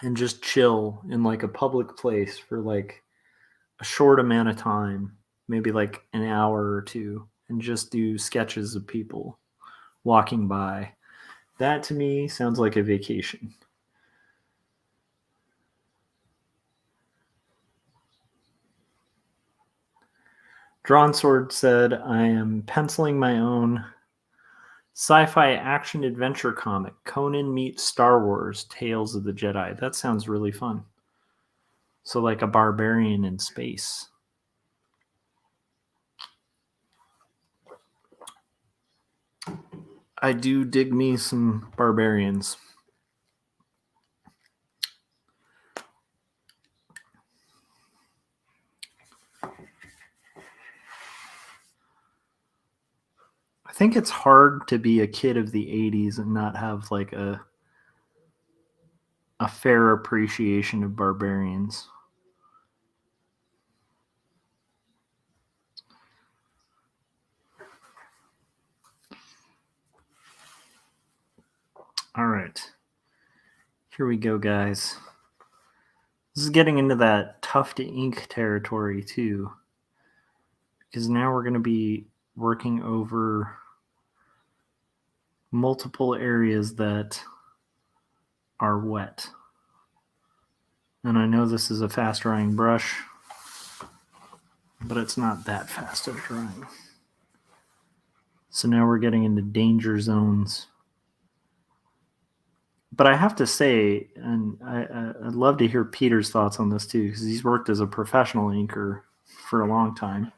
and just chill in like a public place for like a short amount of time, maybe like an hour or two, and just do sketches of people walking by. That to me sounds like a vacation. Drawn Sword said, I am penciling my own sci-fi action adventure comic, Conan meets Star Wars, Tales of the Jedi. That sounds really fun. So like a barbarian in space. I do dig me some barbarians. think it's hard to be a kid of the 80s and not have like a fair appreciation of barbarians. All right. Here we go, guys. This is getting into that tough to ink territory too, because now we're going to be working over multiple areas that are wet. And I know this is a fast drying brush, but it's not that fast at drying. So now we're getting into danger zones. But I have to say, and I'd love to hear Peter's thoughts on this too, because he's worked as a professional inker for a long time.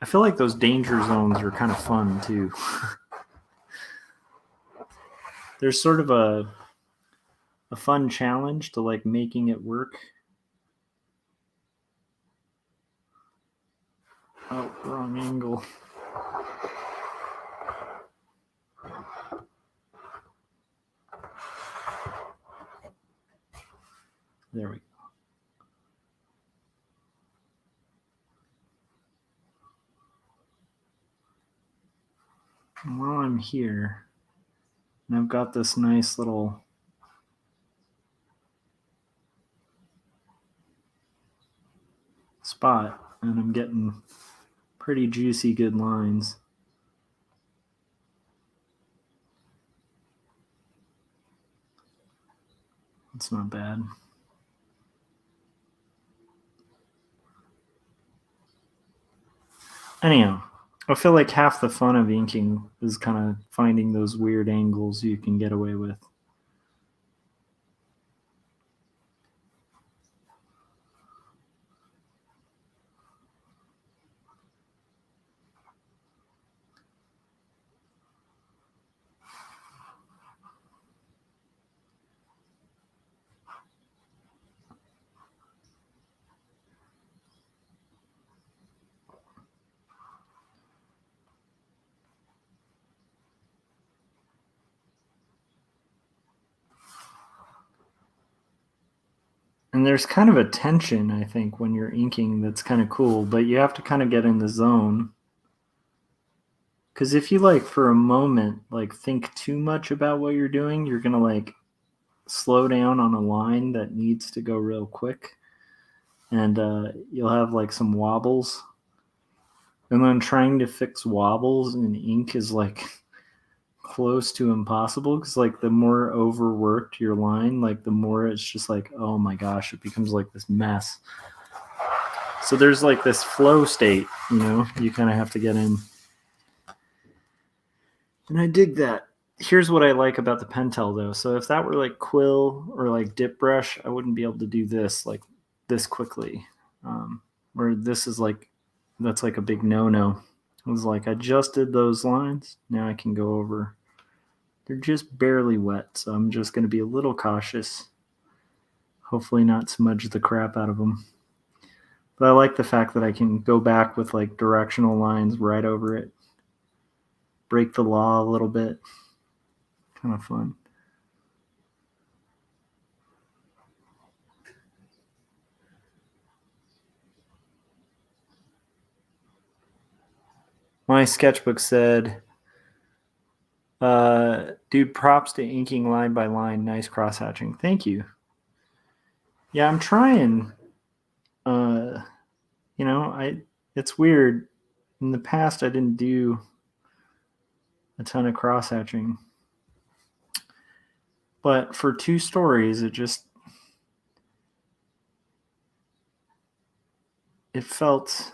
I feel like those danger zones are kind of fun too. There's sort of a fun challenge to like making it work. Oh, wrong angle. There we go. And while I'm here, and I've got this nice little spot, and I'm getting pretty juicy good lines. That's not bad. Anyhow, I feel like half the fun of inking is kind of finding those weird angles you can get away with. And there's kind of a tension, I think, when you're inking that's kind of cool, but you have to kind of get in the zone. Because if you like for a moment like think too much about what you're doing, you're gonna like slow down on a line that needs to go real quick, and you'll have like some wobbles. And then trying to fix wobbles in ink is like close to impossible, because like the more overworked your line, like the more it's just like, oh my gosh, it becomes like this mess. So there's like this flow state, you kind of have to get in. And I dig that. Here's what I like about the Pentel though. So if that were like quill or like dip brush, I wouldn't be able to do this like this quickly. Where this is like, that's like a big no-no. It was like I just did those lines. Now I can go over. They're just barely wet, so I'm just going to be a little cautious. Hopefully not smudge the crap out of them. But I like the fact that I can go back with like directional lines right over it. Break the law a little bit. Kind of fun. My sketchbook said, dude, props to inking line by line. Nice cross-hatching. Thank you. Yeah, I'm trying. It's weird. In the past, I didn't do a ton of cross-hatching. But for 2 stories, it felt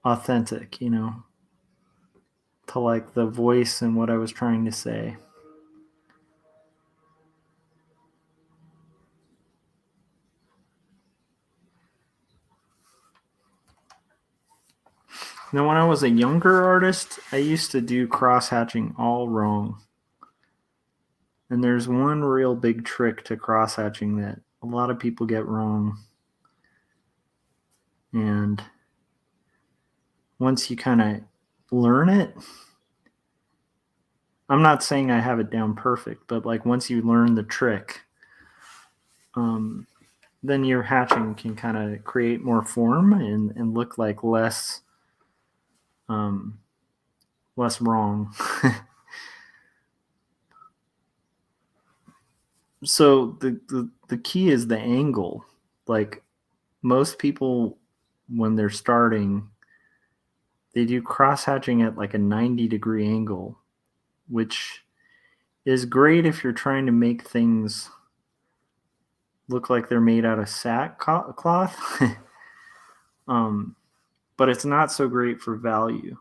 authentic, to like the voice and what I was trying to say. Now, when I was a younger artist, I used to do cross-hatching all wrong. And there's one real big trick to cross-hatching that a lot of people get wrong. And once you kind of learn it, I'm not saying I have it down perfect, but like once you learn the trick, then your hatching can kind of create more form and look like less wrong. So the key is the angle. Like most people, when they're starting, they do cross hatching at like a 90-degree angle, which is great if you're trying to make things look like they're made out of sackcloth. But it's not so great for value.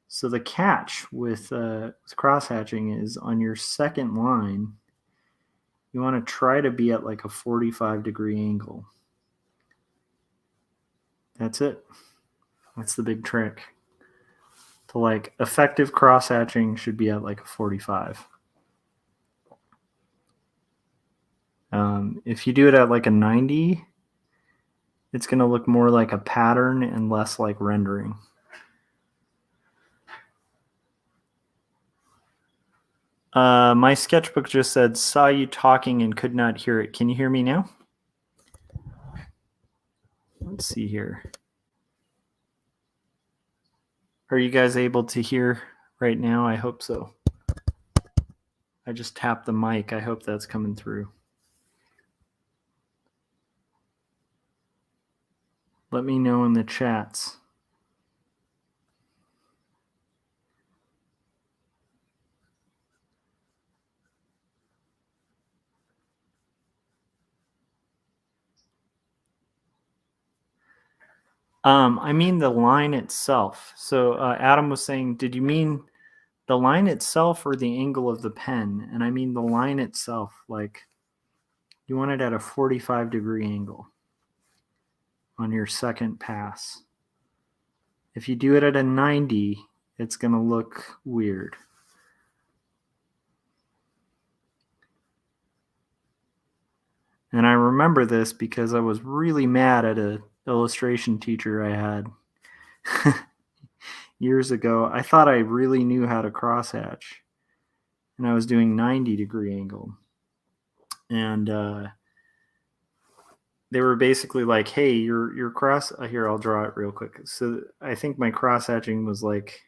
So the catch with cross hatching is on your second line, you want to try to be at like a 45-degree angle. That's it. That's the big trick. To like effective cross hatching should be at like a 45. If you do it at like a 90, it's going to look more like a pattern and less like rendering. My sketchbook just said, saw you talking and could not hear it. Can you hear me now? Let's see here. Are you guys able to hear right now? I hope so. I just tapped the mic. I hope that's coming through. Let me know in the chats. I mean the line itself. So Adam was saying, did you mean the line itself or the angle of the pen? And I mean the line itself. Like you want it at a 45-degree angle on your second pass. If you do it at a 90, it's going to look weird. And I remember this because I was really mad at an illustration teacher I had years ago. I thought I really knew how to crosshatch, and I was doing 90-degree angle. And they were basically like, hey, your cross here, I'll draw it real quick. So I think my crosshatching was like,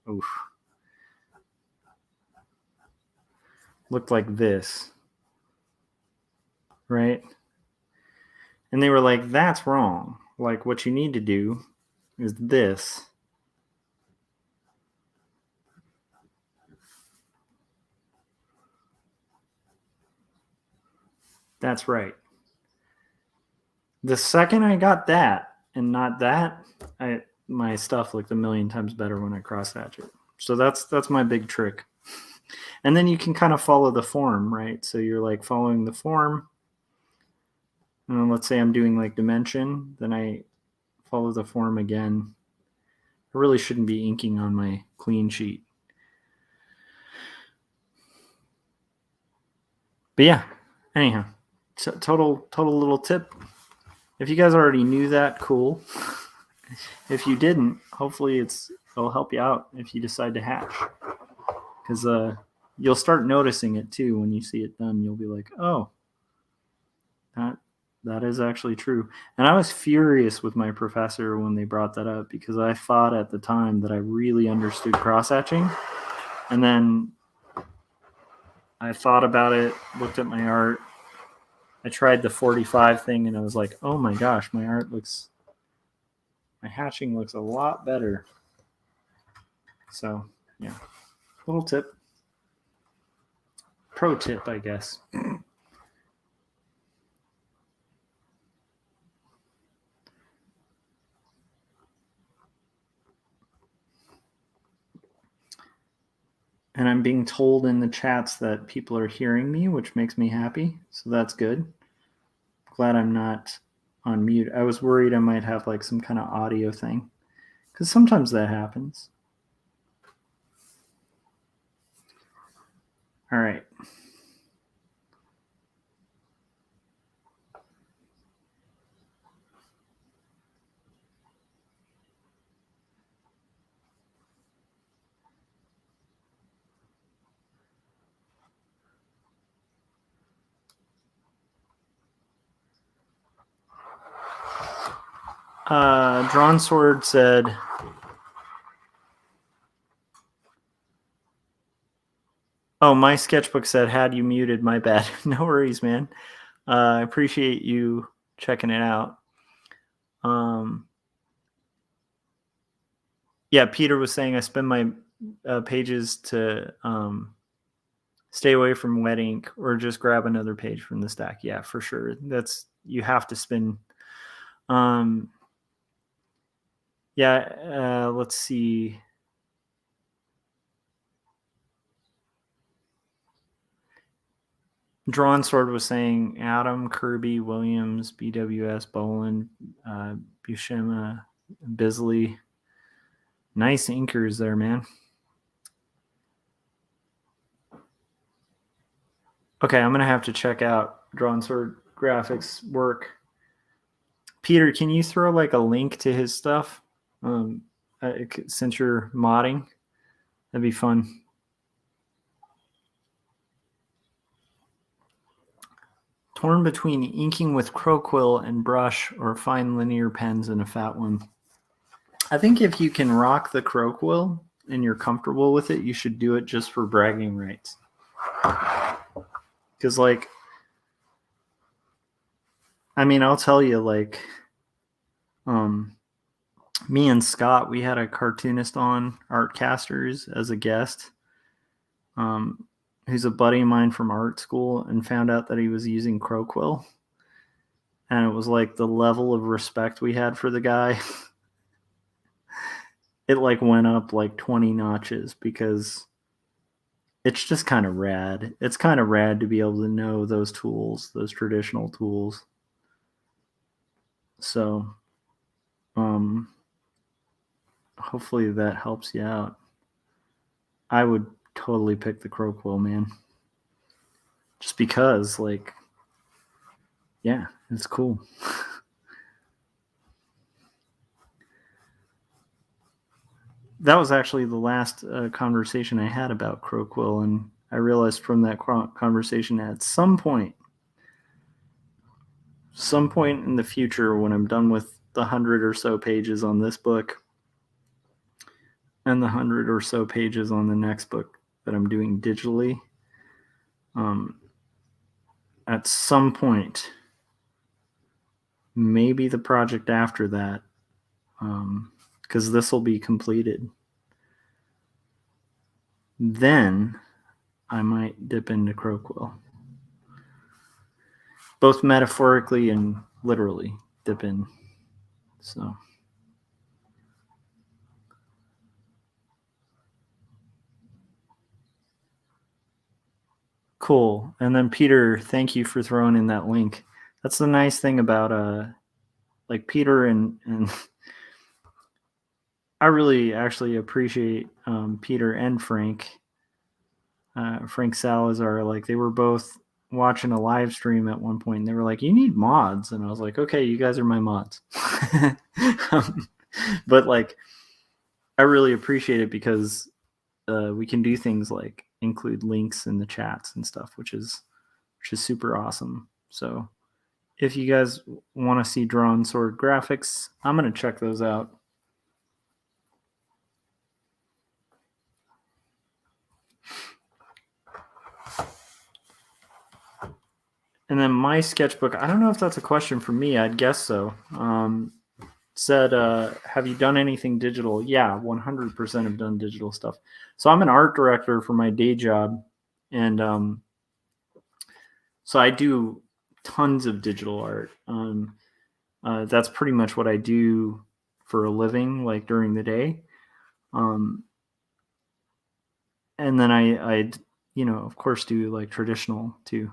oof, looked like this, right? And they were like, that's wrong. Like what you need to do is this. That's right. The second I got that and not that, my stuff looked a million times better when I crosshatch it. So that's my big trick. And then you can kind of follow the form, right? So you're like following the form. And let's say I'm doing like dimension, then I follow the form again. I really shouldn't be inking on my clean sheet. But yeah, anyhow, total little tip. If you guys already knew that, cool. If you didn't, hopefully it'll help you out if you decide to hatch. Because you'll start noticing it too when you see it done. You'll be like, oh, that is actually true. And I was furious with my professor when they brought that up because I thought at the time that I really understood cross-hatching. And then I thought about it, looked at my art. I tried the 45 thing and I was like, oh my gosh, my hatching looks a lot better. So, yeah, little tip. Pro tip, I guess. And I'm being told in the chats that people are hearing me, which makes me happy. So that's good. Glad I'm not on mute. I was worried I might have like some kind of audio thing because sometimes that happens. All right. Drawn Sword said, oh, my sketchbook said, had you muted, my bad. No worries, man. I appreciate you checking it out. Yeah, Peter was saying I spend my pages to stay away from wet ink or just grab another page from the stack. Yeah, for sure. You have to spin. Let's see. Drawn Sword was saying Adam, Kirby, Williams, BWS, Boland, Buscema, Bisley. Nice inkers there, man. Okay, I'm going to have to check out Drawn Sword Graphics work. Peter, can you throw like a link to his stuff since you're modding? That'd be fun. Torn between inking with Quill and brush or fine linear pens and a fat one. I think if you can rock the Quill and you're comfortable with it, you should do it just for bragging rights. Because, like, I mean, I'll tell you, like, me and Scott, we had a cartoonist on Artcasters as a guest, who's a buddy of mine from art school, and found out that he was using Quill. And it was like the level of respect we had for the guy. It like went up like 20 notches because it's just kind of rad. It's kind of rad to be able to know those tools, those traditional tools. So, hopefully that helps you out. I would totally pick the Quill, man. Just because, like, yeah, it's cool. That was actually the last conversation I had about Quill, and I realized from that conversation at some point in the future, when I'm done with the 100 or so pages on this book and the 100 or so pages on the next book that I'm doing digitally, at some point, maybe the project after that, because this will be completed, then I might dip into Quill. Both metaphorically and literally dip in. So. Cool. And then Peter, thank you for throwing in that link. That's the nice thing about like Peter and I really actually appreciate Peter and Frank. Frank Salazar, like they were both watching a live stream at one point and they were like, you need mods. And I was like, okay, you guys are my mods. But like, I really appreciate it because we can do things like include links in the chats and stuff, which is super awesome. So if you guys want to see Drawn Sword graphics, I'm going to check those out. And then my sketchbook, I don't know if that's a question for me. I'd guess so. Said, have you done anything digital? Yeah, 100% have done digital stuff. So I'm an art director for my day job. And so I do tons of digital art. That's pretty much what I do for a living, like during the day. And then I of course, do like traditional too.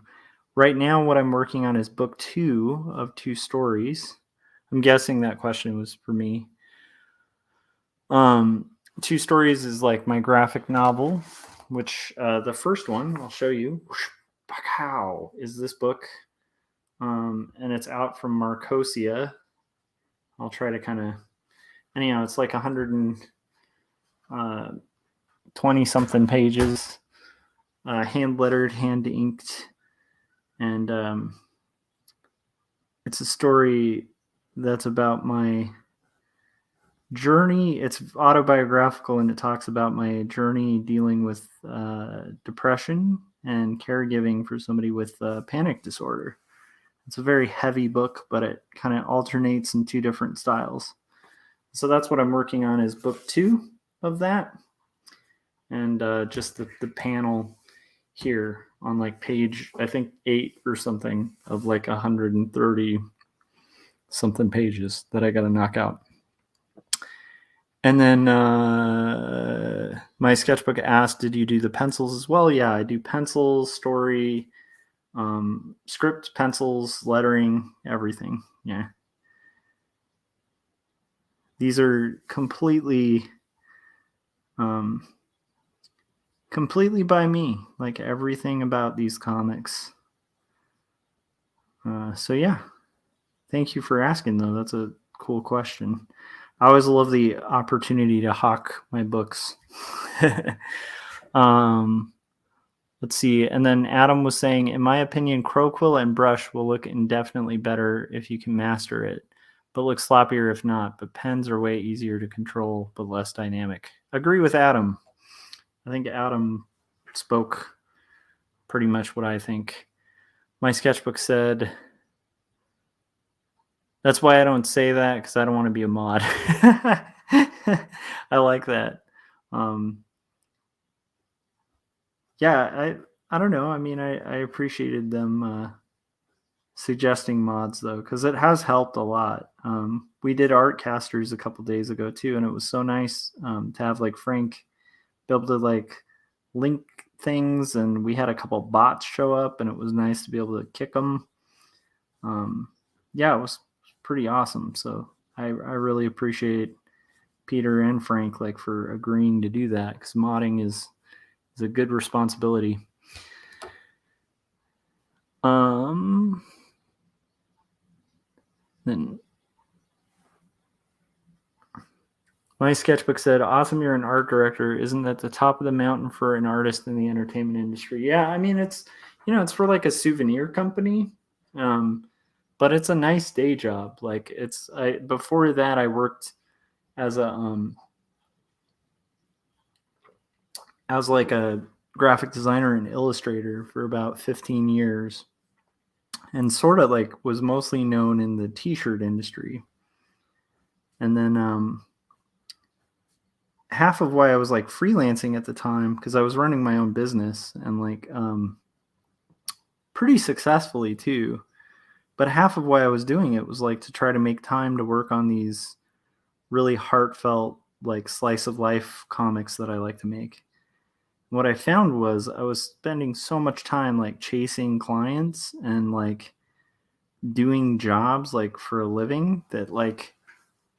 Right now, what I'm working on is book 2 of 2 stories. I'm guessing that question was for me. 2 stories is like my graphic novel, which the first one I'll show you. How is this book? And it's out from Marcosia. I'll try to kind of, anyhow, it's like 120 something pages, hand lettered, hand inked, and it's a story that's about my journey. It's autobiographical, and it talks about my journey dealing with depression and caregiving for somebody with panic disorder. It's a very heavy book, but it kind of alternates in two different styles. So that's what I'm working on, is book 2 of that. And just the panel here on like page, I think 8 or something, of like 130 something pages that I got to knock out. And then my sketchbook asked, did you do the pencils as well? Yeah, I do pencils, story, script, pencils, lettering, everything. Yeah. These are completely by me, like everything about these comics. So yeah, thank you for asking, though. That's a cool question. I always love the opportunity to hawk my books. Let's see. And then Adam was saying, in my opinion, Quill and brush will look indefinitely better if you can master it, but look sloppier if not. But pens are way easier to control, but less dynamic. Agree with Adam. I think Adam spoke pretty much what I think. My sketchbook said, that's why I don't say that, because I don't want to be a mod. I like that. Yeah, I don't know. I mean, I appreciated them suggesting mods, though, because it has helped a lot. We did art casters a couple days ago too, and it was so nice to have like Frank be able to like link things, and we had a couple bots show up, and it was nice to be able to kick them. Yeah, it was pretty awesome. So I really appreciate Peter and Frank like for agreeing to do that, because modding is a good responsibility. Then my sketchbook said, awesome, you're an art director. Isn't that the top of the mountain for an artist in the entertainment industry? Yeah, I mean, it's, it's for like a souvenir company, but it's a nice day job. Like before that, I worked as like a graphic designer and illustrator for about 15 years, and sort of like was mostly known in the t-shirt industry. And then half of why I was like freelancing at the time, because I was running my own business and like pretty successfully too. But half of why I was doing it was like to try to make time to work on these really heartfelt, like slice of life comics that I like to make. What I found was I was spending so much time like chasing clients and like doing jobs like for a living that like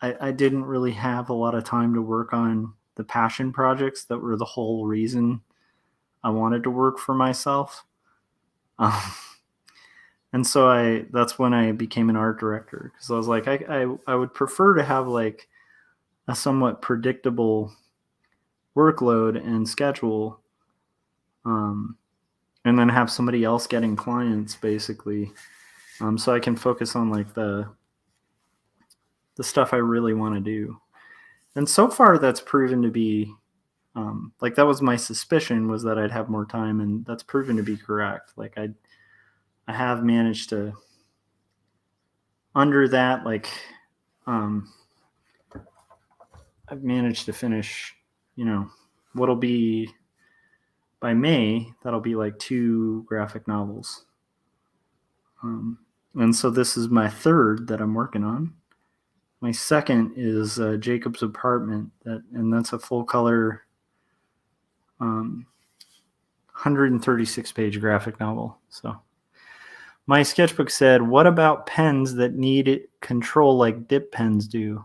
I didn't really have a lot of time to work on the passion projects that were the whole reason I wanted to work for myself. And so that's when I became an art director, because I was like, I would prefer to have like a somewhat predictable workload and schedule, and then have somebody else getting clients basically, so I can focus on like the stuff I really want to do. And so far that's proven to be like, that was my suspicion, was that I'd have more time, and that's proven to be correct. Like I have managed to, under that, like I've managed to finish, what'll be by May, that'll be like 2 graphic novels. And so this is my 3rd that I'm working on. My 2nd is Jacob's Apartment, and that's a full color 136 page graphic novel. So my sketchbook said, what about pens that need control like dip pens do?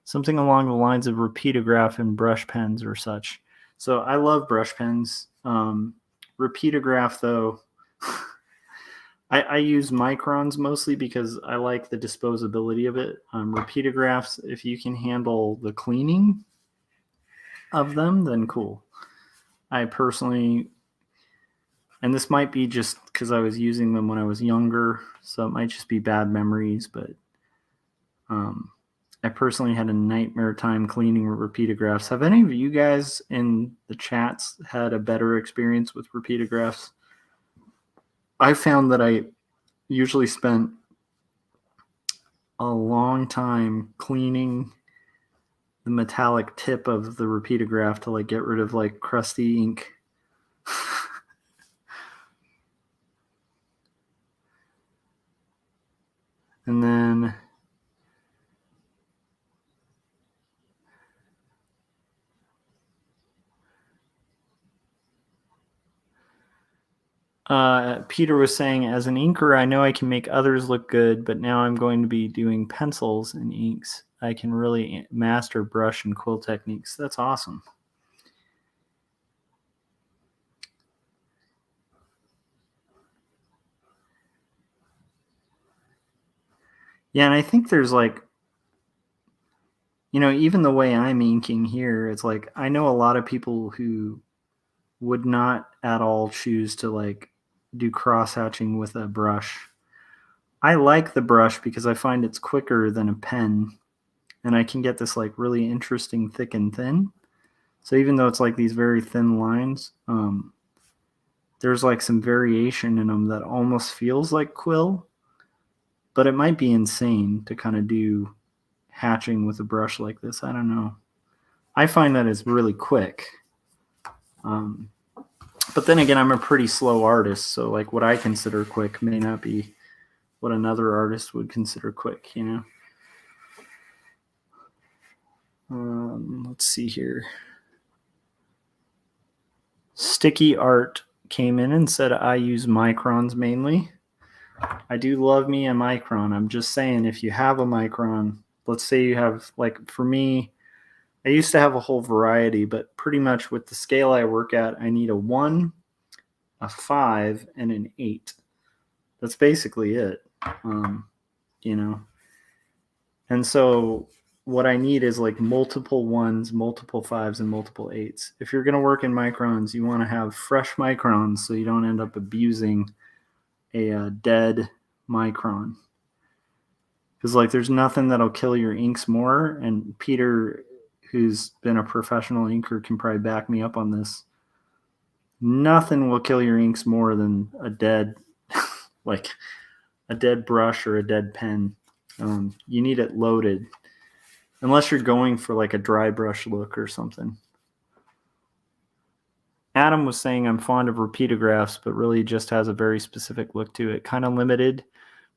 Something along the lines of repeatograph and brush pens or such. So I love brush pens. Repeatograph, though, I use microns mostly because I like the disposability of it. Repeatographs, if you can handle the cleaning of them, then cool. I personally, and this might be just because I was using them when I was younger, so it might just be bad memories, but I personally had a nightmare time cleaning repeatographs. Have any of you guys in the chats had a better experience with repeatographs? I found that I usually spent a long time cleaning the metallic tip of the repeatograph to like get rid of like crusty ink. And then Peter was saying, as an inker, I know I can make others look good, but now I'm going to be doing pencils and inks. I can really master brush and quill techniques. That's awesome. Yeah, and I think there's like, you know, even the way I'm inking here, it's like I know a lot of people who would not at all choose to like do cross hatching with a brush. I like the brush because I find it's quicker than a pen, and I can get this like really interesting thick and thin. So even though it's like these very thin lines, there's like some variation in them that almost feels like quill, but it might be insane to kind of do hatching with a brush like this. I don't know. I find that it's really quick. But then again, I'm a pretty slow artist, so like what I consider quick may not be what another artist would consider quick, you know? Let's see here. Sticky Art came in and said, I use microns mainly. I do love me a micron. I'm just saying, if you have a micron, let's say you have, like for me, I used to have a whole variety, but pretty much with the scale I work at, I need a 1, a 5, and an 8. That's basically it, you know? And so what I need is like multiple 1s, multiple 5s, and multiple 8s. If you're going to work in microns, you want to have fresh microns so you don't end up abusing a dead micron. Because like there's nothing that'll kill your inks more. And Peter, who's been a professional inker, can probably back me up on this. Nothing will kill your inks more than a dead, like a dead brush or a dead pen. You need it loaded, unless you're going for like a dry brush look or something. Adam was saying I'm fond of repeatographs, but really just has a very specific look to it. Kind of limited,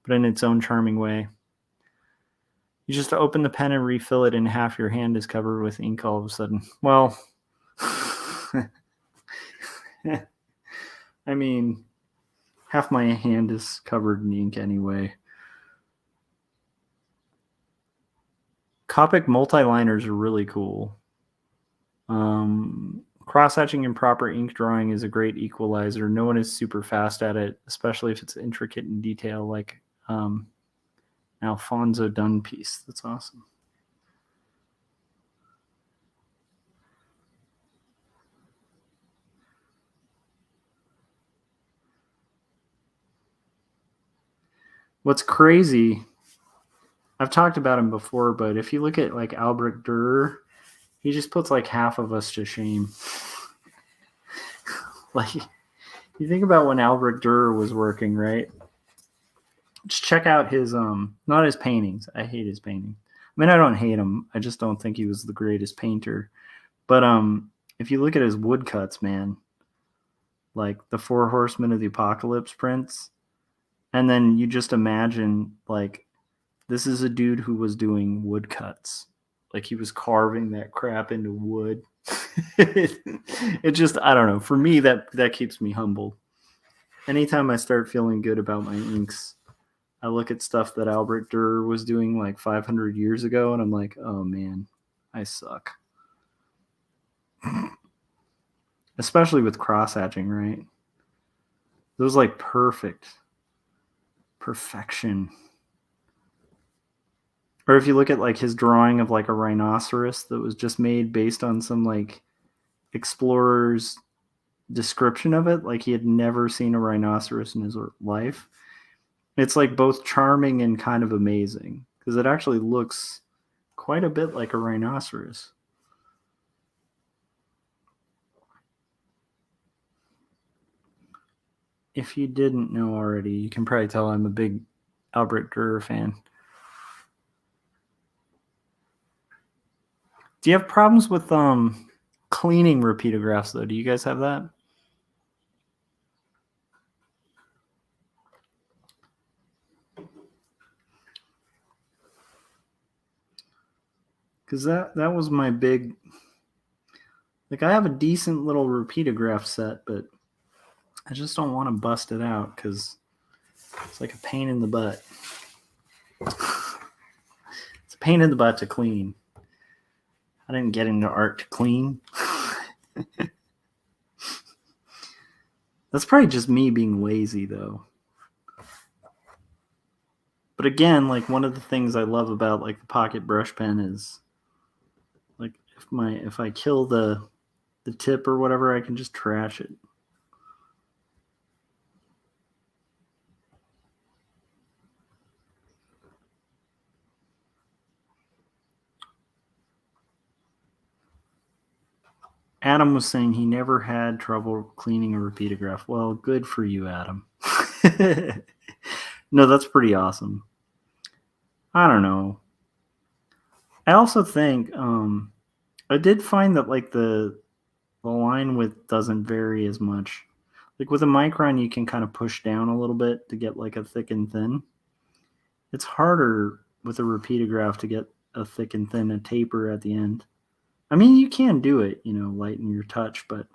but in its own charming way. You just open the pen and refill it, and half your hand is covered with ink all of a sudden. Well, I mean, half my hand is covered in ink anyway. Copic multi-liners are really cool. Cross-hatching and proper ink drawing is a great equalizer. No one is super fast at it, especially if it's intricate in detail, like Alfonso Dunn piece. That's awesome. What's crazy, I've talked about him before, but if you look at like Albrecht Dürer, he just puts like half of us to shame. Like, you think about when Albrecht Dürer was working, right? Just check out his not his paintings. I hate his painting. I mean, I don't hate him. I just don't think he was the greatest painter. But if you look at his woodcuts, man, like the Four Horsemen of the Apocalypse prints, and then you just imagine like this is a dude who was doing woodcuts. Like he was carving that crap into wood. It just, I don't know. For me, that keeps me humble. Anytime I start feeling good about my inks, I look at stuff that Albrecht Dürer was doing like 500 years ago, and I'm like, oh man, I suck. Especially with cross-hatching, right? Those like perfection. Or if you look at like his drawing of like a rhinoceros that was just made based on some like explorer's description of it, like he had never seen a rhinoceros in his life. It's like both charming and kind of amazing because it actually looks quite a bit like a rhinoceros. If you didn't know already, you can probably tell I'm a big Albert Dürer fan. Do you have problems with cleaning repeatographs though? Do you guys have that? Because that was my big, like, I have a decent little repeatograph set, but I just don't want to bust it out because it's like a pain in the butt. It's a pain in the butt to clean. I didn't get into art to clean. That's probably just me being lazy though. But again, like, one of the things I love about like the pocket brush pen is like if I kill the tip or whatever, I can just trash it. Adam was saying he never had trouble cleaning a repeatograph. Well, good for you, Adam. No, that's pretty awesome. I don't know. I also think I did find that like the line width doesn't vary as much. Like with a micron, you can kind of push down a little bit to get like a thick and thin. It's harder with a repeatograph to get a thick and thin, a taper at the end. I mean, you can do it, lighten your touch, but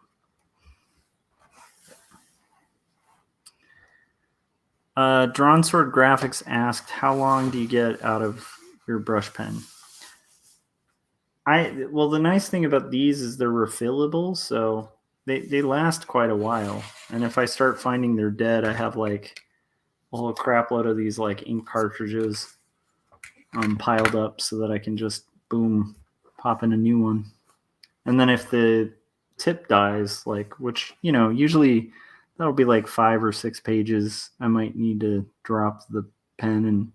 Drawn Sword Graphics asked, how long do you get out of your brush pen? Well, the nice thing about these is they're refillable, so they last quite a while. And if I start finding they're dead, I have like a whole crap load of these like ink cartridges piled up so that I can just boom, pop in a new one. And then if the tip dies, like, which, usually that'll be like 5 or 6 pages, I might need to drop the pen and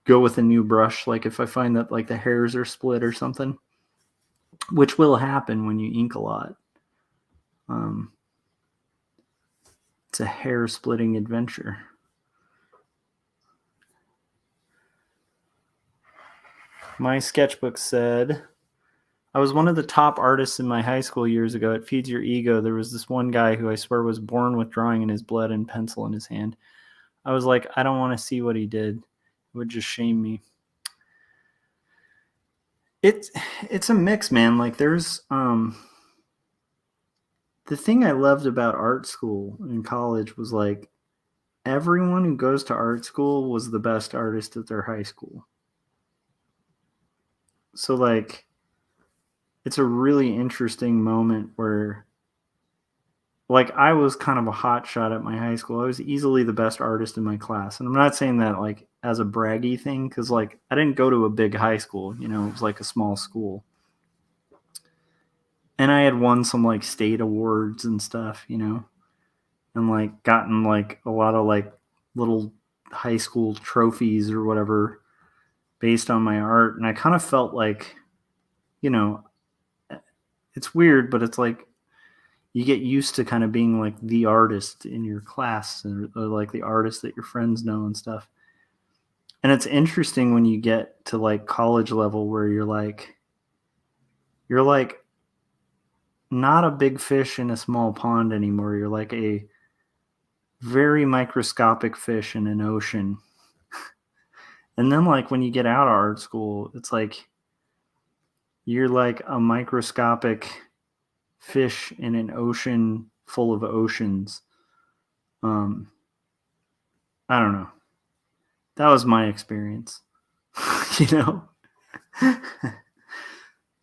go with a new brush. Like if I find that like the hairs are split or something, which will happen when you ink a lot. It's a hair splitting adventure. My sketchbook said, I was one of the top artists in my high school years ago. It feeds your ego. There was this one guy who I swear was born with drawing in his blood and pencil in his hand. I was like, I don't want to see what he did. It would just shame me. It's a mix, man. Like there's the thing I loved about art school in college was like everyone who goes to art school was the best artist at their high school. So like it's a really interesting moment where like I was kind of a hot shot at my high school. I was easily the best artist in my class. And I'm not saying that like as a braggy thing, because like I didn't go to a big high school, it was like a small school. And I had won some like state awards and stuff, and like gotten like a lot of like little high school trophies or whatever based on my art. And I kind of felt like, it's weird, but it's like you get used to kind of being like the artist in your class or like the artist that your friends know and stuff. And it's interesting when you get to like college level where you're like not a big fish in a small pond anymore. You're like a very microscopic fish in an ocean. And then like when you get out of art school, it's like you're like a microscopic fish in an ocean full of oceans. I don't know. That was my experience.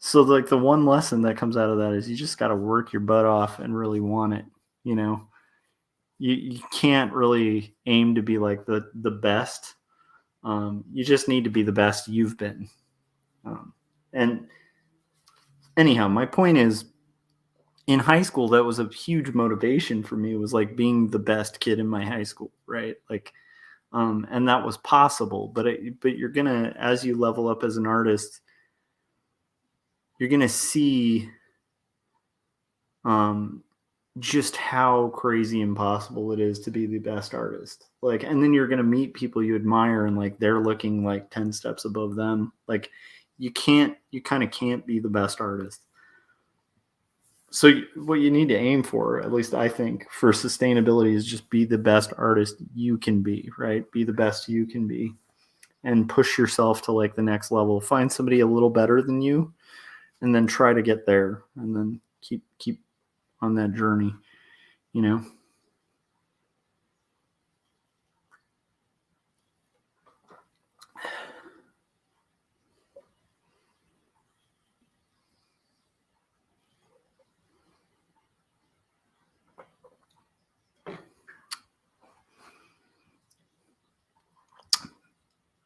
So like the one lesson that comes out of that is you just got to work your butt off and really want it. You can't really aim to be like the best. You just need to be the best you've been. And anyhow, my point is, in high school, that was a huge motivation for me. It was like being the best kid in my high school, right? Like And that was possible. But you're gonna, as you level up as an artist, you're gonna see um, just how crazy impossible it is to be the best artist. Like, and then you're gonna meet people you admire, and like they're looking like 10 steps above them. Like, you kind of can't be the best artist. So what you need to aim for, at least I think, for sustainability is just be the best artist you can be, right? Be the best you can be and push yourself to like the next level. Find somebody a little better than you and then try to get there and then keep on that journey, you know?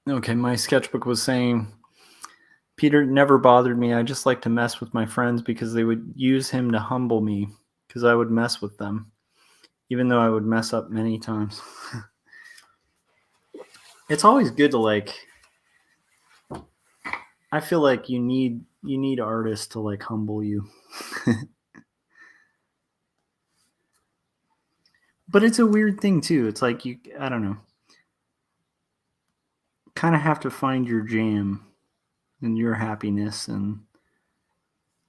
Okay, my sketchbook was saying Peter never bothered me. I just like to mess with my friends because they would use him to humble me because I would mess with them, even though I would mess up many times. It's always good to like, I feel like you need artists to like humble you. But it's a weird thing too. It's like I don't know, kind of have to find your jam and your happiness. And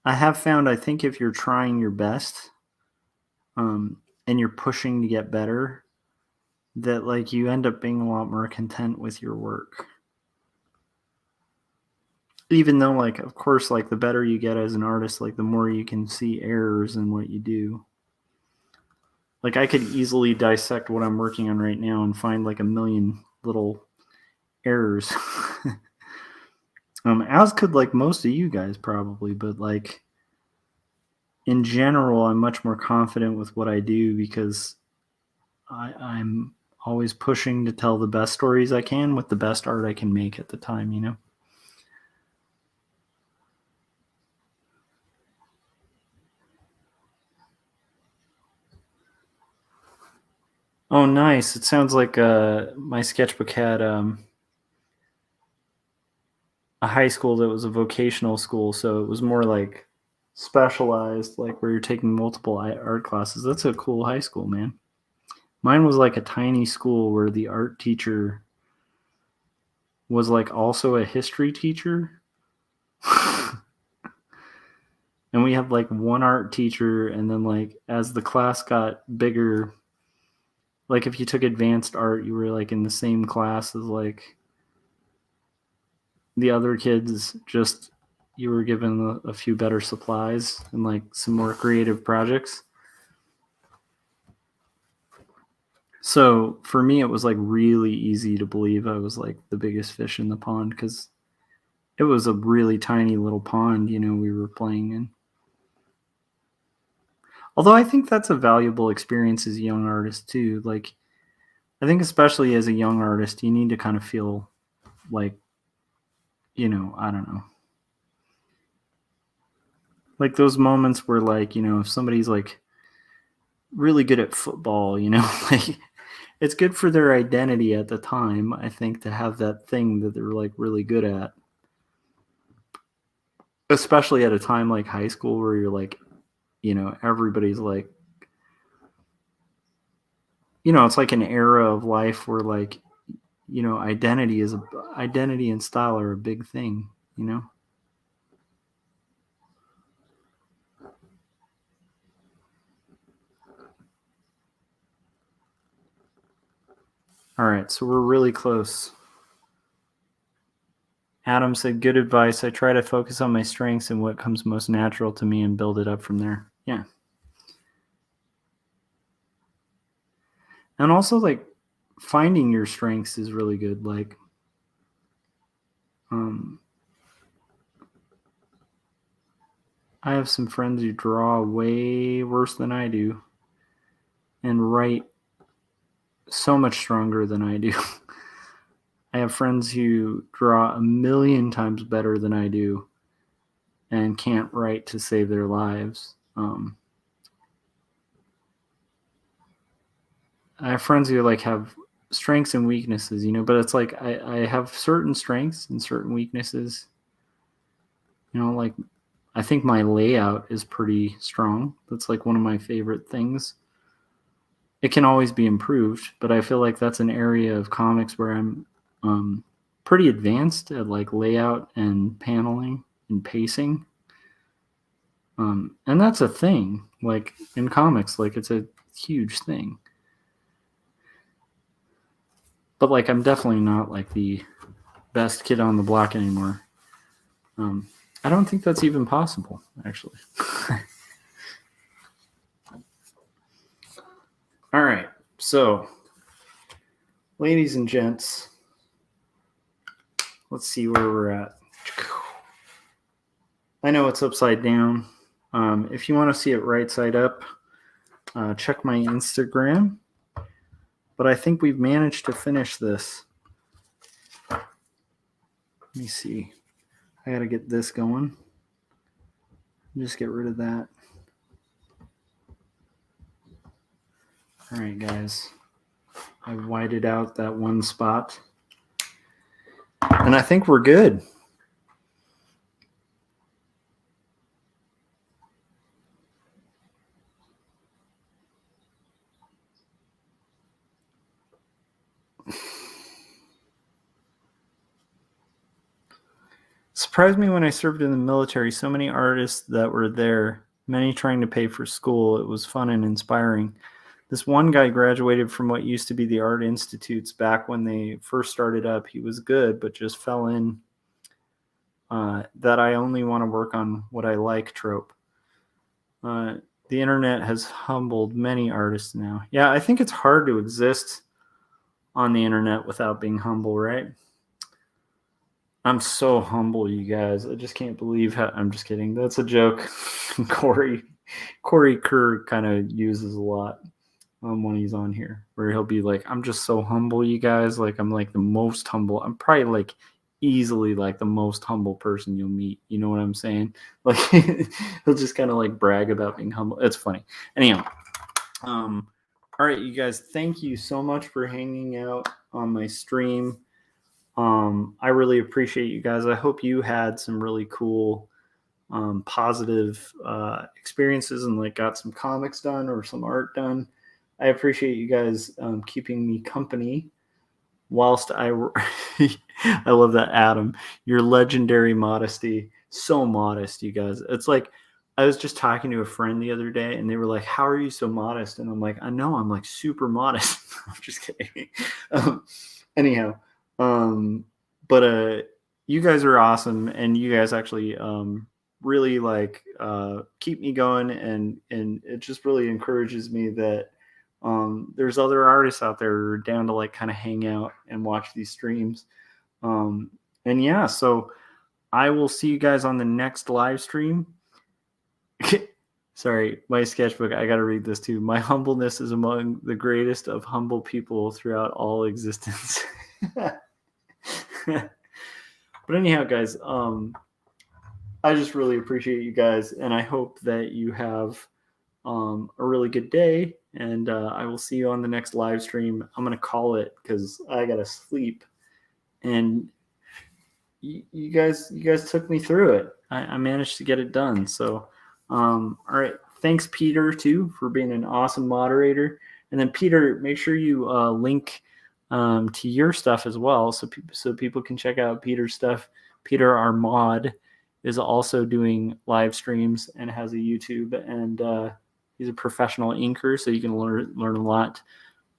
I have found, I think if you're trying your best, and you're pushing to get better, that like you end up being a lot more content with your work. Even though like of course like the better you get as an artist, like the more you can see errors in what you do. Like I could easily dissect what I'm working on right now and find like a million little errors. As could like most of you guys probably, but like in general, I'm much more confident with what I do because I'm always pushing to tell the best stories I can with the best art I can make at the time, you know? Oh, nice. It sounds like my sketchbook had a high school that was a vocational school, so it was more like specialized, like where you're taking multiple art classes. That's a cool high school, man. Mine was like a tiny school where the art teacher was like also a history teacher. And we had like one art teacher, and then like as the class got bigger, like if you took advanced art, you were like in the same class as like the other kids, just you were given a few better supplies and like some more creative projects. So for me, it was like really easy to believe I was like the biggest fish in the pond because it was a really tiny little pond, you know, we were playing in. Although I think that's a valuable experience as a young artist too. Like, I think especially as a young artist, you need to kind of feel like, you know, I don't know, like those moments where like, you know, if somebody's like really good at football, you know, like it's good for their identity at the time, I think, to have that thing that they're like really good at. Especially at a time like high school where you're like, you know, everybody's like, you know, it's like an era of life where like, you know, identity and style are a big thing, you know. All right, so we're really close. Adam said, good advice. I try to focus on my strengths and what comes most natural to me and build it up from there. Yeah. And also, like, finding your strengths is really good. Like, um, I have some friends who draw way worse than I do and write so much stronger than I do. I have friends who draw a million times better than I do and can't write to save their lives. I have friends who like have strengths and weaknesses, but it's like I have certain strengths and certain weaknesses. Like I think my layout is pretty strong. That's like one of my favorite things. It can always be improved, but I feel like that's an area of comics where I'm pretty advanced at like layout and paneling and pacing. And that's a thing, like in comics, like it's a huge thing. But like I'm definitely not like the best kid on the block anymore. I don't think that's even possible, actually. All right, so ladies and gents, let's see where we're at. I know it's upside down. If you want to see it right side up, check my Instagram. But I think we've managed to finish this. Let me see. I got to get this going. Just get rid of that. All right, guys. I whited out that one spot. And I think we're good. Surprised me when I served in the military. So many artists that were there, many trying to pay for school. It was fun and inspiring. This one guy graduated from what used to be the art institutes back when they first started up. He was good, but just fell in that I only want to work on what I like trope. The internet has humbled many artists now. Yeah, I think it's hard to exist on the internet without being humble, right? I'm so humble, you guys. I just can't believe how. I'm just kidding. That's a joke. Corey Kerr kind of uses a lot when he's on here, where he'll be like, "I'm just so humble, you guys. Like I'm like the most humble. I'm probably like easily like the most humble person you'll meet. You know what I'm saying? Like he'll just kind of like brag about being humble. It's funny. Anyhow, all right, you guys. Thank you so much for hanging out on my stream. I really appreciate you guys. I hope you had some really cool, positive experiences and like got some comics done or some art done. I appreciate you guys keeping me company whilst I love that, Adam. Your legendary modesty. So modest, you guys. It's like I was just talking to a friend the other day and they were like, "How are you so modest?" And I'm like, "I know, I'm like super modest." I'm just kidding. Anyhow. But you guys are awesome, and you guys actually really like keep me going, and it just really encourages me that there's other artists out there who are down to like kind of hang out and watch these streams. And yeah, so I will see you guys on the next live stream. Sorry, my sketchbook, I got to read this too. My humbleness is among the greatest of humble people throughout all existence. But anyhow, guys, I just really appreciate you guys, and I hope that you have a really good day, and I will see you on the next live stream. I'm going to call it because I got to sleep, and you guys took me through it. I managed to get it done. So, all right. Thanks, Peter, too, for being an awesome moderator. And then, Peter, make sure you link to your stuff as well, so people can check out Peter's stuff. Peter, our mod, is also doing live streams and has a YouTube, and he's a professional inker, so you can learn a lot.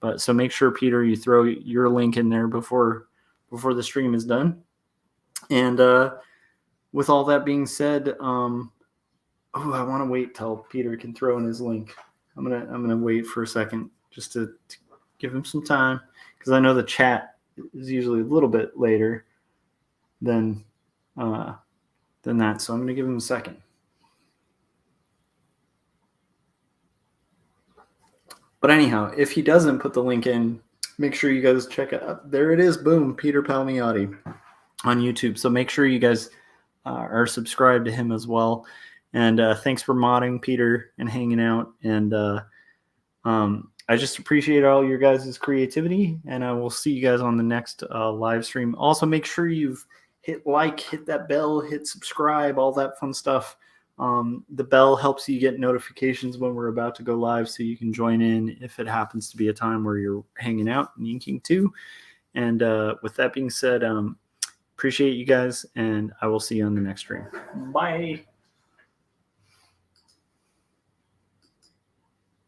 But so make sure, Peter, you throw your link in there before the stream is done. And with all that being said, I want to wait till Peter can throw in his link. I'm gonna wait for a second just to give him some time, because I know the chat is usually a little bit later than that. So I'm going to give him a second. But anyhow, if he doesn't put the link in, make sure you guys check it out. There it is. Boom. Peter Palmiotti on YouTube. So make sure you guys are subscribed to him as well. And thanks for modding, Peter, and hanging out. And I just appreciate all your guys' creativity, and I will see you guys on the next live stream. Also, make sure you've hit like, hit that bell, hit subscribe, all that fun stuff. The bell helps you get notifications when we're about to go live, so you can join in if it happens to be a time where you're hanging out and inking too. And with that being said, appreciate you guys, and I will see you on the next stream. Bye.